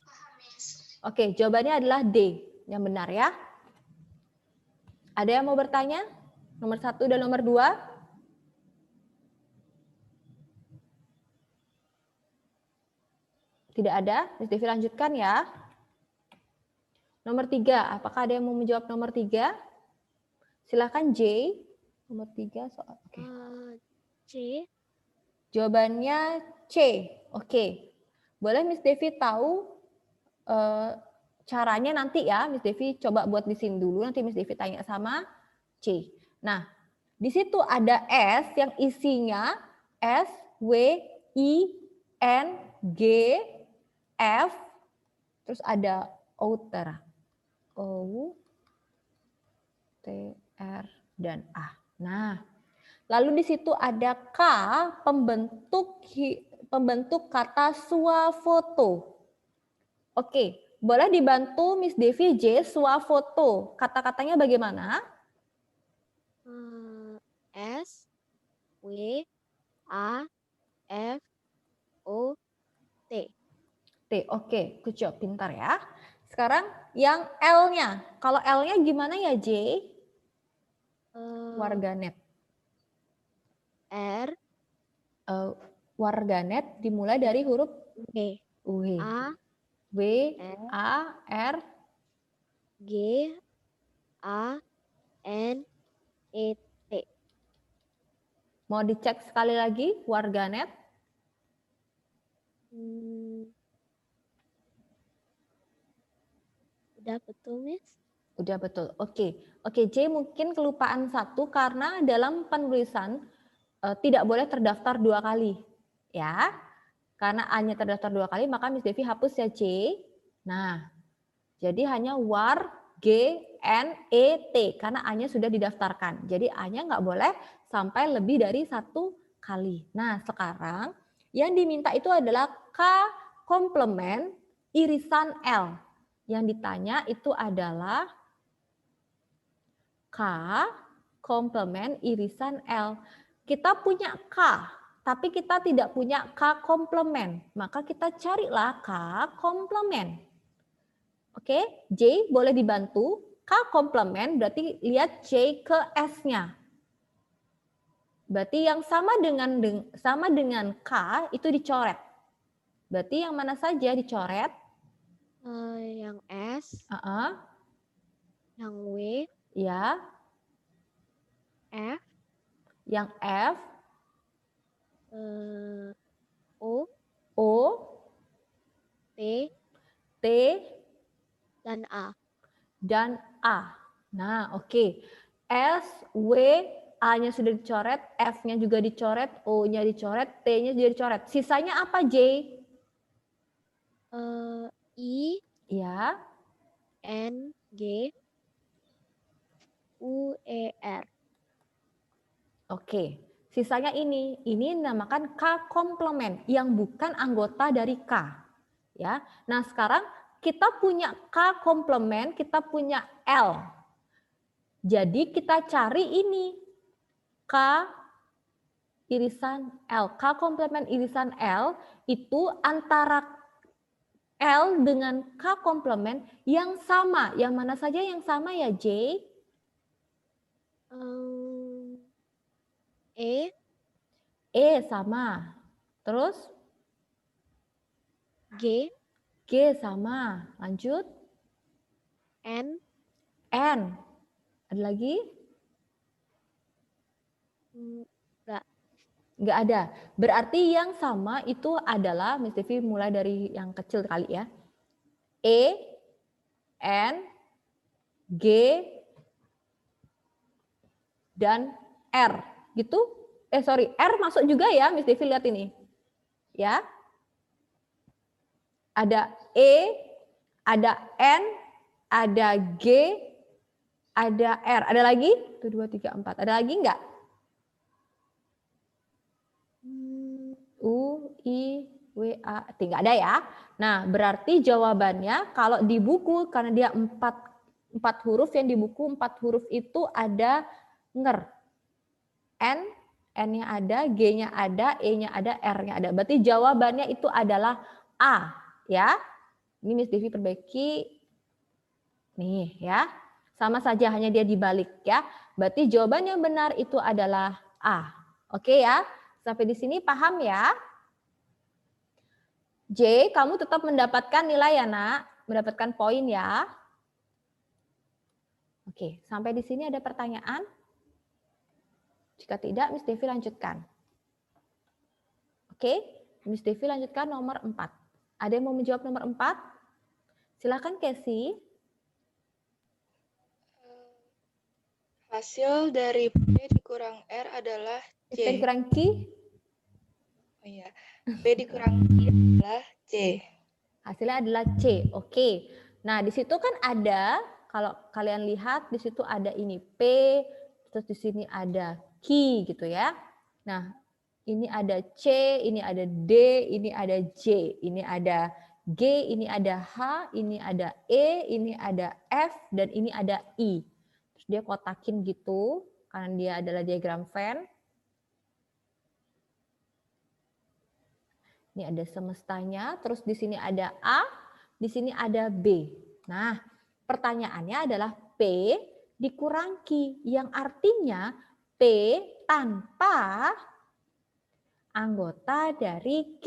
Paham, Miss. Oke, jawabannya adalah D. Yang benar ya. Ada yang mau bertanya? Nomor 1 dan nomor 2? Tidak ada? Miss Devi lanjutkan ya. Nomor 3, apakah ada yang mau menjawab nomor 3? Silakan J. Nomor 3 soal. Oke. C. Jawabannya C. Oke. Boleh Miss Devi tahu caranya nanti ya. Miss Devi coba buat di sini dulu. Nanti Miss Devi tanya sama C. Nah, di situ ada S yang isinya S, W, I, N, G, F. Terus ada outer. O, T, R, dan A. Nah, lalu di situ ada K pembentuk kata swafoto. Oke, boleh dibantu Miss Devi J swafoto. Kata-katanya bagaimana? S, W, A, F, O, T. T, oke, good job, pintar ya. Sekarang yang L-nya. Kalau L-nya gimana ya J? Warganet. R, Warganet dimulai dari huruf B, W. A, W, A, R, G, A, N, E, T. Mau dicek sekali lagi warganet? Udah betul, Miss? Udah betul. Oke. Oke, J mungkin kelupaan satu karena dalam penulisan tidak boleh terdaftar 2 kali. Ya. Karena A-nya terdaftar 2 kali, maka Miss Devi hapus ya J. Nah, jadi hanya war, G, N, E, T. Karena A-nya sudah didaftarkan. Jadi A-nya nggak boleh sampai lebih dari 1 kali. Nah, sekarang yang diminta itu adalah K komplement irisan L. Yang ditanya itu adalah K komplement irisan L. Kita punya K, tapi kita tidak punya K komplement. Maka kita carilah K komplement. Oke, J boleh dibantu. K komplement berarti lihat J ke S-nya. Berarti yang sama dengan K itu dicoret. Berarti yang mana saja dicoret? Yang S, Uh-uh. yang W, Ya, F, yang F, O, O, T, T, dan A. dan A. Nah, oke. S, W, A-nya sudah dicoret, F-nya juga dicoret, O-nya dicoret, T-nya juga dicoret. Sisanya apa, J? I, Ya, N, G, U, E, R. oke. Sisanya ini dinamakan K komplement yang bukan anggota dari K. Ya. Nah, sekarang kita punya K komplement, kita punya L. Jadi kita cari ini K irisan L. K komplement irisan L itu antara L dengan K komplement yang sama. Yang mana saja yang sama ya, J? E, E sama. Terus? G, G sama. Lanjut. N, N. Ada lagi? enggak. Nggak ada. Berarti yang sama itu adalah, Miss Devi mulai dari yang kecil kali ya. E, N, G, dan R. Gitu? R masuk juga ya, Miss Devi lihat ini. Ya. Ada E, ada N, ada G, ada R. Ada lagi? 1, 2, 3, 4. Ada lagi nggak? U, I, W, A, T. Nggak ada ya. Nah, berarti jawabannya kalau di buku, karena dia 4 huruf, yang di buku 4 huruf itu ada nger. N, N-nya ada, G-nya ada, E-nya ada, R-nya ada. Berarti jawabannya itu adalah A. Ya, ini Miss Devi perbaiki. Nih ya, sama saja hanya dia dibalik ya. Berarti jawaban yang benar itu adalah A. Oke ya, sampai di sini paham ya? J, kamu tetap mendapatkan nilai ya nak, mendapatkan poin ya. Oke, sampai di sini ada pertanyaan? Jika tidak, Miss Devi lanjutkan. Oke, Miss Devi lanjutkan nomor 4. Ada yang mau menjawab nomor 4? Silakan Casey. Hasil dari P dikurang R adalah C. P dikurang Q? Oh iya. P dikurang Q adalah C. Hasilnya adalah C. Oke. Nah, di situ kan ada, kalau kalian lihat di situ ada ini P, terus di sini ada Q gitu ya. Nah, ini ada C, ini ada D, ini ada J, ini ada G, ini ada H, ini ada E, ini ada F, dan ini ada I. Terus dia kotakin gitu, karena dia adalah diagram Venn. Ini ada semestanya, terus di sini ada A, di sini ada B. Nah, pertanyaannya adalah P dikurang Q, yang artinya P tanpa anggota dari Q.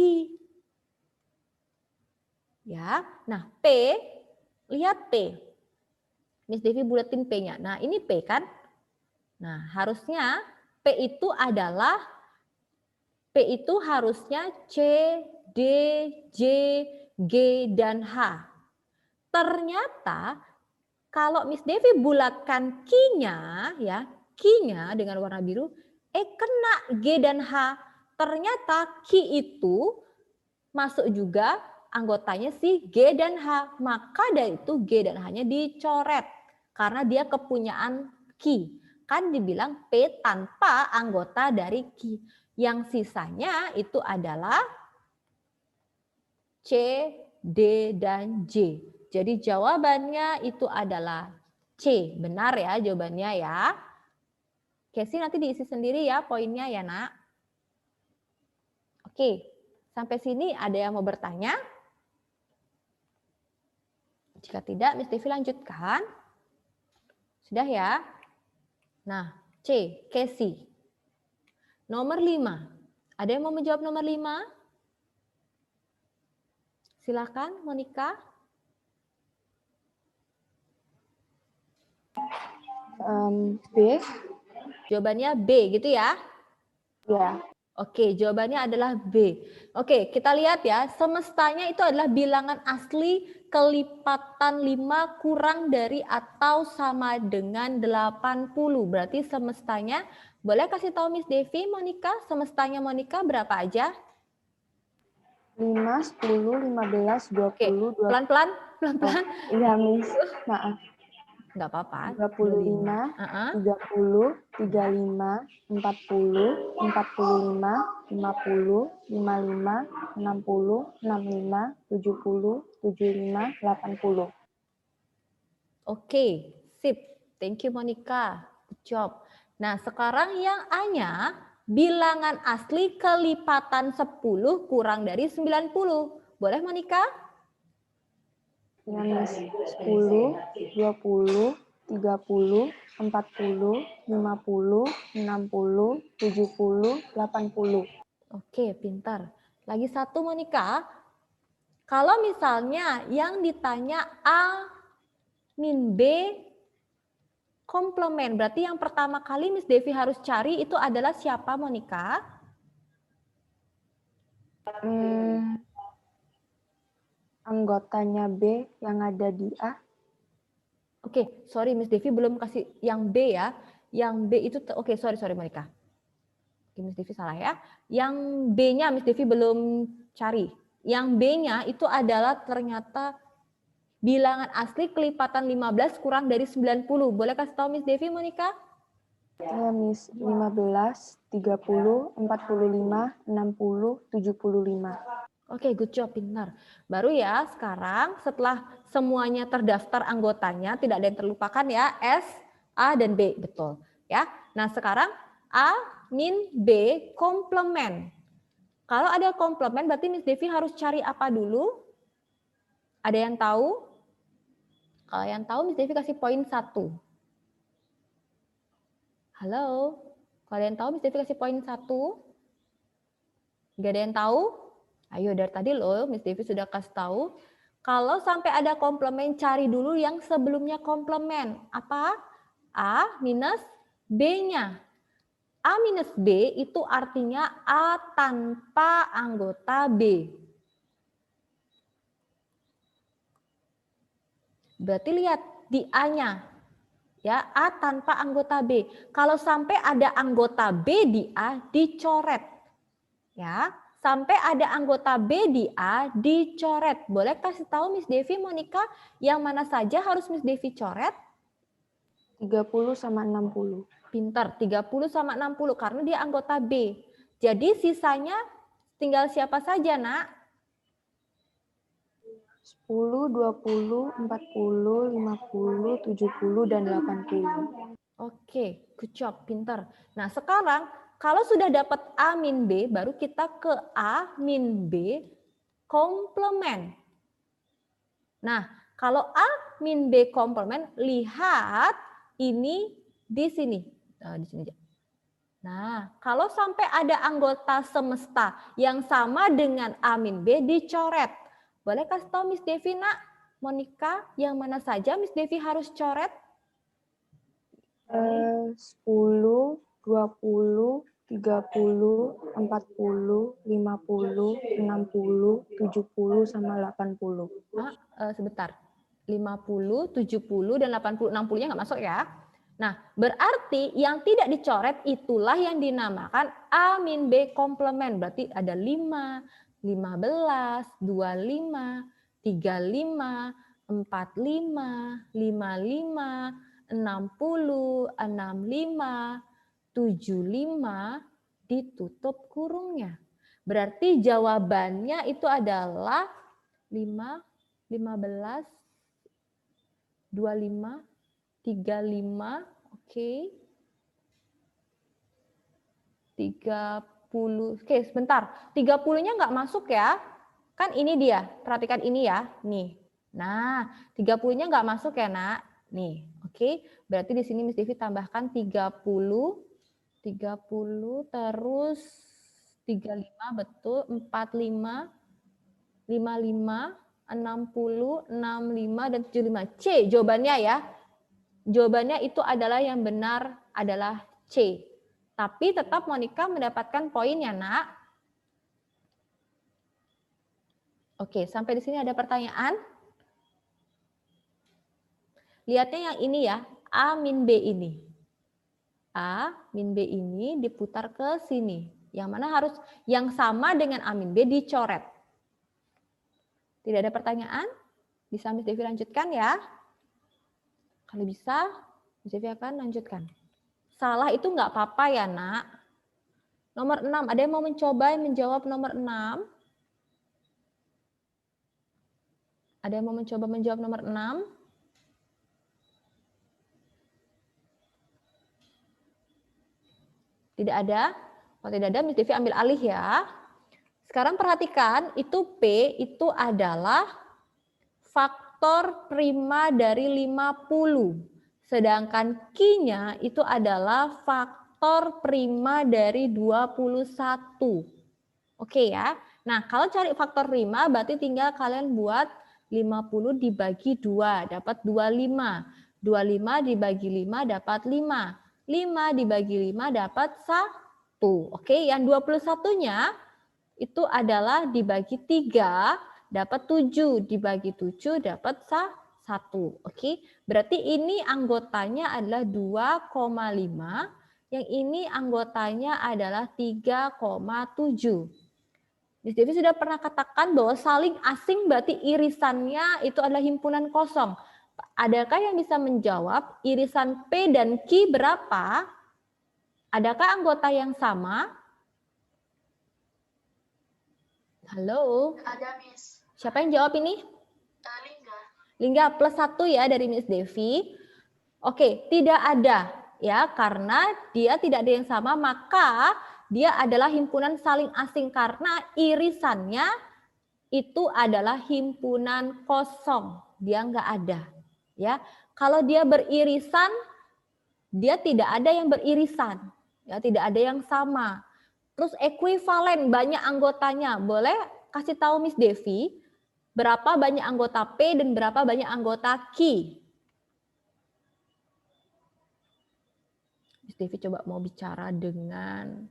Ya, nah P, lihat P. Miss Devi buletin P-nya. Nah, ini P kan? Nah, harusnya P itu harusnya C, D, J, G, dan H. Ternyata kalau Miss Devi bulatkan Q-nya, ya, Q-nya dengan warna biru, kena G dan H. Ternyata Q itu masuk juga anggotanya si G dan H. Maka dari itu G dan H-nya dicoret karena dia kepunyaan Q. Kan dibilang P tanpa anggota dari Q. Yang sisanya itu adalah C, D, dan J. Jadi jawabannya itu adalah C. Benar ya jawabannya ya. Casey nanti diisi sendiri ya poinnya ya nak. Oke, sampai sini ada yang mau bertanya? Jika tidak, Miss Devi lanjutkan. Sudah ya? Nah, C, Casey. Nomor 5. Ada yang mau menjawab nomor 5? Silakan, Monica. B. Jawabannya B gitu ya? Ya. Oke, jawabannya adalah B. Oke, kita lihat ya. Semestanya itu adalah bilangan asli kelipatan 5 kurang dari atau sama dengan 80. Berarti semestanya, boleh kasih tahu Miss Devi, Monica, semestanya Monica berapa aja? 5, 10, 15, 20, Oke, pelan-pelan, pelan-pelan. Iya, Miss. Maaf. Enggak apa-apa. 25, 30, 35, 40, 45, 50, 55, 60, 65, 70, 75, 80. Oke, sip. Thank you Monica. Good job. Nah, sekarang yang A-nya bilangan asli kelipatan 10 kurang dari 90. Boleh Monica? Ya, Miss. 10, 20, 30, 40, 50, 60, 70, 80. Oke, pintar. Lagi satu Monica. Kalau misalnya yang ditanya A min B komplement, berarti yang pertama kali Miss Devi harus cari itu adalah siapa Monica? Anggotanya B yang ada di A. Oke, sorry Miss Devi belum kasih yang B ya. Yang B itu, oke sorry Monica. Oke, Miss Devi salah ya. Yang B-nya Miss Devi belum cari. Yang B-nya itu adalah ternyata bilangan asli kelipatan 15 kurang dari 90. Boleh kasih tahu Miss Devi, Monica? Ya, Miss. 15, 30, 45, 60, 75. Oke, good job, pintar. Baru ya, sekarang setelah semuanya terdaftar anggotanya, tidak ada yang terlupakan ya, S, A, dan B, betul. Ya. Nah, sekarang A min B komplement. Kalau ada komplement, berarti Miss Devi harus cari apa dulu? Ada yang tahu? Kalau yang tahu, Miss Devi kasih poin 1. Halo? Kalau ada yang tahu, Miss Devi kasih poin 1. Gak ada yang tahu? Ayo, dari tadi loh, Miss Devi sudah kasih tahu. Kalau sampai ada komplement, cari dulu yang sebelumnya komplement. Apa? A minus B-nya. A minus B itu artinya A tanpa anggota B. Berarti lihat di A-nya. Ya, A tanpa anggota B. Kalau sampai ada anggota B di A, dicoret. Ya, sampai ada anggota B di A, dicoret. Boleh kasih tahu Miss Devi, Monica, yang mana saja harus Miss Devi coret? 30 sama 60. Pintar, 30 sama 60 karena dia anggota B. Jadi sisanya tinggal siapa saja, Nak? 10, 20, 40, 50, 70, dan 80. Oke, good job, pintar. Nah, sekarang kalau sudah dapat A min B, baru kita ke A min B komplement. Nah, kalau A min B komplement, lihat ini di sini. Di sini aja. Nah, kalau sampai ada anggota semesta yang sama dengan A min B, dicoret. Boleh kasih tahu Miss Devi, Nak? Monica, yang mana saja Miss Devi harus coret? 10, 20, 30, 40, 50, 60, 70, sama 80. Sebentar. 50, 70, dan 80. 60-nya nggak masuk ya. Nah, berarti yang tidak dicoret itulah yang dinamakan A min B komplement. Berarti ada 5, 15, 25, 35, 45, 55, 60, 65, 75, ditutup kurungnya. Berarti jawabannya itu adalah 5, 15, 25, 35, oke. 30. Oke, sebentar. 30-nya nggak masuk ya. Kan ini dia. Perhatikan ini ya. Nih. Nah, 30-nya nggak masuk ya, Nak. Nih. Oke. Berarti di sini Miss Devi tambahkan 30 terus 35 betul, 45, 55, 60, 65 dan 75. C jawabannya ya. Jawabannya itu adalah yang benar adalah C. Tapi tetap Monica mendapatkan poin ya, Nak. Oke, sampai di sini ada pertanyaan? Lihatnya yang ini ya, A min B ini. A min B ini diputar ke sini. Yang mana harus yang sama dengan A min B dicoret. Tidak ada pertanyaan? Bisa Miss Devi lanjutkan ya? Kalau bisa, Miss Devi akan lanjutkan. Salah itu nggak apa-apa ya, Nak. Nomor 6, ada yang mau mencoba menjawab nomor 6? Ada yang mau mencoba menjawab nomor 6? Tidak ada? Kalau tidak ada, Miss Devi ambil alih ya. Sekarang perhatikan, itu P itu adalah faktor prima dari 50. Sedangkan Q-nya itu adalah faktor prima dari 21. Oke ya. Nah, kalau cari faktor prima berarti tinggal kalian buat 50 dibagi 2 dapat 25. 25 dibagi 5 dapat 5. 5 dibagi 5 dapat 1. Oke, yang 21-nya itu adalah dibagi 3 dapat 7, dibagi 7 dapat 1. Oke, berarti ini anggotanya adalah 2,5, yang ini anggotanya adalah 3,7. Miss Devi sudah pernah katakan bahwa saling asing berarti irisannya itu adalah himpunan kosong. Adakah yang bisa menjawab irisan P dan Q berapa? Adakah anggota yang sama? Halo? Ada, Miss. Siapa yang jawab ini? Lingga. Lingga plus 1 ya dari Miss Devi. Oke, tidak ada ya karena dia tidak ada yang sama, maka dia adalah himpunan saling asing karena irisannya itu adalah himpunan kosong. Dia nggak ada. Ya, kalau dia beririsan, dia tidak ada yang beririsan. Ya, tidak ada yang sama. Terus ekuivalen banyak anggotanya. Boleh kasih tahu Miss Devi berapa banyak anggota P dan berapa banyak anggota Q? Miss Devi coba mau bicara dengan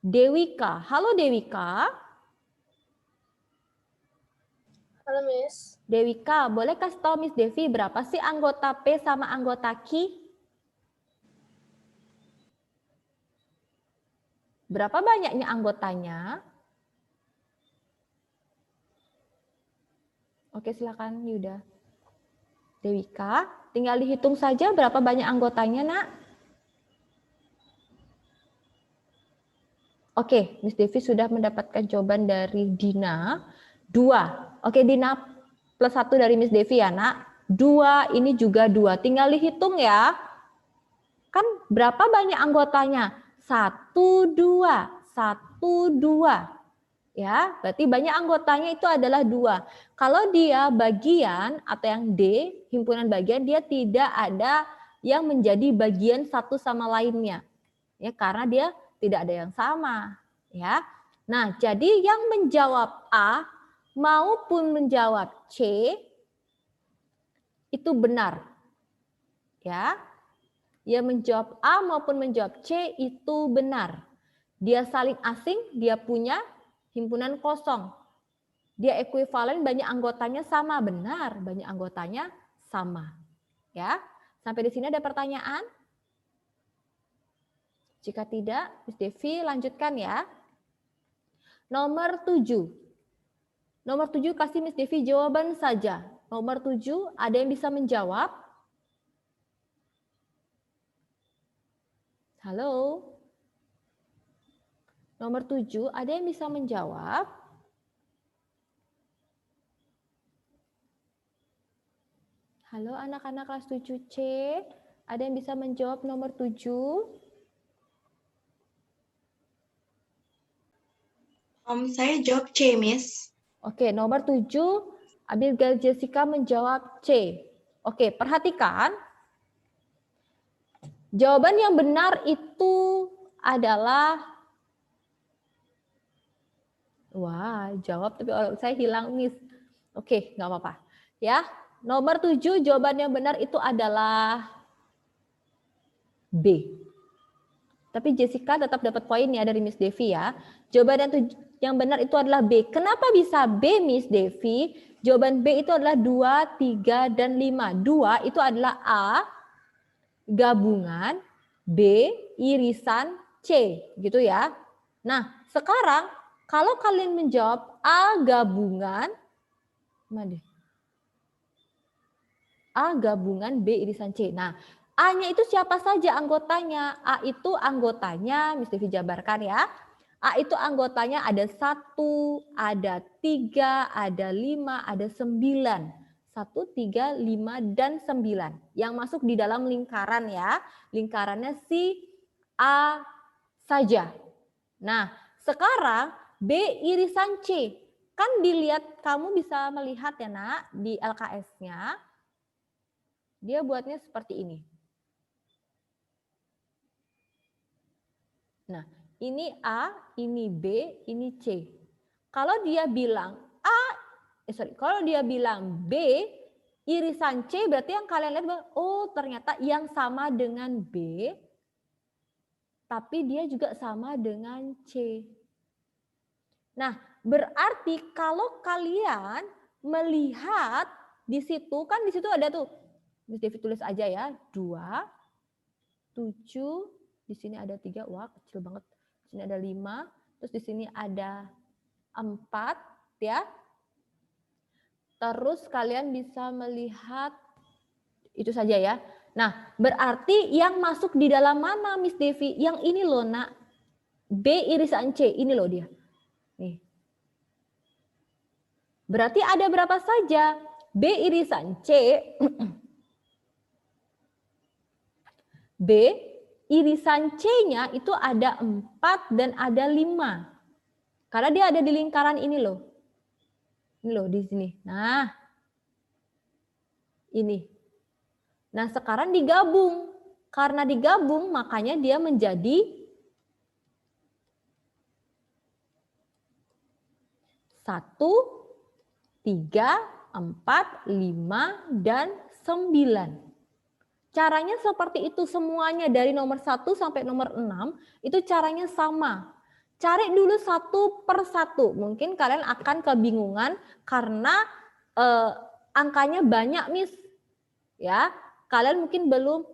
Dewika. Halo Dewika. Halo Miss. Dewika, boleh kasih tahu Miss Devi berapa sih anggota P sama anggota Q? Berapa banyaknya anggotanya? Oke, silakan Yuda. Dewika, tinggal dihitung saja berapa banyak anggotanya, Nak. Oke, Miss Devi sudah mendapatkan jawaban dari Dina. 2. Oke, Dina plus 1 dari Miss Devi ya, Nak. 2, ini juga 2. Tinggal dihitung ya. Kan berapa banyak anggotanya? 1, 2. 1, 2. Ya, berarti banyak anggotanya itu adalah 2. Kalau dia bagian atau yang D, himpunan bagian, dia tidak ada yang menjadi bagian satu sama lainnya. Ya, karena dia tidak ada yang sama, ya. Nah, jadi yang menjawab A maupun menjawab C itu benar. Ya. Yang menjawab A maupun menjawab C itu benar. Dia saling asing, dia punya himpunan kosong. Dia ekuivalen, banyak anggotanya sama, benar, banyak anggotanya sama. Ya. Sampai di sini ada pertanyaan? Jika tidak, Miss Devi lanjutkan ya. Nomor 7. Nomor 7 kasih Miss Devi jawaban saja. Nomor 7 ada yang bisa menjawab? Halo? Nomor 7 ada yang bisa menjawab? Halo anak-anak kelas 7C, ada yang bisa menjawab nomor 7? Saya jawab C, Miss. Oke, nomor 7, Abigail Jessica menjawab C. Oke, perhatikan. Jawaban yang benar itu adalah, wah, jawab tapi saya hilang, Miss. Oke, nggak apa-apa. Ya, nomor 7 jawaban yang benar itu adalah B. Tapi Jessica tetap dapat poin ya dari Miss Devi ya. Jawaban yang benar itu adalah B. Kenapa bisa B, Miss Devi? Jawaban B itu adalah 2, 3, dan 5. 2 itu adalah A, gabungan, B, irisan, C. Gitu ya. Nah, sekarang kalau kalian menjawab A gabungan, mana deh? A gabungan B irisan C. Nah, A-nya itu siapa saja anggotanya? A itu anggotanya, Miss Devi jabarkan ya. A itu anggotanya ada 1, ada 3, ada 5, ada 9. 1, 3, 5, dan 9. Yang masuk di dalam lingkaran ya. Lingkarannya si A saja. Nah, sekarang B irisan C. Kan dilihat, kamu bisa melihat ya nak, di LKS-nya. Dia buatnya seperti ini. Nah, ini A, ini B, ini C. Kalau dia bilang kalau dia bilang B irisan C, berarti yang kalian lihat, oh ternyata yang sama dengan B, tapi dia juga sama dengan C. Nah, berarti kalau kalian melihat di situ, kan di situ ada tuh, Miss Devi tulis aja ya, 2, 7, di sini ada 3, wah kecil banget. Di sini ada 5, terus di sini ada 4 ya. Terus kalian bisa melihat itu saja ya. Nah, berarti yang masuk di dalam mana Miss Devi? Yang ini loh nak. B irisan C, ini loh dia. Nih. Berarti ada berapa saja? B irisan C. B irisan C-nya itu ada 4 dan ada 5. Karena dia ada di lingkaran ini loh. Ini loh di sini. Nah. Ini. Nah, sekarang digabung. Karena digabung makanya dia menjadi 1, 3, 4, 5, dan 9. Caranya seperti itu semuanya dari nomor 1 sampai nomor 6 itu caranya sama. Cari dulu satu per satu. Mungkin kalian akan kebingungan karena angkanya banyak, Miss. Ya, kalian mungkin belum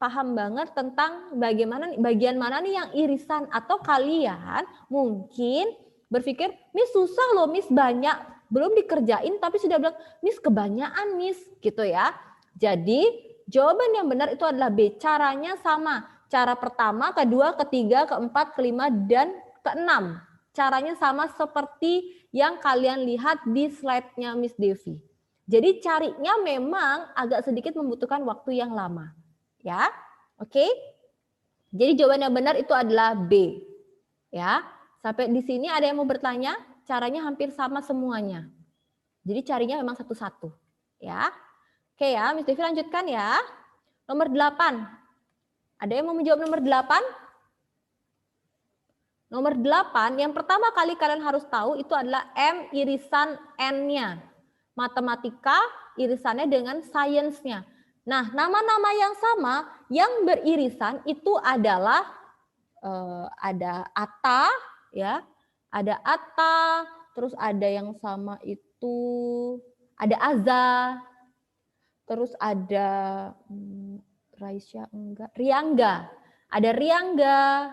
paham banget tentang bagian mana nih yang irisan, atau kalian mungkin berpikir, Miss susah loh, Miss banyak, belum dikerjain tapi sudah bilang, Miss kebanyakan, Miss, gitu ya. Jadi jawaban yang benar itu adalah B. Caranya sama. Cara pertama, kedua, ketiga, keempat, kelima, dan keenam. Caranya sama seperti yang kalian lihat di slide-nya Miss Devi. Jadi carinya memang agak sedikit membutuhkan waktu yang lama. Ya, oke? Jadi jawaban yang benar itu adalah B. Ya, sampai di sini ada yang mau bertanya? Caranya hampir sama semuanya. Jadi carinya memang satu-satu. Ya. Oke ya, Miss Devi lanjutkan ya. Nomor 8. Ada yang mau menjawab nomor 8? Nomor 8, yang pertama kali kalian harus tahu itu adalah M irisan N-nya. Matematika irisannya dengan sainsnya. Nah, nama-nama yang sama yang beririsan itu adalah ada Ata, ya, ada Ata, terus ada yang sama itu ada Aza. Terus ada Raisya enggak, Riangga. Ada Riangga.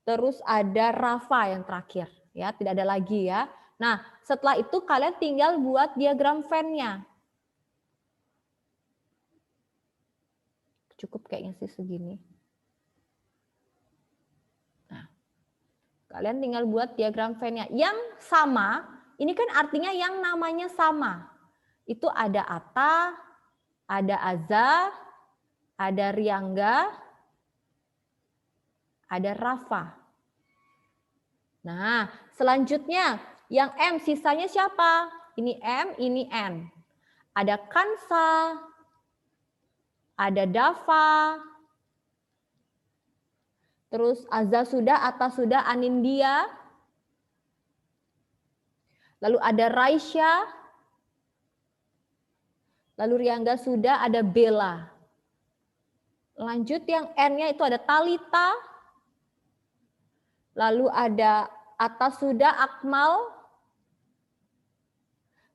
Terus ada Rafa yang terakhir, ya, tidak ada lagi ya. Nah, setelah itu kalian tinggal buat diagram Venn-nya. Cukup kayaknya sih segini. Nah, kalian tinggal buat diagram Venn-nya. Yang sama, ini kan artinya yang namanya sama. Itu ada Ata, ada Aza, ada Riangga, ada Rafa. Nah, selanjutnya yang M sisanya siapa? Ini M, ini N. Ada Kansa, ada Dava, terus Azza sudah, Atta sudah, Anindya, lalu ada Raisya, lalu Riangga sudah, ada Bella. Lanjut yang N-nya itu ada Talita, lalu ada Atta sudah, Akmal,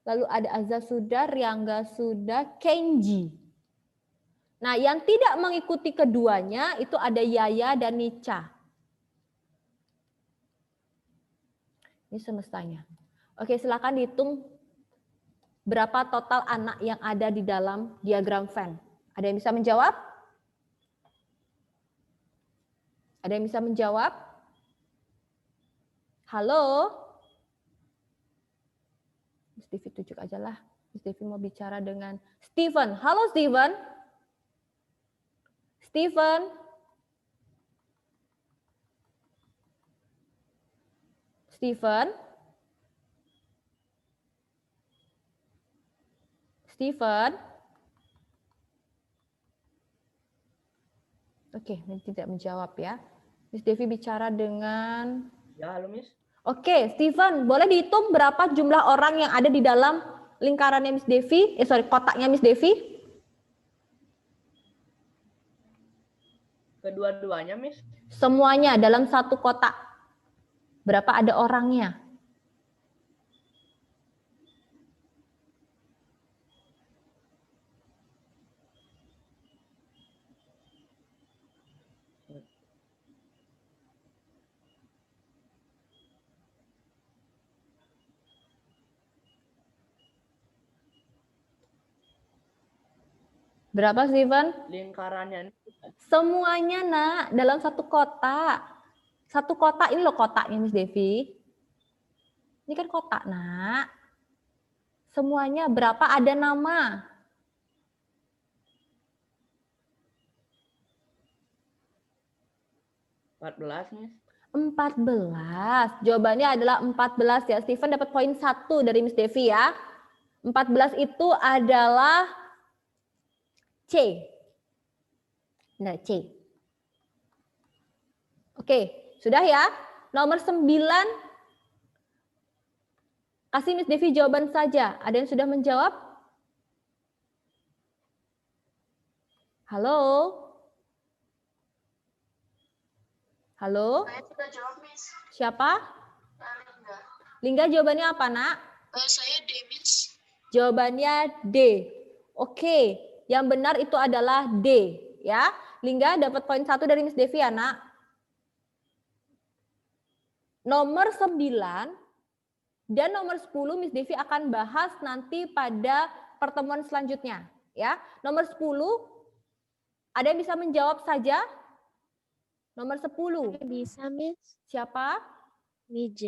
lalu ada Azza sudah, Riangga sudah, Kenji. Nah, yang tidak mengikuti keduanya itu ada Yaya dan Nica. Ini semestanya. Oke, silakan dihitung berapa total anak yang ada di dalam diagram Venn. Ada yang bisa menjawab? Ada yang bisa menjawab? Halo? Miss Devi tunjuk aja lah. Miss Devi mau bicara dengan Steven. Halo Steven. Steven. Steven. Steven. Oke, tidak menjawab ya. Miss Devi bicara dengan... Ya, halo Miss. Oke, Steven, boleh dihitung berapa jumlah orang yang ada di dalam lingkarannya Miss Devi? Kotaknya Miss Devi? Kedua-duanya, Miss. Semuanya dalam satu kotak. Berapa ada orangnya? Berapa, Steven? Lingkarannya. Semuanya, Nak, dalam satu kotak. Satu kotak, ini loh kotaknya, Miss Devi. Ini kan kotak, Nak. Semuanya berapa ada nama? 14, Miss. 14. Jawabannya adalah 14 ya. Steven dapat poin 1 dari Miss Devi ya. 14 itu adalah C. Nah, C. Oke, sudah ya. Nomor 9. Kasih Miss Devi jawaban saja. Ada yang sudah menjawab? Halo? Halo? Saya sudah jawab, Miss. Siapa? Lingga. Lingga jawabannya apa, Nak? Saya D, Miss. Jawabannya D. Oke, yang benar itu adalah D. Ya, Lingga dapat poin 1 dari Miss Devi ya, Nak. Nomor 9 dan nomor 10 Miss Devi akan bahas nanti pada pertemuan selanjutnya. Ya, nomor 10 ada yang bisa menjawab saja? Nomor 10. Bisa, Miss. Siapa? Ini J.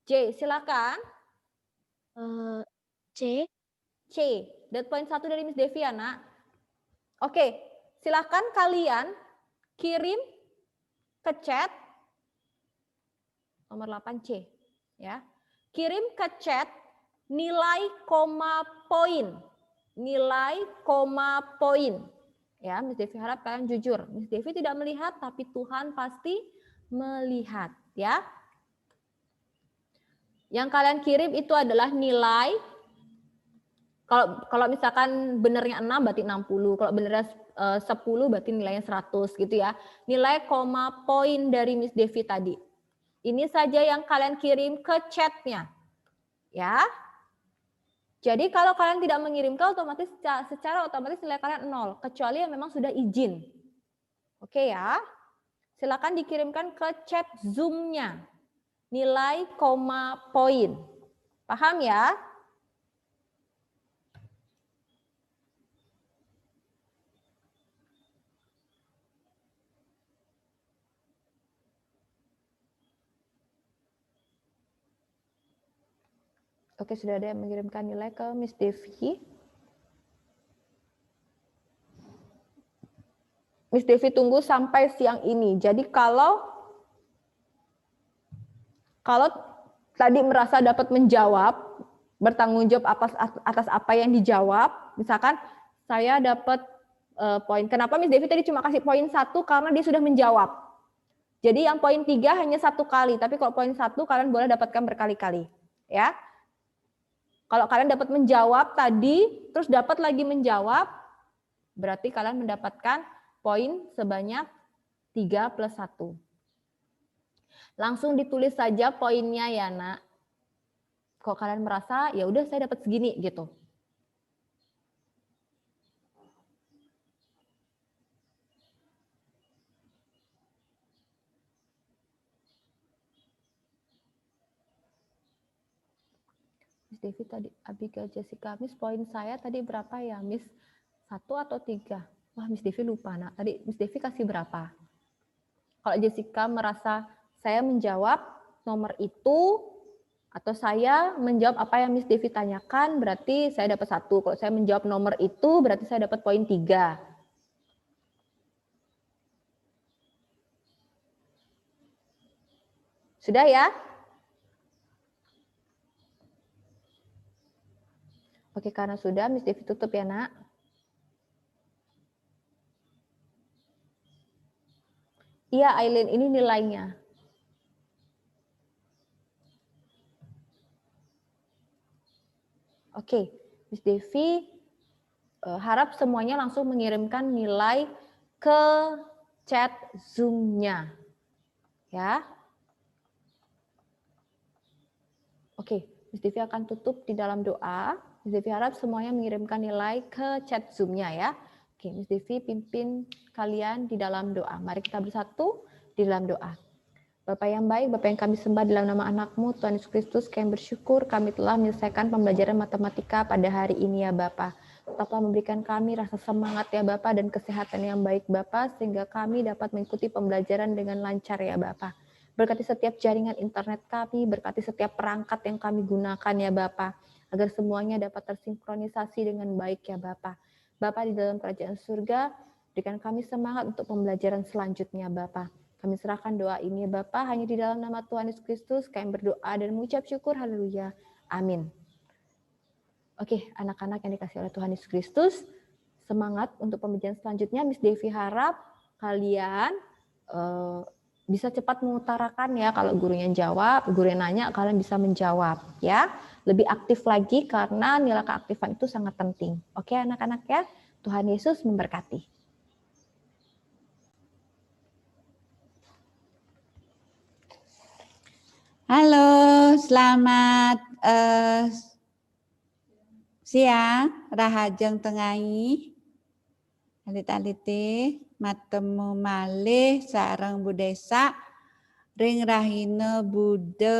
J, silakan. C. C. Dan poin 1 dari Miss Devi ya, Nak. Oke, silakan kalian kirim ke chat nomor 8C. Ya. Kirim ke chat nilai koma poin. Nilai koma poin. Ya, Miss Devi harap kalian jujur. Miss Devi tidak melihat, tapi Tuhan pasti melihat. Ya. Yang kalian kirim itu adalah nilai. Kalau misalkan benernya 6 berarti 60. Kalau benernya 10 berarti nilainya 100 gitu ya. Nilai koma poin dari Miss Devi tadi. Ini saja yang kalian kirim ke chatnya. Ya. Jadi kalau kalian tidak mengirimkan otomatis secara otomatis nilai kalian 0 kecuali yang memang sudah izin. Oke ya. Silakan dikirimkan ke chat Zoom-nya. Nilai koma poin. Paham ya? Oke, sudah ada yang mengirimkan nilai ke Miss Devi. Miss Devi tunggu sampai siang ini. Jadi kalau Kalau tadi merasa dapat menjawab, bertanggung jawab atas apa yang dijawab, misalkan saya dapat poin. Kenapa Miss Devi tadi cuma kasih poin 1? Karena dia sudah menjawab. Jadi yang poin 3 hanya 1 kali, tapi kalau poin 1 kalian boleh dapatkan berkali-kali, ya. Kalau kalian dapat menjawab tadi, terus dapat lagi menjawab, berarti kalian mendapatkan poin sebanyak 3 plus 1. Langsung ditulis saja poinnya ya, Nak. Kalau kalian merasa, ya udah saya dapat segini gitu. Miss Devi tadi, Abigail Jessica, Miss poin saya tadi berapa ya, Miss? 1 atau 3? Wah, Miss Devi lupa, Nak. Tadi Miss Devi kasih berapa? Kalau Jessica merasa saya menjawab nomor itu, atau saya menjawab apa yang Miss Devi tanyakan, berarti saya dapat 1. Kalau saya menjawab nomor itu, berarti saya dapat poin 3. Sudah ya? Oke, karena sudah, Miss Devi tutup ya, Nak. Iya, Aileen, ini nilainya. Oke, Miss Devi harap semuanya langsung mengirimkan nilai ke chat Zoom-nya. Ya. Oke, Miss Devi akan tutup di dalam doa. Miss Devi harap semuanya mengirimkan nilai ke chat Zoom-nya ya. Oke, Miss Devi pimpin kalian di dalam doa. Mari kita bersatu di dalam doa. Bapak yang baik, Bapak yang kami sembah dalam nama anak-Mu, Tuhan Yesus Kristus, kami bersyukur kami telah menyelesaikan pembelajaran matematika pada hari ini ya Bapak. Tetaplah memberikan kami rasa semangat ya Bapak dan kesehatan yang baik Bapak, sehingga kami dapat mengikuti pembelajaran dengan lancar ya Bapak. Berkati setiap jaringan internet kami, berkati setiap perangkat yang kami gunakan ya Bapak, agar semuanya dapat tersinkronisasi dengan baik ya Bapak. Bapak di dalam kerajaan surga, berikan kami semangat untuk pembelajaran selanjutnya Bapak. Kami serahkan doa ini ya Bapak, hanya di dalam nama Tuhan Yesus Kristus, kami berdoa dan mengucap syukur, haleluya, amin. Oke, anak-anak yang dikasih oleh Tuhan Yesus Kristus, semangat untuk pembelajaran selanjutnya. Miss Devi harap kalian bisa cepat mengutarakan ya, kalau gurunya jawab, gurunya nanya, kalian bisa menjawab ya. Lebih aktif lagi karena nilai keaktifan itu sangat penting. Oke anak-anak ya, Tuhan Yesus memberkati. Halo, selamat siang, rahajeng tengahi. Alit-alite matemu malih sareng Budesa ring rahina Bude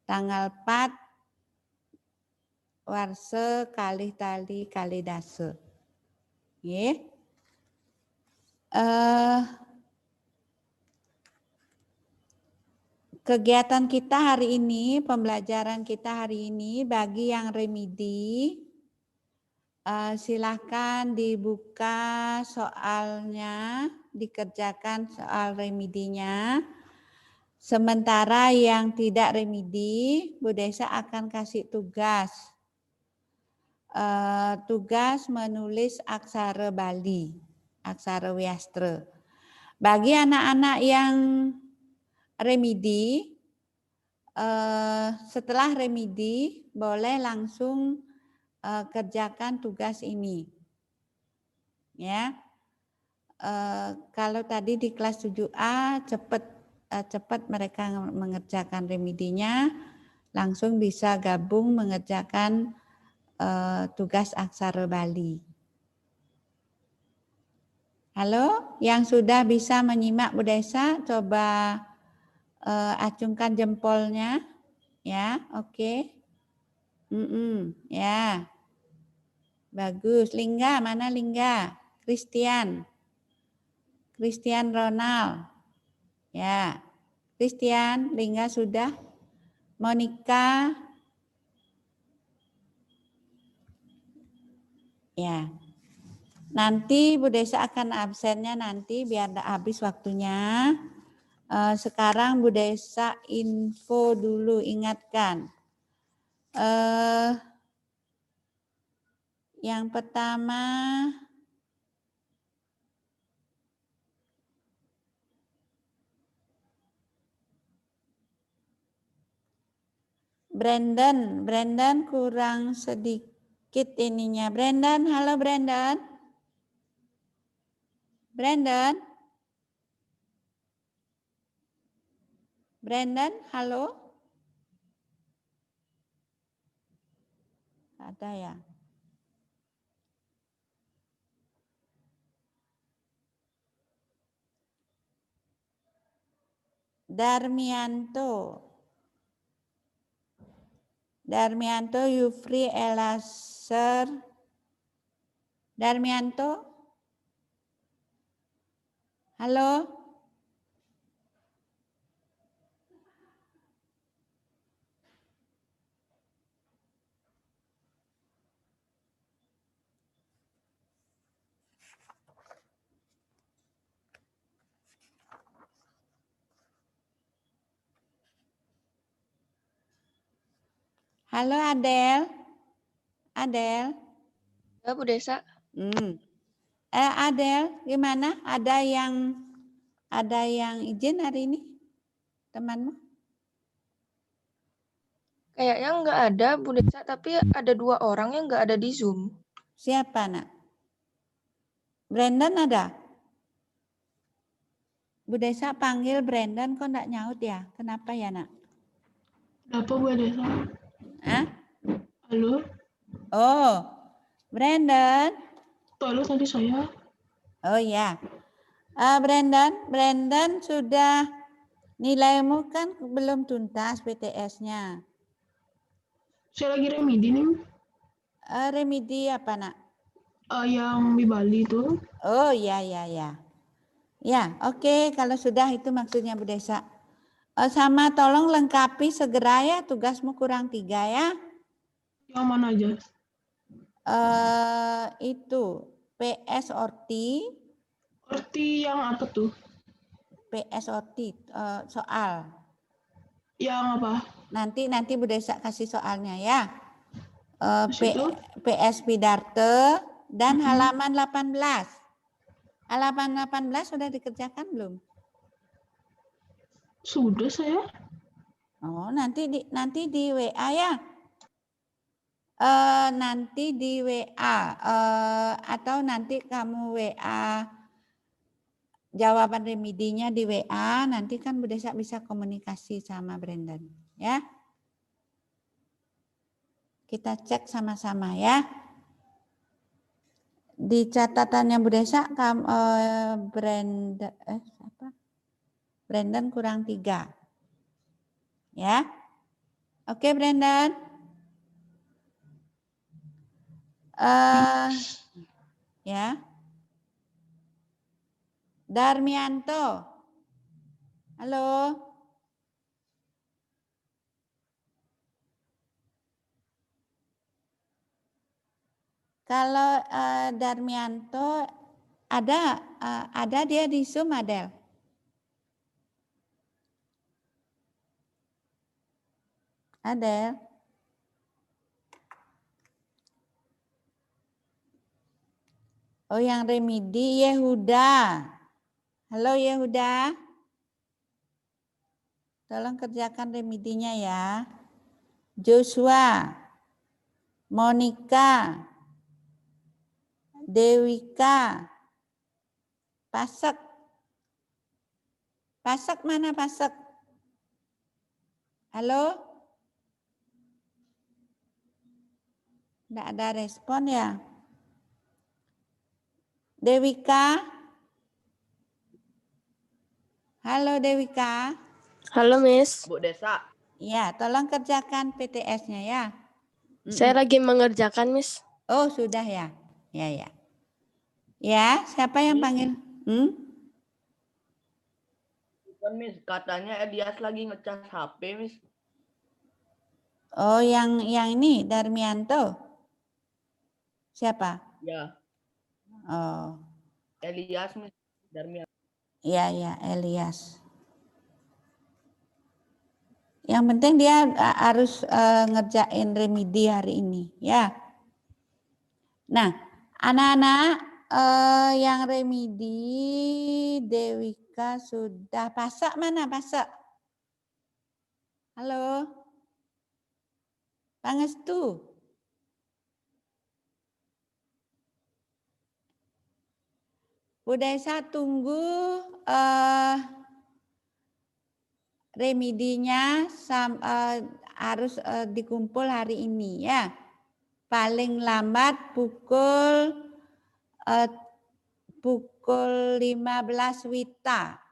tanggal 4 warsa kalih tali kalih dasa. Nggih. Kegiatan kita hari ini, pembelajaran kita hari ini bagi yang remedi, silahkan dibuka soalnya, dikerjakan soal remedinya. Sementara yang tidak remedi, Bu Desa akan kasih tugas. Tugas menulis aksara Bali, aksara Wiastra. Bagi anak-anak yang remedi, setelah remedi boleh langsung kerjakan tugas ini. Ya, kalau tadi di kelas 7A cepat mereka mengerjakan remedinya, langsung bisa gabung mengerjakan tugas aksara Bali. Halo, yang sudah bisa menyimak Bu Desa, coba acungkan jempolnya, ya, oke. Ya, bagus. Lingga, mana Lingga? Christian Ronald, ya. Christian, Lingga sudah. Monica, ya. Nanti Bu Desa akan absennya nanti biar habis waktunya. Sekarang Bu Desa info dulu, ingatkan. Yang pertama, Brandon kurang sedikit ininya. Brandon, halo Brandon. Brandon, halo. Ada ya? Darmianto, Yufri, Elaser. Darmianto? Halo? Halo Adel? Adel? Ya, Bu Desa. Adel, gimana? Ada yang izin hari ini? Temanmu? Kayaknya nggak ada, Bu Desa, tapi ada 2 orang yang nggak ada di Zoom. Siapa, Nak? Brandon ada? Bu Desa panggil Brandon, kok enggak nyaut ya? Kenapa ya, Nak? Apa Bu Desa? Hah? Halo? Oh, Brandon. Halo, tadi saya. Oh ya. Brandon sudah nilaimu kan belum tuntas PTS-nya. Saya lagi remedi nih. Remedi apa, Nak? Yang di Bali itu. Oh ya. Ya, oke. Kalau sudah itu maksudnya Bu Desa. Sama tolong lengkapi segera ya, tugasmu kurang 3 ya. Yang mana aja? Itu PS Orti. Orti yang apa tuh? PS Orti soal. Yang apa? Nanti Bu Desa kasih soalnya ya. PS Bidarte dan halaman 18. Halaman 18 sudah dikerjakan belum? Sudah saya. Oh, nanti di WA ya. Nanti di WA atau nanti kamu WA jawaban remedinya di WA, nanti kan Bu Desa bisa komunikasi sama Brandon ya. Kita cek sama-sama ya. Di catatannya Bu Desa Brandon kurang 3. Ya. Oke, Brandon. Ya. Darmianto. Halo. Kalau Darmianto ada dia di Zoom, Adel. Adel. Oh, yang remedi Yehuda. Halo Yehuda. Tolong kerjakan remedinya ya. Joshua. Monica. Dewika. Pasek. Pasek mana Pasek? Halo? Tidak ada respon ya. Dewika. Halo Dewika. Halo Miss. Bu Desa. Ya, tolong kerjakan PTS-nya ya. Saya lagi mengerjakan Miss. Oh, sudah ya. Ya. Ya, siapa yang panggil? Bukan Miss, katanya Elias lagi ngecas HP Miss. Oh, yang ini Darmianto. Siapa? Ya. Oh. Elias Miss. Darmianto. Iya, Elias. Yang penting dia harus ngerjain remedi hari ini, ya. Nah, anak-anak yang remedi, Dewika sudah. Pasak mana Pasak? Halo, Pangestu. Budesa tunggu remedinya harus dikumpul hari ini ya. Paling lambat pukul 15 WITA.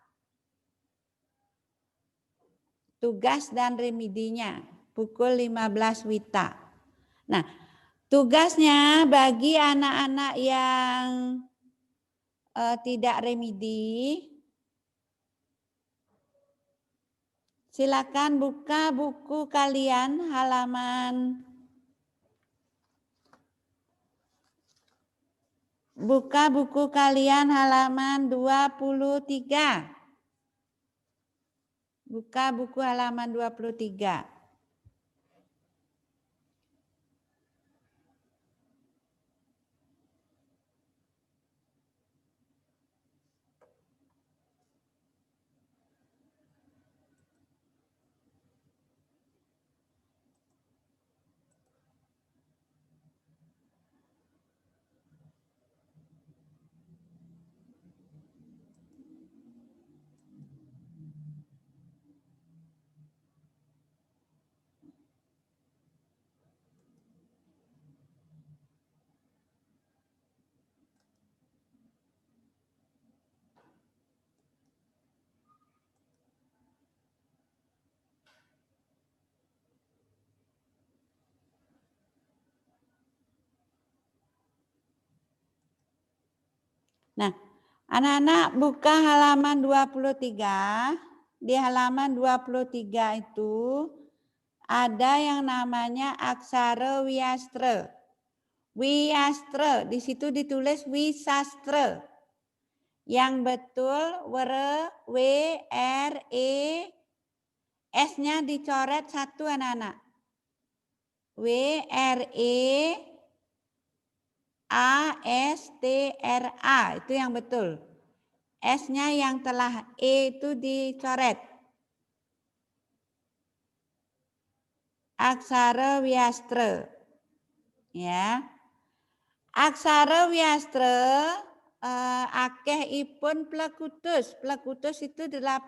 Tugas dan remedinya pukul 15 WITA. Nah, tugasnya bagi anak-anak yang tidak remedi, silakan buka buku kalian halaman 23. Buka buku halaman 23. Nah, anak-anak buka halaman 23. Di halaman 23 itu ada yang namanya aksara wiastra. Wiastra, di situ ditulis wisastra. Yang betul W R E S-nya dicoret satu anak-anak. W R E A S T R A itu yang betul. S-nya yang telah E itu dicoret. Aksara wiastra. Ya. Aksara wiastra akehipun plekutus. Plekutus itu 18.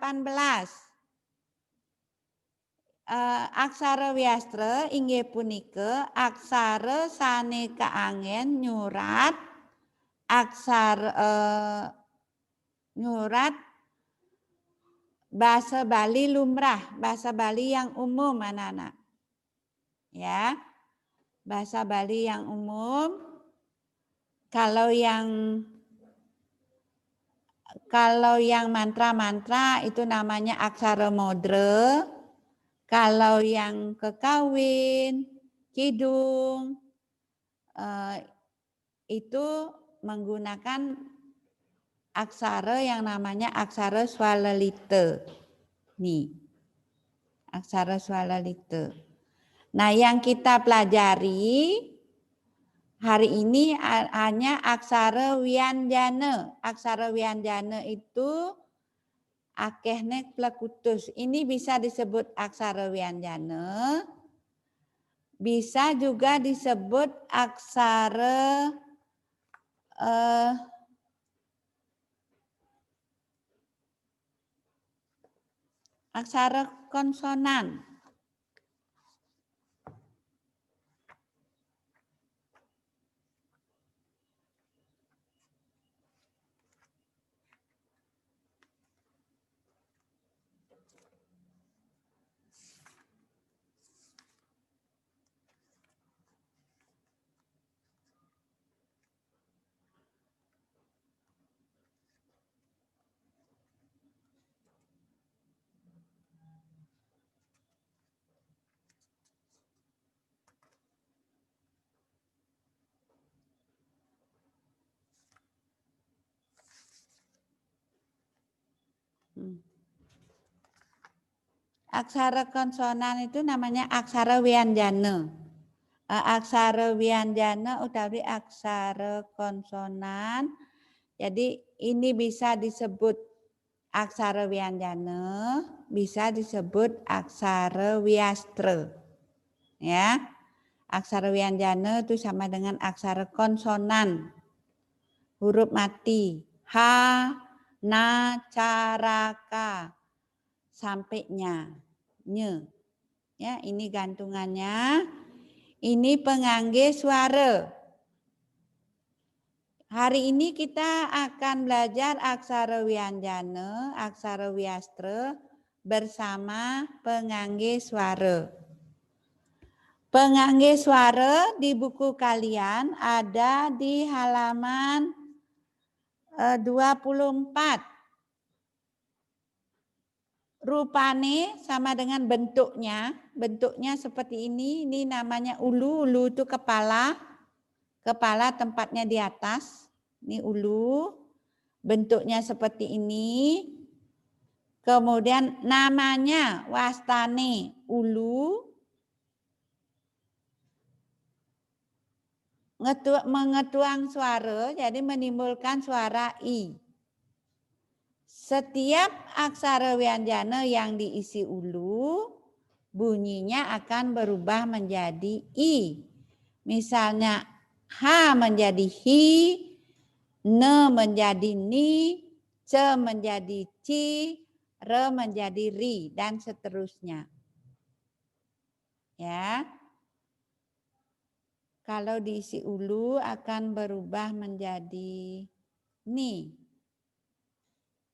Aksara wiastra inggih punika aksara saneka angin nyurat aksara nyurat bahasa Bali lumrah, bahasa Bali yang umum anak-anak. Ya. Bahasa Bali yang umum. Kalau yang mantra-mantra itu namanya aksara modra. Kalau yang kekawin, kidung, itu menggunakan aksara yang namanya aksara swalalita. Nih, aksara swalalita. Nah, yang kita pelajari hari ini hanya aksara wianjana. Aksara wianjana itu akehne plekutus. Ini bisa disebut aksara wianjana. Bisa juga disebut aksara aksara konsonan. Aksara konsonan itu namanya aksara wianjana. Aksara wianjana utawi aksara konsonan. Jadi ini bisa disebut aksara wianjana, bisa disebut aksara wiastra. Ya. Aksara wianjana itu sama dengan aksara konsonan. Huruf mati. Ha, na, cara, ka. Sampai nya. Nye. Ya, ini gantungannya. Ini pengangge suara. Hari ini kita akan belajar aksara wianjana, aksara wiastra bersama pengangge suara. Pengangge suara di buku kalian ada di halaman 24. Rupane sama dengan bentuknya. Bentuknya seperti ini namanya ulu. Ulu itu kepala. Kepala tempatnya di atas. Ini ulu. Bentuknya seperti ini. Kemudian namanya wastane ulu. Mengetuang suara, jadi menimbulkan suara I. Setiap aksara wianjana yang diisi ulu, bunyinya akan berubah menjadi I. Misalnya, H menjadi hi, ne menjadi ni, ce menjadi ci, re menjadi ri, dan seterusnya. Ya. Kalau diisi ulu akan berubah menjadi ni.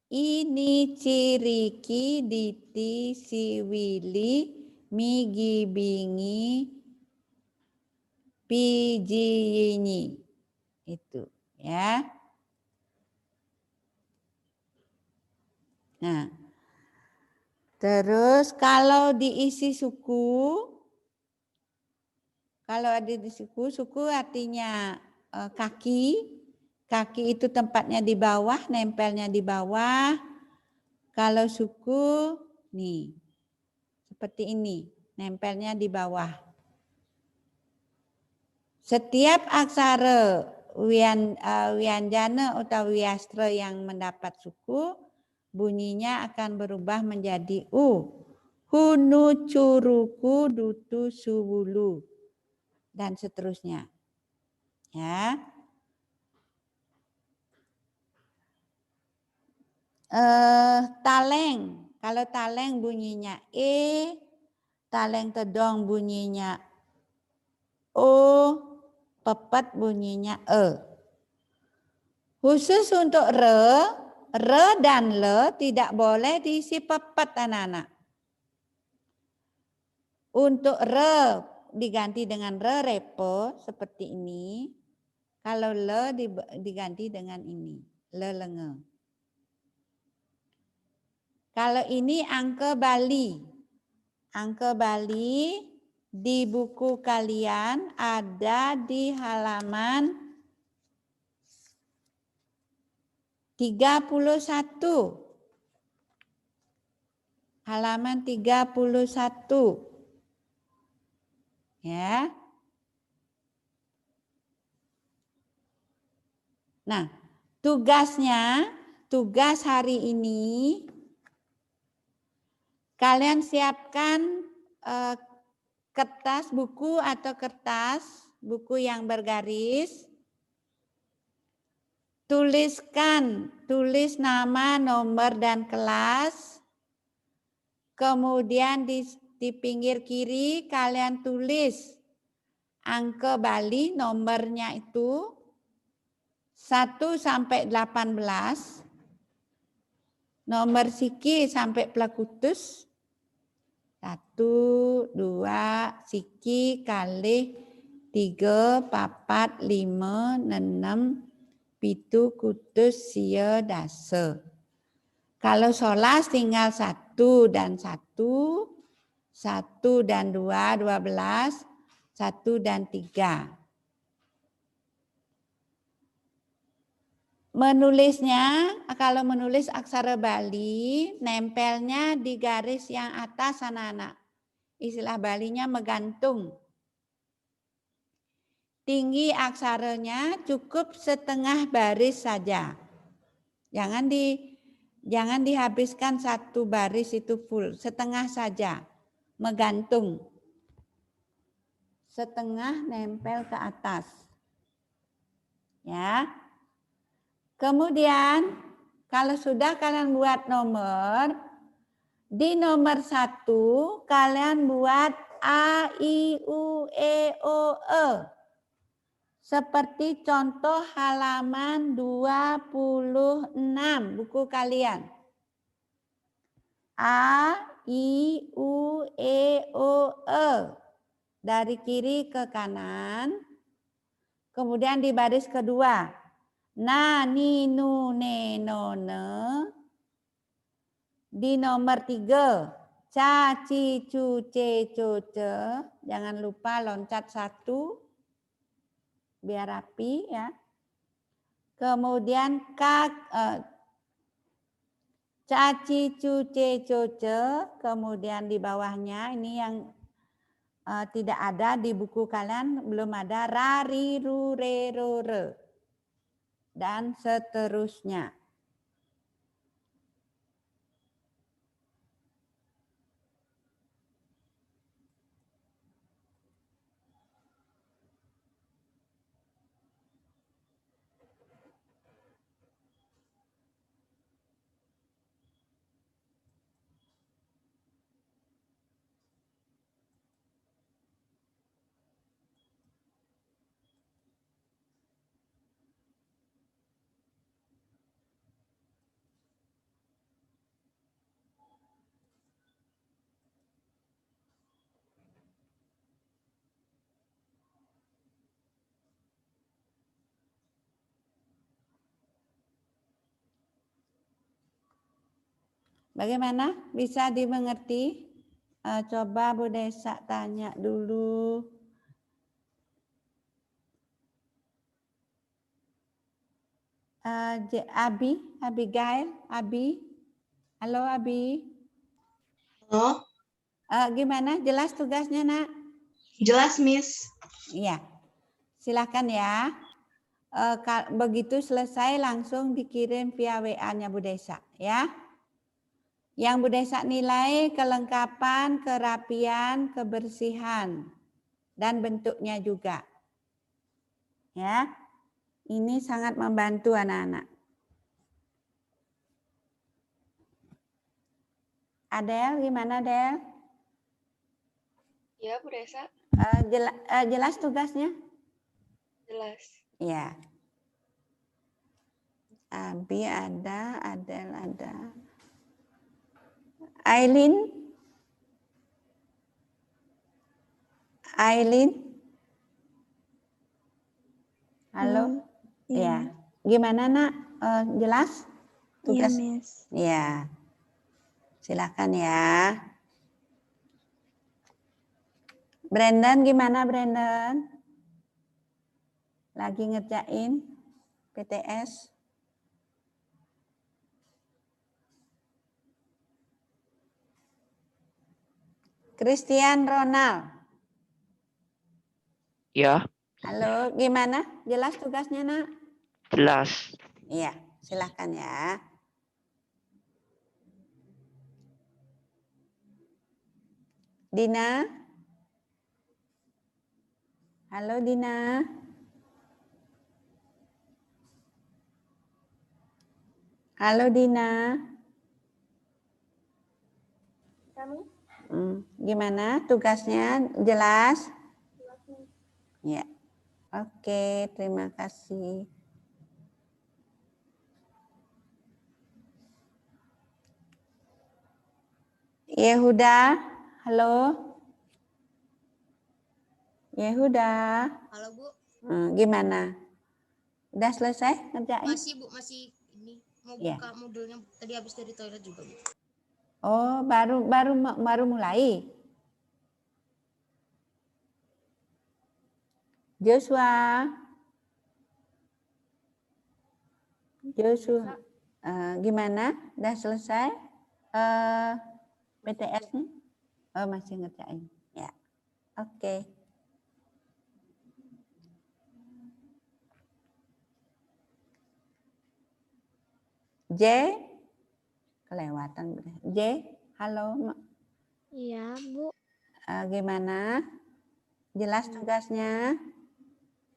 Ini ciriki diti siwili migi bingi pijiyini. Itu ya. Nah. Terus kalau diisi suku, kalau ada di suku artinya kaki. Kaki itu tempatnya di bawah, nempelnya di bawah. Kalau suku, nih, seperti ini, nempelnya di bawah. Setiap aksara wianjana atau wiastra yang mendapat suku, bunyinya akan berubah menjadi U. Hunu, curuku, dutu, suwulu, dan seterusnya. Ya. Taleng, kalau taleng bunyinya E, taleng tedong bunyinya O, pepet bunyinya E. Khusus untuk re dan le tidak boleh diisi pepet anak-anak. Untuk re diganti dengan repo seperti ini. Kalau le diganti dengan ini, le lenge. Kalau ini angka Bali. Angka Bali di buku kalian ada di halaman 31. Halaman 31. Ya. Nah, tugas hari ini kalian siapkan kertas buku atau kertas buku yang bergaris. Tulis nama, nomor, dan kelas. Kemudian di pinggir kiri kalian tulis angka Bali, nomornya itu 1 sampai 18. Nomor siki sampai Plakutus. 1, 2, siki, kali, 3, 4, 5, 6, 7, kutus, sia, dasa. Kalau solas tinggal 1 dan 1, 1 dan 2, 12, 1 dan 3. Menulisnya, kalau menulis aksara Bali, nempelnya di garis yang atas anak-anak. Istilah Balinya menggantung. Tinggi aksaranya cukup setengah baris saja. Jangan dihabiskan satu baris itu full, setengah saja. Menggantung. Setengah nempel ke atas. Ya. Kemudian kalau sudah kalian buat nomor, di nomor 1 kalian buat A, I, U, E, O, E. Seperti contoh halaman 26 buku kalian. A, I, U, E, O, E. Dari kiri ke kanan. Kemudian di baris kedua. Na, ni, nu, ne, no, ne. Di nomor 3. Ca, ci, cu, ce, co, ce. Jangan lupa loncat 1. Biar rapi ya. Kemudian ca, ci, cu, ce, co, ce. Kemudian di bawahnya ini yang tidak ada di buku kalian, belum ada. Ra, ri, ru, re, ro, re. Dan seterusnya. Bagaimana? Bisa dimengerti? Coba Bu Desa tanya dulu. Abigail, Abi. Halo Abi. Halo. Gimana? Jelas tugasnya, Nak? Jelas, Miss. Iya. Silakan ya. Begitu selesai langsung dikirim via WA-nya Bu Desa, ya. Yang Bu Desa nilai kelengkapan, kerapian, kebersihan, dan bentuknya juga. Ya, ini sangat membantu anak-anak. Adel, gimana Adel? Ya, Bu Desa. Jelas tugasnya? Jelas. Ya. Abi ada, Adel ada. Aileen? Halo? Iya. Ya. Gimana Nak? Jelas? Iya, Tugas? Miss. Ya. Silakan ya. Brandon gimana Brandon? Lagi ngerjain PTS? Christian Ronald. Ya. Halo, gimana? Jelas tugasnya, Nak? Jelas. Iya, silakan ya. Dina? Halo, Dina. Halo, Dina. Kami? Gimana tugasnya? Jelas? Ya. Oke, terima kasih. Yehuda, halo. Yehuda. Halo Bu. Gimana? Udah selesai ngerjain? Masih Bu, masih ini mau buka modulnya tadi habis dari toilet juga Bu. Oh, baru mulai. Joshua. Joshua, gimana? Udah selesai PTS-nya? Oh, masih ngerjain. Ya, oke. J, kelewatan. J, halo. Iya, Bu. Gimana? Jelas tugasnya?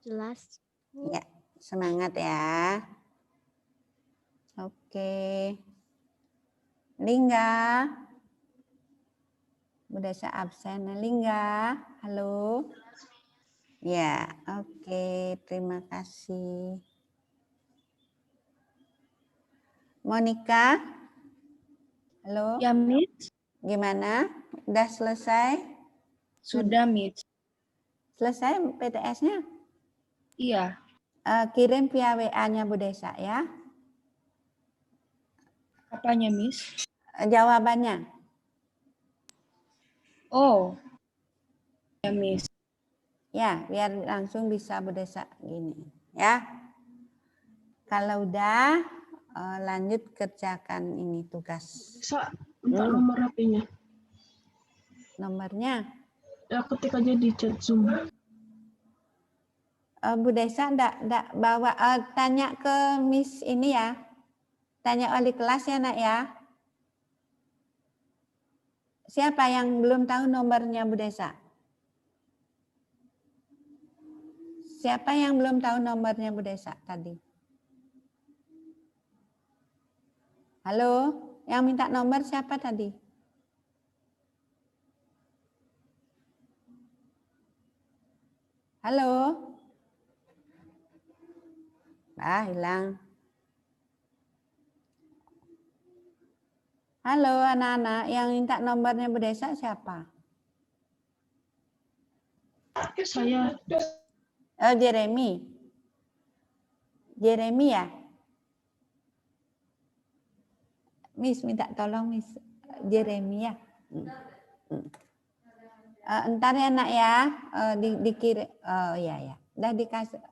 Jelas, Bu. Ya, semangat ya. Oke. Lingga. Budesa absen. Lingga, halo. Ya, oke. Terima kasih. Monica, halo. Ya, Miss. Gimana? Udah selesai? Sudah, Miss. Selesai PTS-nya? Iya. Kirim via WA-nya Bu Desa ya. Apanya, Miss? Jawabannya. Oh. Ya, Miss. Ya, biar langsung bisa Bu Desa gini ya. Kalau udah lanjut kerjakan ini tugas. Bisa minta nomor HP-nya. Nomornya? Ya, ketik aja di chat Zoom. Bu Desa enggak bawa, tanya ke Miss ini ya. Tanya wali kelas ya nak ya. Siapa yang belum tahu nomornya Bu Desa? Siapa yang belum tahu nomornya Bu Desa tadi? Halo, yang minta nomor siapa tadi? Halo? Hilang. Halo anak-anak, yang minta nomornya Bu Desa siapa? Saya. Oh, Jeremy. Jeremy ya? Miss minta tolong Miss Jeremy ya. Entar ya nak ya, dikirim. Oh iya ya, udah dikasih.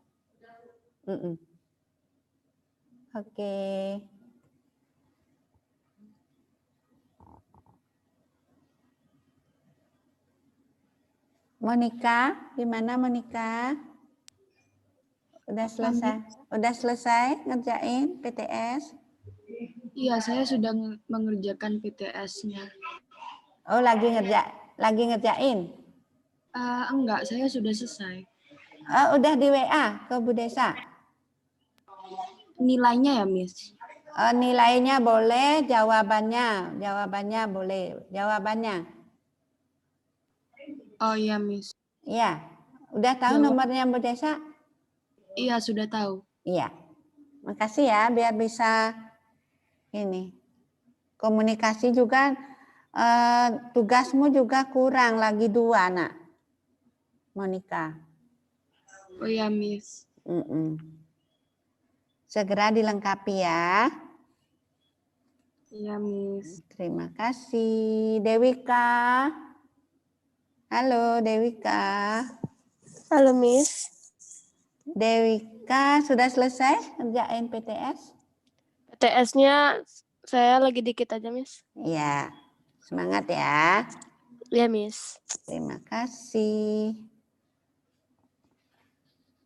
Oke. Monica, gimana Monica? Udah selesai? Udah selesai ngerjain PTS? Iya, saya sudah mengerjakan PTS-nya. Oh, lagi ngerjain? Enggak, saya sudah selesai. Udah di WA ke Bu Desa? Nilainya ya, Miss? Nilainya boleh, jawabannya boleh, jawabannya. Oh iya, Miss. Iya, udah tahu nomornya Bu Desa? Iya, sudah tahu. Iya, makasih ya, biar bisa ini komunikasi juga. Tugasmu juga kurang, lagi 2 nak, Monica. Oh iya, Miss. Segera dilengkapi ya. Iya, Miss. Terima kasih. Dewika. Halo, Dewika. Halo, Miss. Dewika, sudah selesai ngerjain PTS? PTS-nya saya lagi dikit aja, Miss. Iya, semangat ya. Iya, Miss. Terima kasih.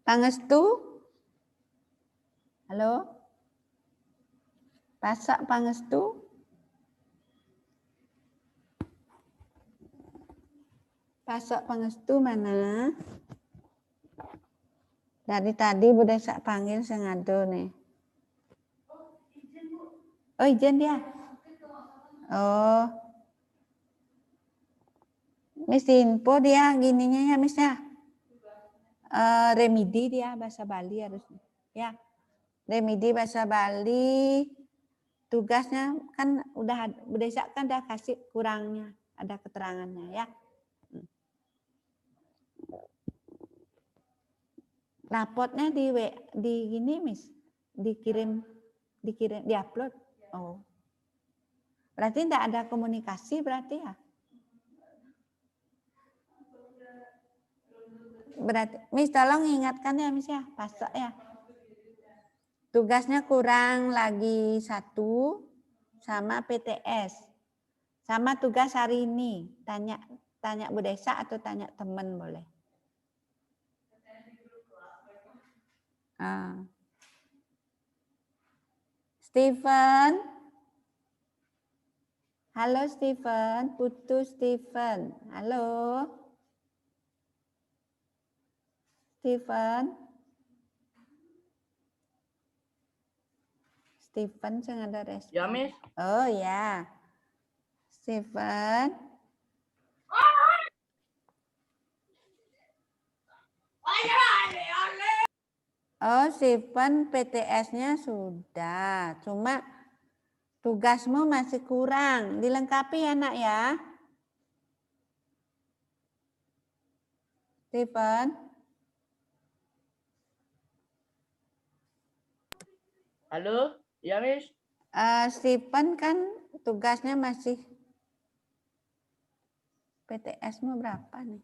Pangestu? Halo? Pasak Pangestu? Pasak Pangestu mana? Dari tadi Bu Desa panggil sengado nih. Oh, izin dia. Oh. Miss info dia gininya ya, Miss ya. Remedi dia bahasa Bali harusnya. Ya. Remedi bahasa Bali. Tugasnya kan udah Bu Desa kan udah kasih kurangnya, ada keterangannya ya. Rapotnya di gini Miss, dikirim diupload. Oh. Berarti tidak ada komunikasi berarti ya? Berarti Miss tolong ingatkan ya Miss ya, pasok ya. Tugasnya kurang lagi 1 sama PTS. Sama tugas hari ini. Tanya Bu Desa atau tanya teman boleh. Steven. Halo Steven, Putu Steven. Halo. Steven. Steven jangan ada respon. Ya, Miss. Oh ya. Steven. Oh, Steven PTS-nya sudah. Cuma tugasmu masih kurang. Dilengkapi ya, Nak ya. Steven. Halo, ya Miss. Steven kan tugasnya masih PTS-mu berapa nih?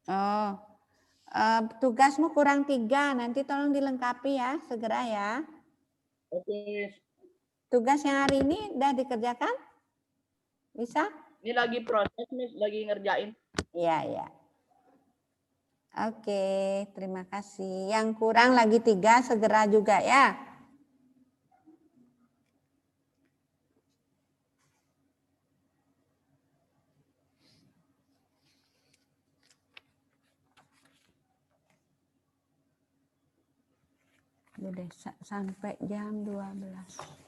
Oh, tugasmu kurang 3, nanti tolong dilengkapi ya, segera ya. Oke. Tugas yang hari ini udah dikerjakan? Bisa? Ini lagi proses, Miss, lagi ngerjain. Iya, iya. Oke, terima kasih. Yang kurang lagi 3, segera juga ya. Udah sampai jam 12.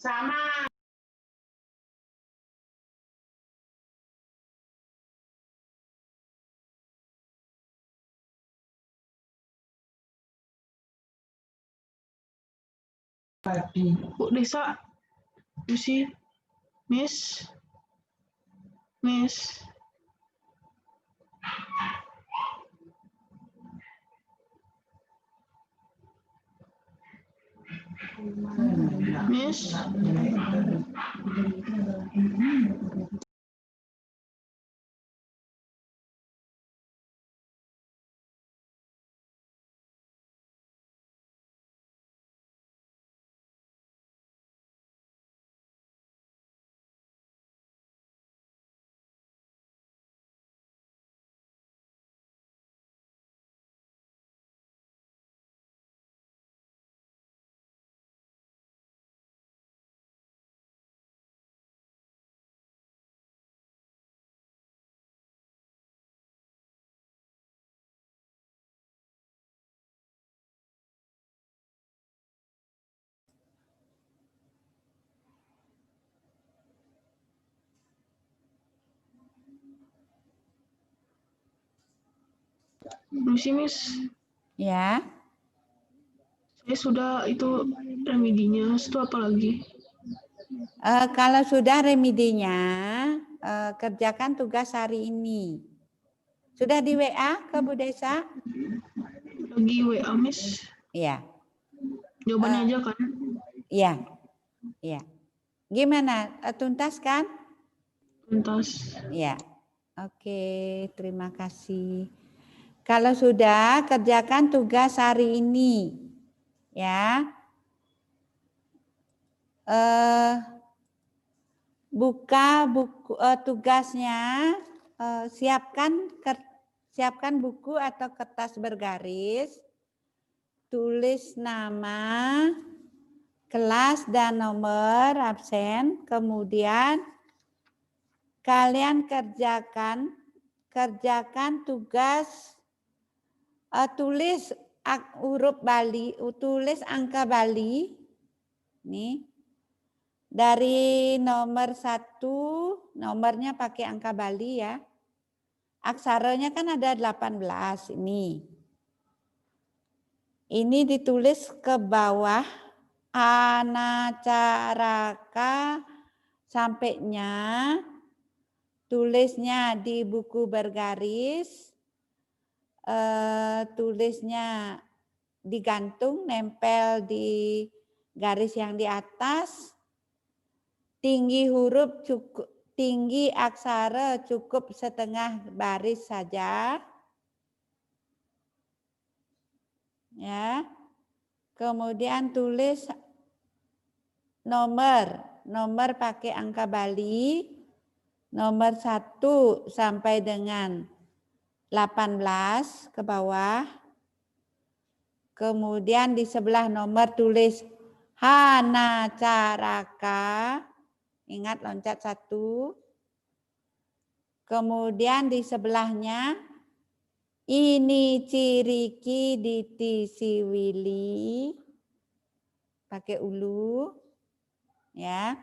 Sama. Bu Desa, Lucy, Miss, Miss. Miss. Lucy, Miss. Ya. Saya sudah itu remedinya, itu apa lagi? Kalau sudah remedinya, kerjakan tugas hari ini. Sudah di WA ke Bu Desa? Lagi WA, Miss. Iya. Jawabannya aja kan? Iya. Iya. Gimana? Tuntas kan? Tuntas. Iya. Oke, terima kasih. Kalau sudah, kerjakan tugas hari ini. Ya. Buka buku tugasnya, siapkan buku atau kertas bergaris, tulis nama, kelas dan nomor absen, kemudian kalian kerjakan tugas, tulis huruf Bali, tulis angka Bali, nih. Dari nomor 1, nomornya pakai angka Bali ya. Aksaranya kan ada 18 ini. Ini ditulis ke bawah, anacaraka sampainya, tulisnya di buku bergaris, tulisnya digantung, nempel di garis yang di atas. Tinggi huruf cukup, tinggi aksara cukup setengah baris saja. Ya. Kemudian tulis nomor pakai angka Bali, nomor 1 sampai dengan 18 ke bawah. Kemudian di sebelah nomor tulis hanacaraka. Ingat loncat 1. Kemudian di sebelahnya ini ciriki ditisiwili pakai ulu ya.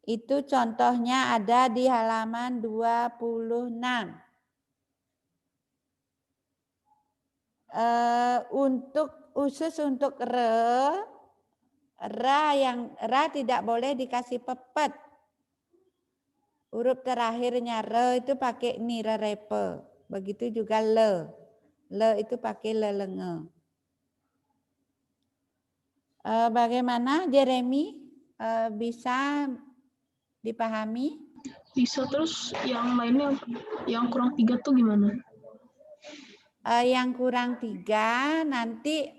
Itu contohnya ada di halaman 26. Untuk ra tidak boleh dikasih pepet. Huruf terakhirnya re itu pakai ni repe. Begitu juga le. Le itu pakai lelenge. Bagaimana Jeremy? Bisa dipahami? Bisa, terus yang lainnya yang kurang 3 tuh gimana? Yang kurang 3 nanti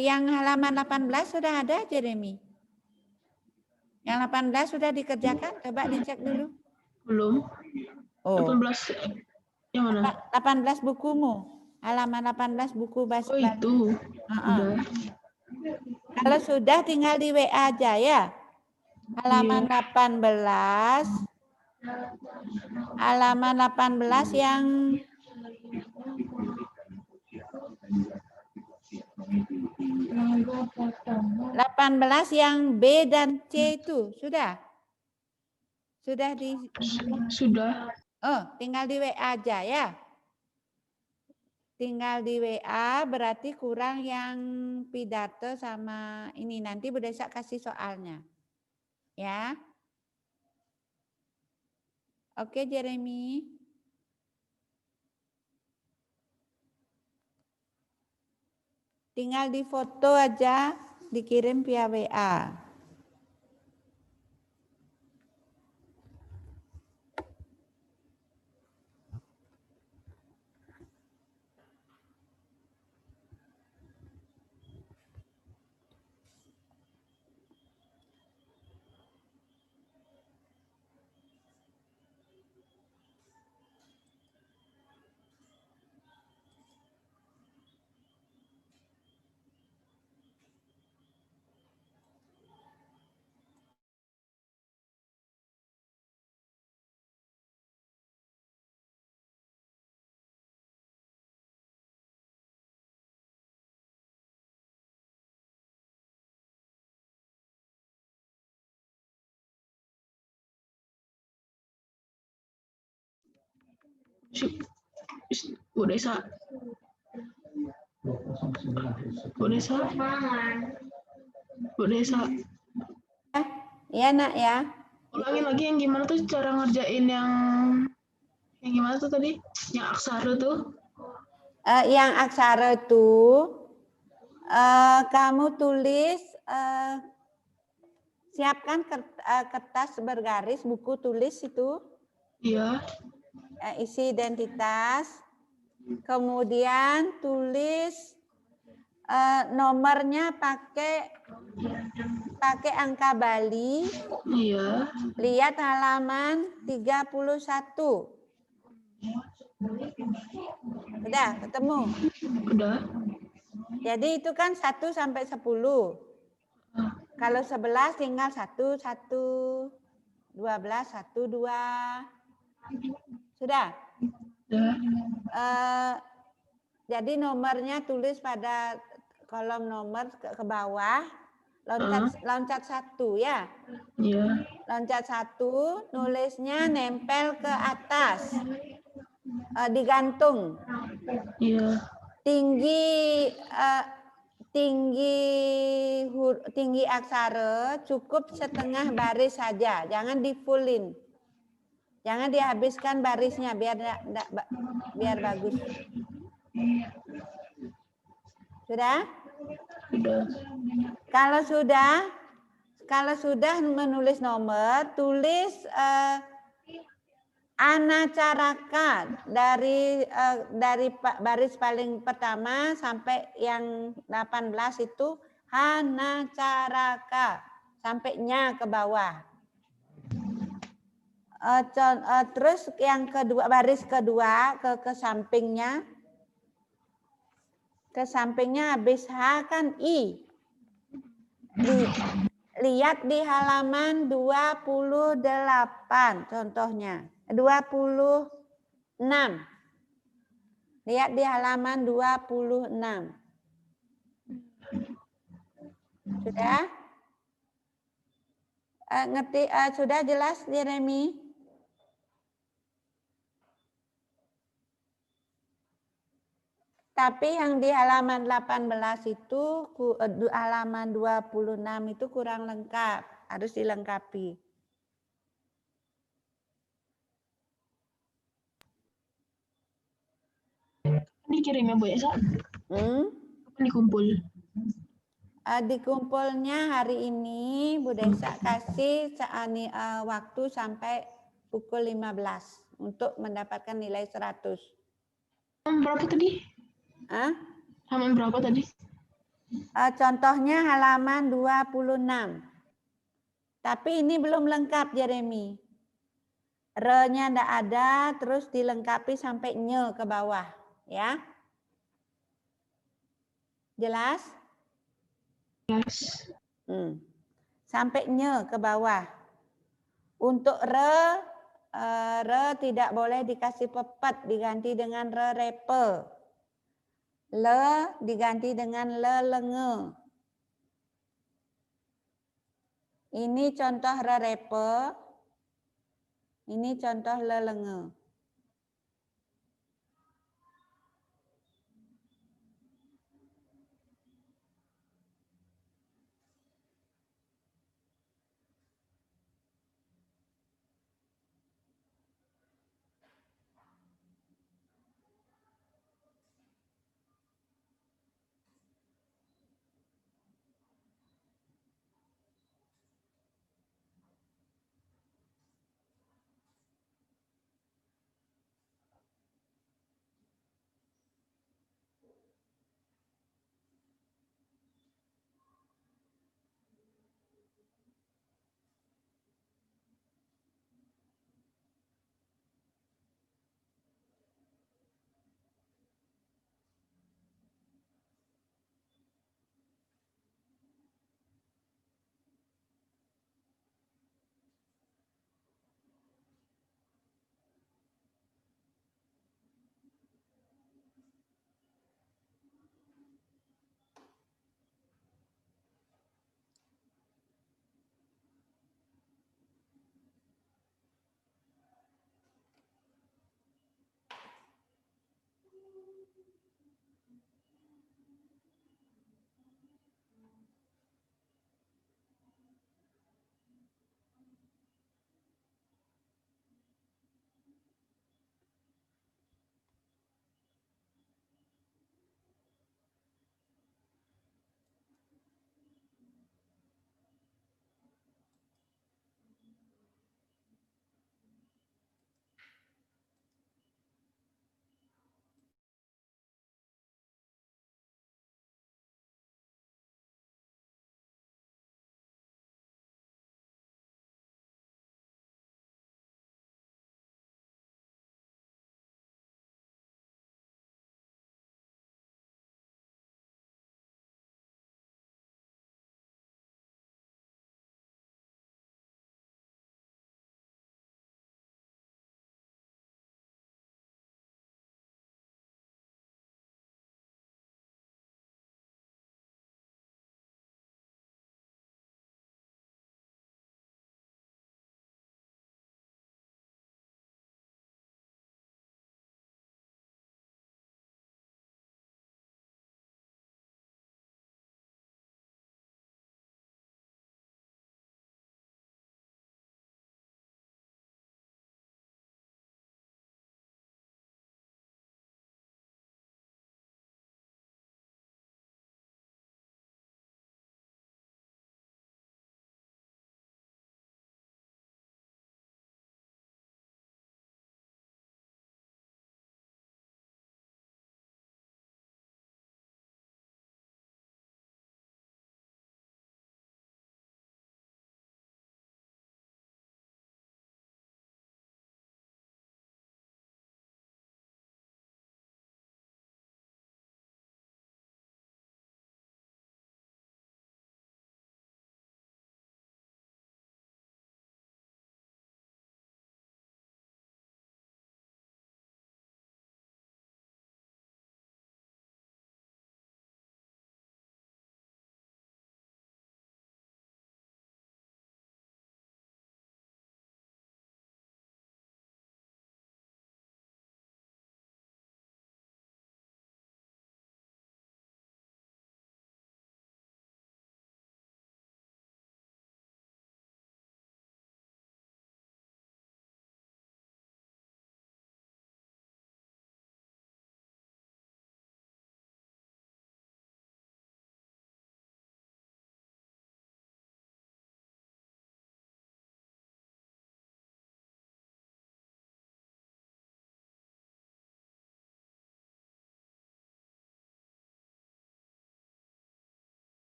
yang halaman 18 sudah ada Jeremy? Yang 18 sudah dikerjakan? Coba dicek dulu. Belum. Oh. 18 yang mana? 18 bukumu. Halaman 18 buku bahasa Bali. Oh itu. Udah. Kalau sudah tinggal di WA aja ya. Halaman 18. Halaman 18 yang 18 yang B dan C itu sudah? Sudah di Sudah. Oh, tinggal di WA aja ya. Tinggal di WA berarti kurang yang pidato sama ini. Nanti Bu Desa kasih soalnya. Ya. Oke, Jeremy. Tinggal di foto aja, dikirim via WA. Bu Desa. Bu Desa. Bu Desa. Iya nak ya. Ulangin lagi yang gimana tuh cara ngerjain yang gimana tuh tadi? Yang aksara tuh? Yang aksara itu kamu tulis, siapkan kertas bergaris, buku tulis itu. Iya. Isi identitas. Kemudian tulis nomornya pakai angka Bali. Iya. Lihat halaman 31. Udah ketemu? Udah. Jadi itu kan 1 sampai 10. Kalau 11 tinggal 1, 1. 12, 1, 2. Sudah? Jadi nomornya tulis pada kolom nomor ke bawah. Loncat 1 ya? Iya. Loncat 1, nulisnya nempel ke atas. Digantung. Iya. Tinggi aksara cukup setengah baris saja, jangan di fullin. Jangan dihabiskan barisnya biar bagus. Sudah? Sudah. Kalau sudah menulis nomor, tulis anacaraka dari baris paling pertama sampai yang 18 itu hanacaraka sampai nya ke bawah. Terus yang kedua, baris kedua ke sampingnya. Ke sampingnya habis H kan I. Lihat di halaman 28 contohnya. 26. Lihat di halaman 26. Sudah? Ngerti? Sudah jelas, Jeremy? Tapi yang di halaman 18 itu, halaman 26 itu kurang lengkap. Harus dilengkapi. Dikirimnya Bu Esa? Kapan dikumpul? Dikumpulnya hari ini Bu Desa kasih waktu sampai pukul 15 untuk mendapatkan nilai 100. Berapa tadi? Halaman berapa tadi? Contohnya halaman 26. Tapi ini belum lengkap, Jeremy. Re-nya enggak ada, terus dilengkapi sampai nye ke bawah. Ya. Jelas? Jelas. Sampai nye ke bawah. Untuk re tidak boleh dikasih pepet, diganti dengan re repe. Le diganti dengan lelenge. Ini contoh rerepe. Ini contoh lelenge.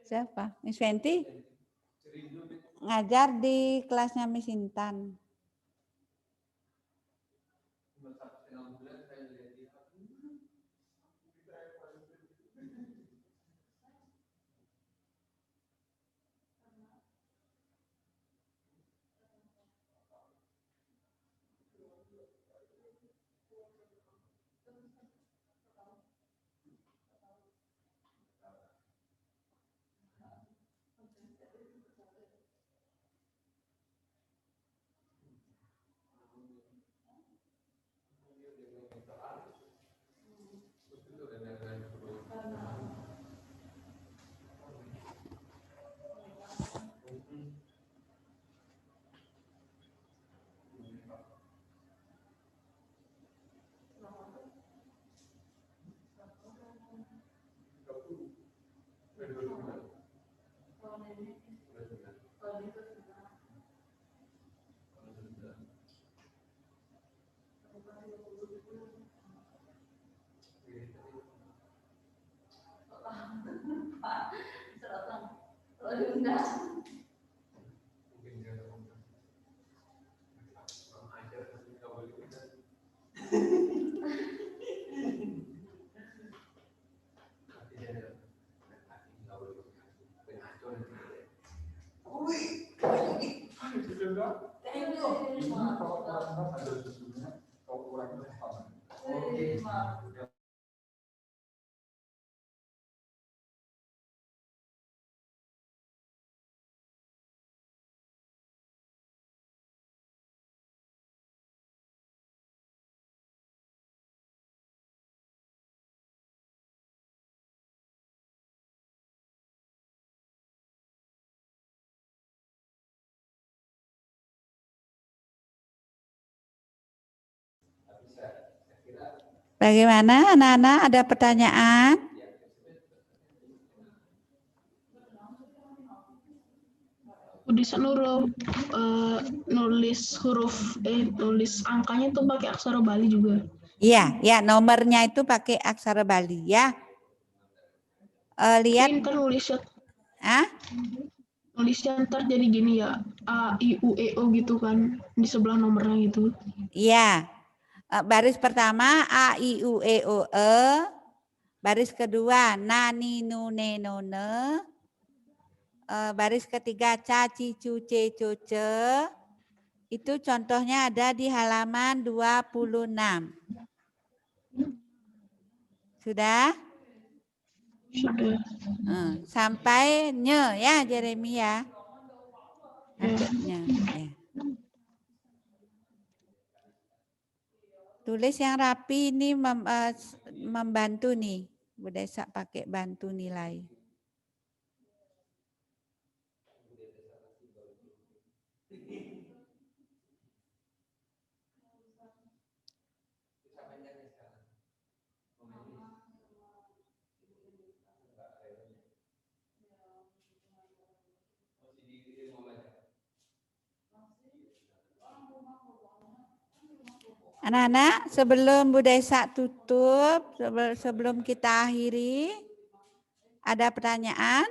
Siapa? Miss Fenty? Ngajar di kelasnya Miss Intan. Bagaimana anak-anak, ada pertanyaan? Bisa nulis nulis angkanya tuh pakai aksara Bali juga. Iya, ya nomornya itu pakai aksara Bali ya. Lihat. Kan nulisnya, ah? Nulisnya ntar jadi gini ya, A, I, U, E, O gitu kan, di sebelah nomornya gitu. Iya. Baris pertama A, I, U, E, O, E. Baris kedua na, ni, nu, ne, no, ne. Baris ketiga ca, ci, cu, ce, co, ce. Itu contohnya ada di halaman 26. Sudah? Sudah. Sampai nye ya Jeremy ya. Nye. Ya. Tulis yang rapi ini membantu nih. Bu Desa pakai bantu nilai. Anak-anak, sebelum Bu Desa tutup, sebelum kita akhiri, ada pertanyaan?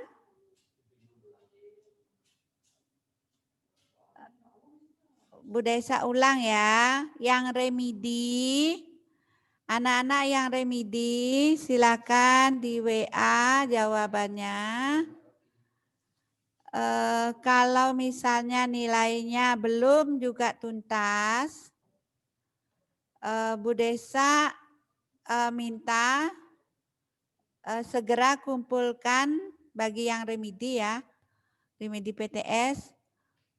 Bu Desa ulang ya, yang remedi, anak-anak yang remedi silakan di WA jawabannya. Kalau misalnya nilainya belum juga tuntas, Bu Desa minta segera kumpulkan bagi yang remedi ya, remedi PTS,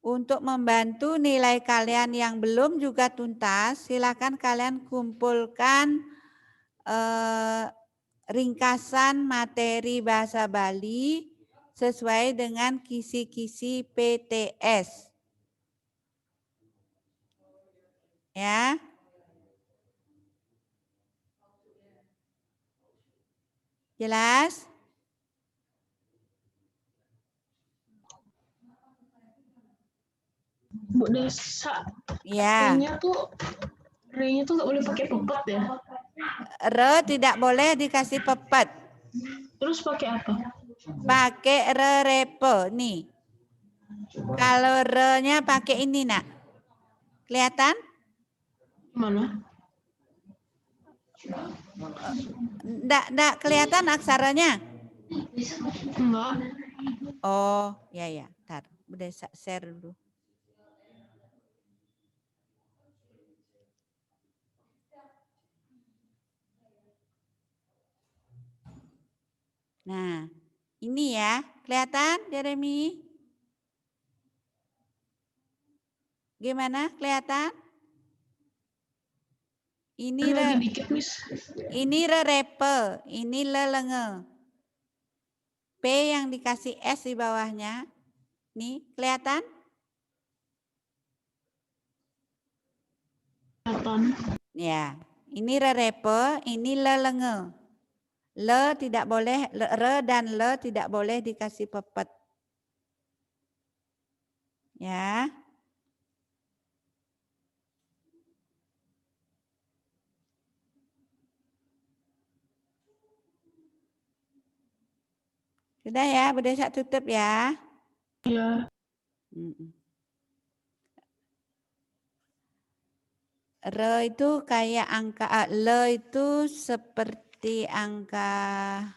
untuk membantu nilai kalian yang belum juga tuntas, silakan kalian kumpulkan ringkasan materi bahasa Bali sesuai dengan kisi-kisi PTS. Ya. Jelas? Bu Desa, ya. Kayaknya tuh Re-nya tuh nggak boleh pakai pepet ya? Re tidak boleh dikasih pepet. Terus pakai apa? Pakai re repe nih. Kalau re-nya pakai ini nak. Kelihatan? Mana? Nggak kelihatan aksaranya? Enggak. Oh, ya ya. Ntar, udah share dulu. Nah, ini ya. Kelihatan, Jeremy? Gimana? Kelihatan? Ini re, dikit, Miss. ini re repe, ini le lenge. P yang dikasih S di bawahnya. Nih, kelihatan? Kelihatan. Ya, ini re repe, ini le lenge. Le tidak boleh, re dan le tidak boleh dikasih pepet. Ya. Sudah ya, Bu Desa tutup ya. Iya. Re itu kayak angka, le itu seperti angka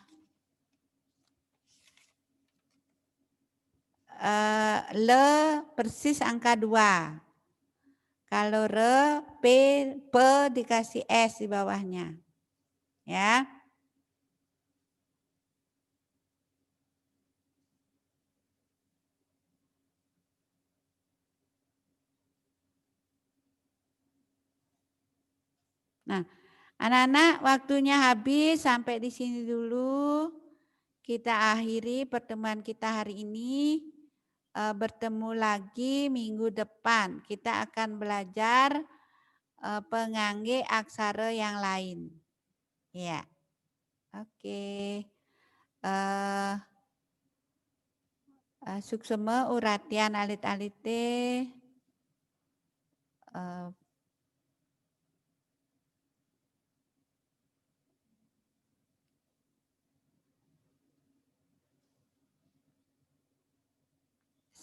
le persis angka 2. Kalau re, p dikasih S di bawahnya. Ya. Nah, anak-anak waktunya habis, sampai di sini dulu. Kita akhiri pertemuan kita hari ini. Bertemu lagi minggu depan. Kita akan belajar pengangge aksara yang lain. Ya. Oke. Suksema uratian alit-alite.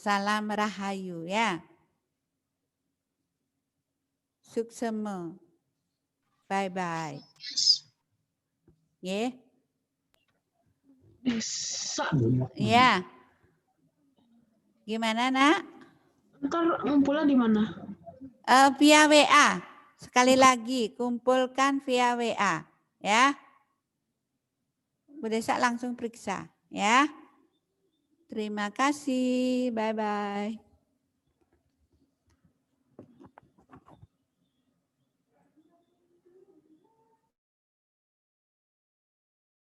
Salam rahayu ya. Suksema. Bye-bye. Ya. Bisa. Ya. Gimana nak? Ntar ngumpulnya di mana? Via WA. Sekali lagi, kumpulkan via WA. Ya. Bu Desa langsung periksa. Ya. Terima kasih. Bye-bye.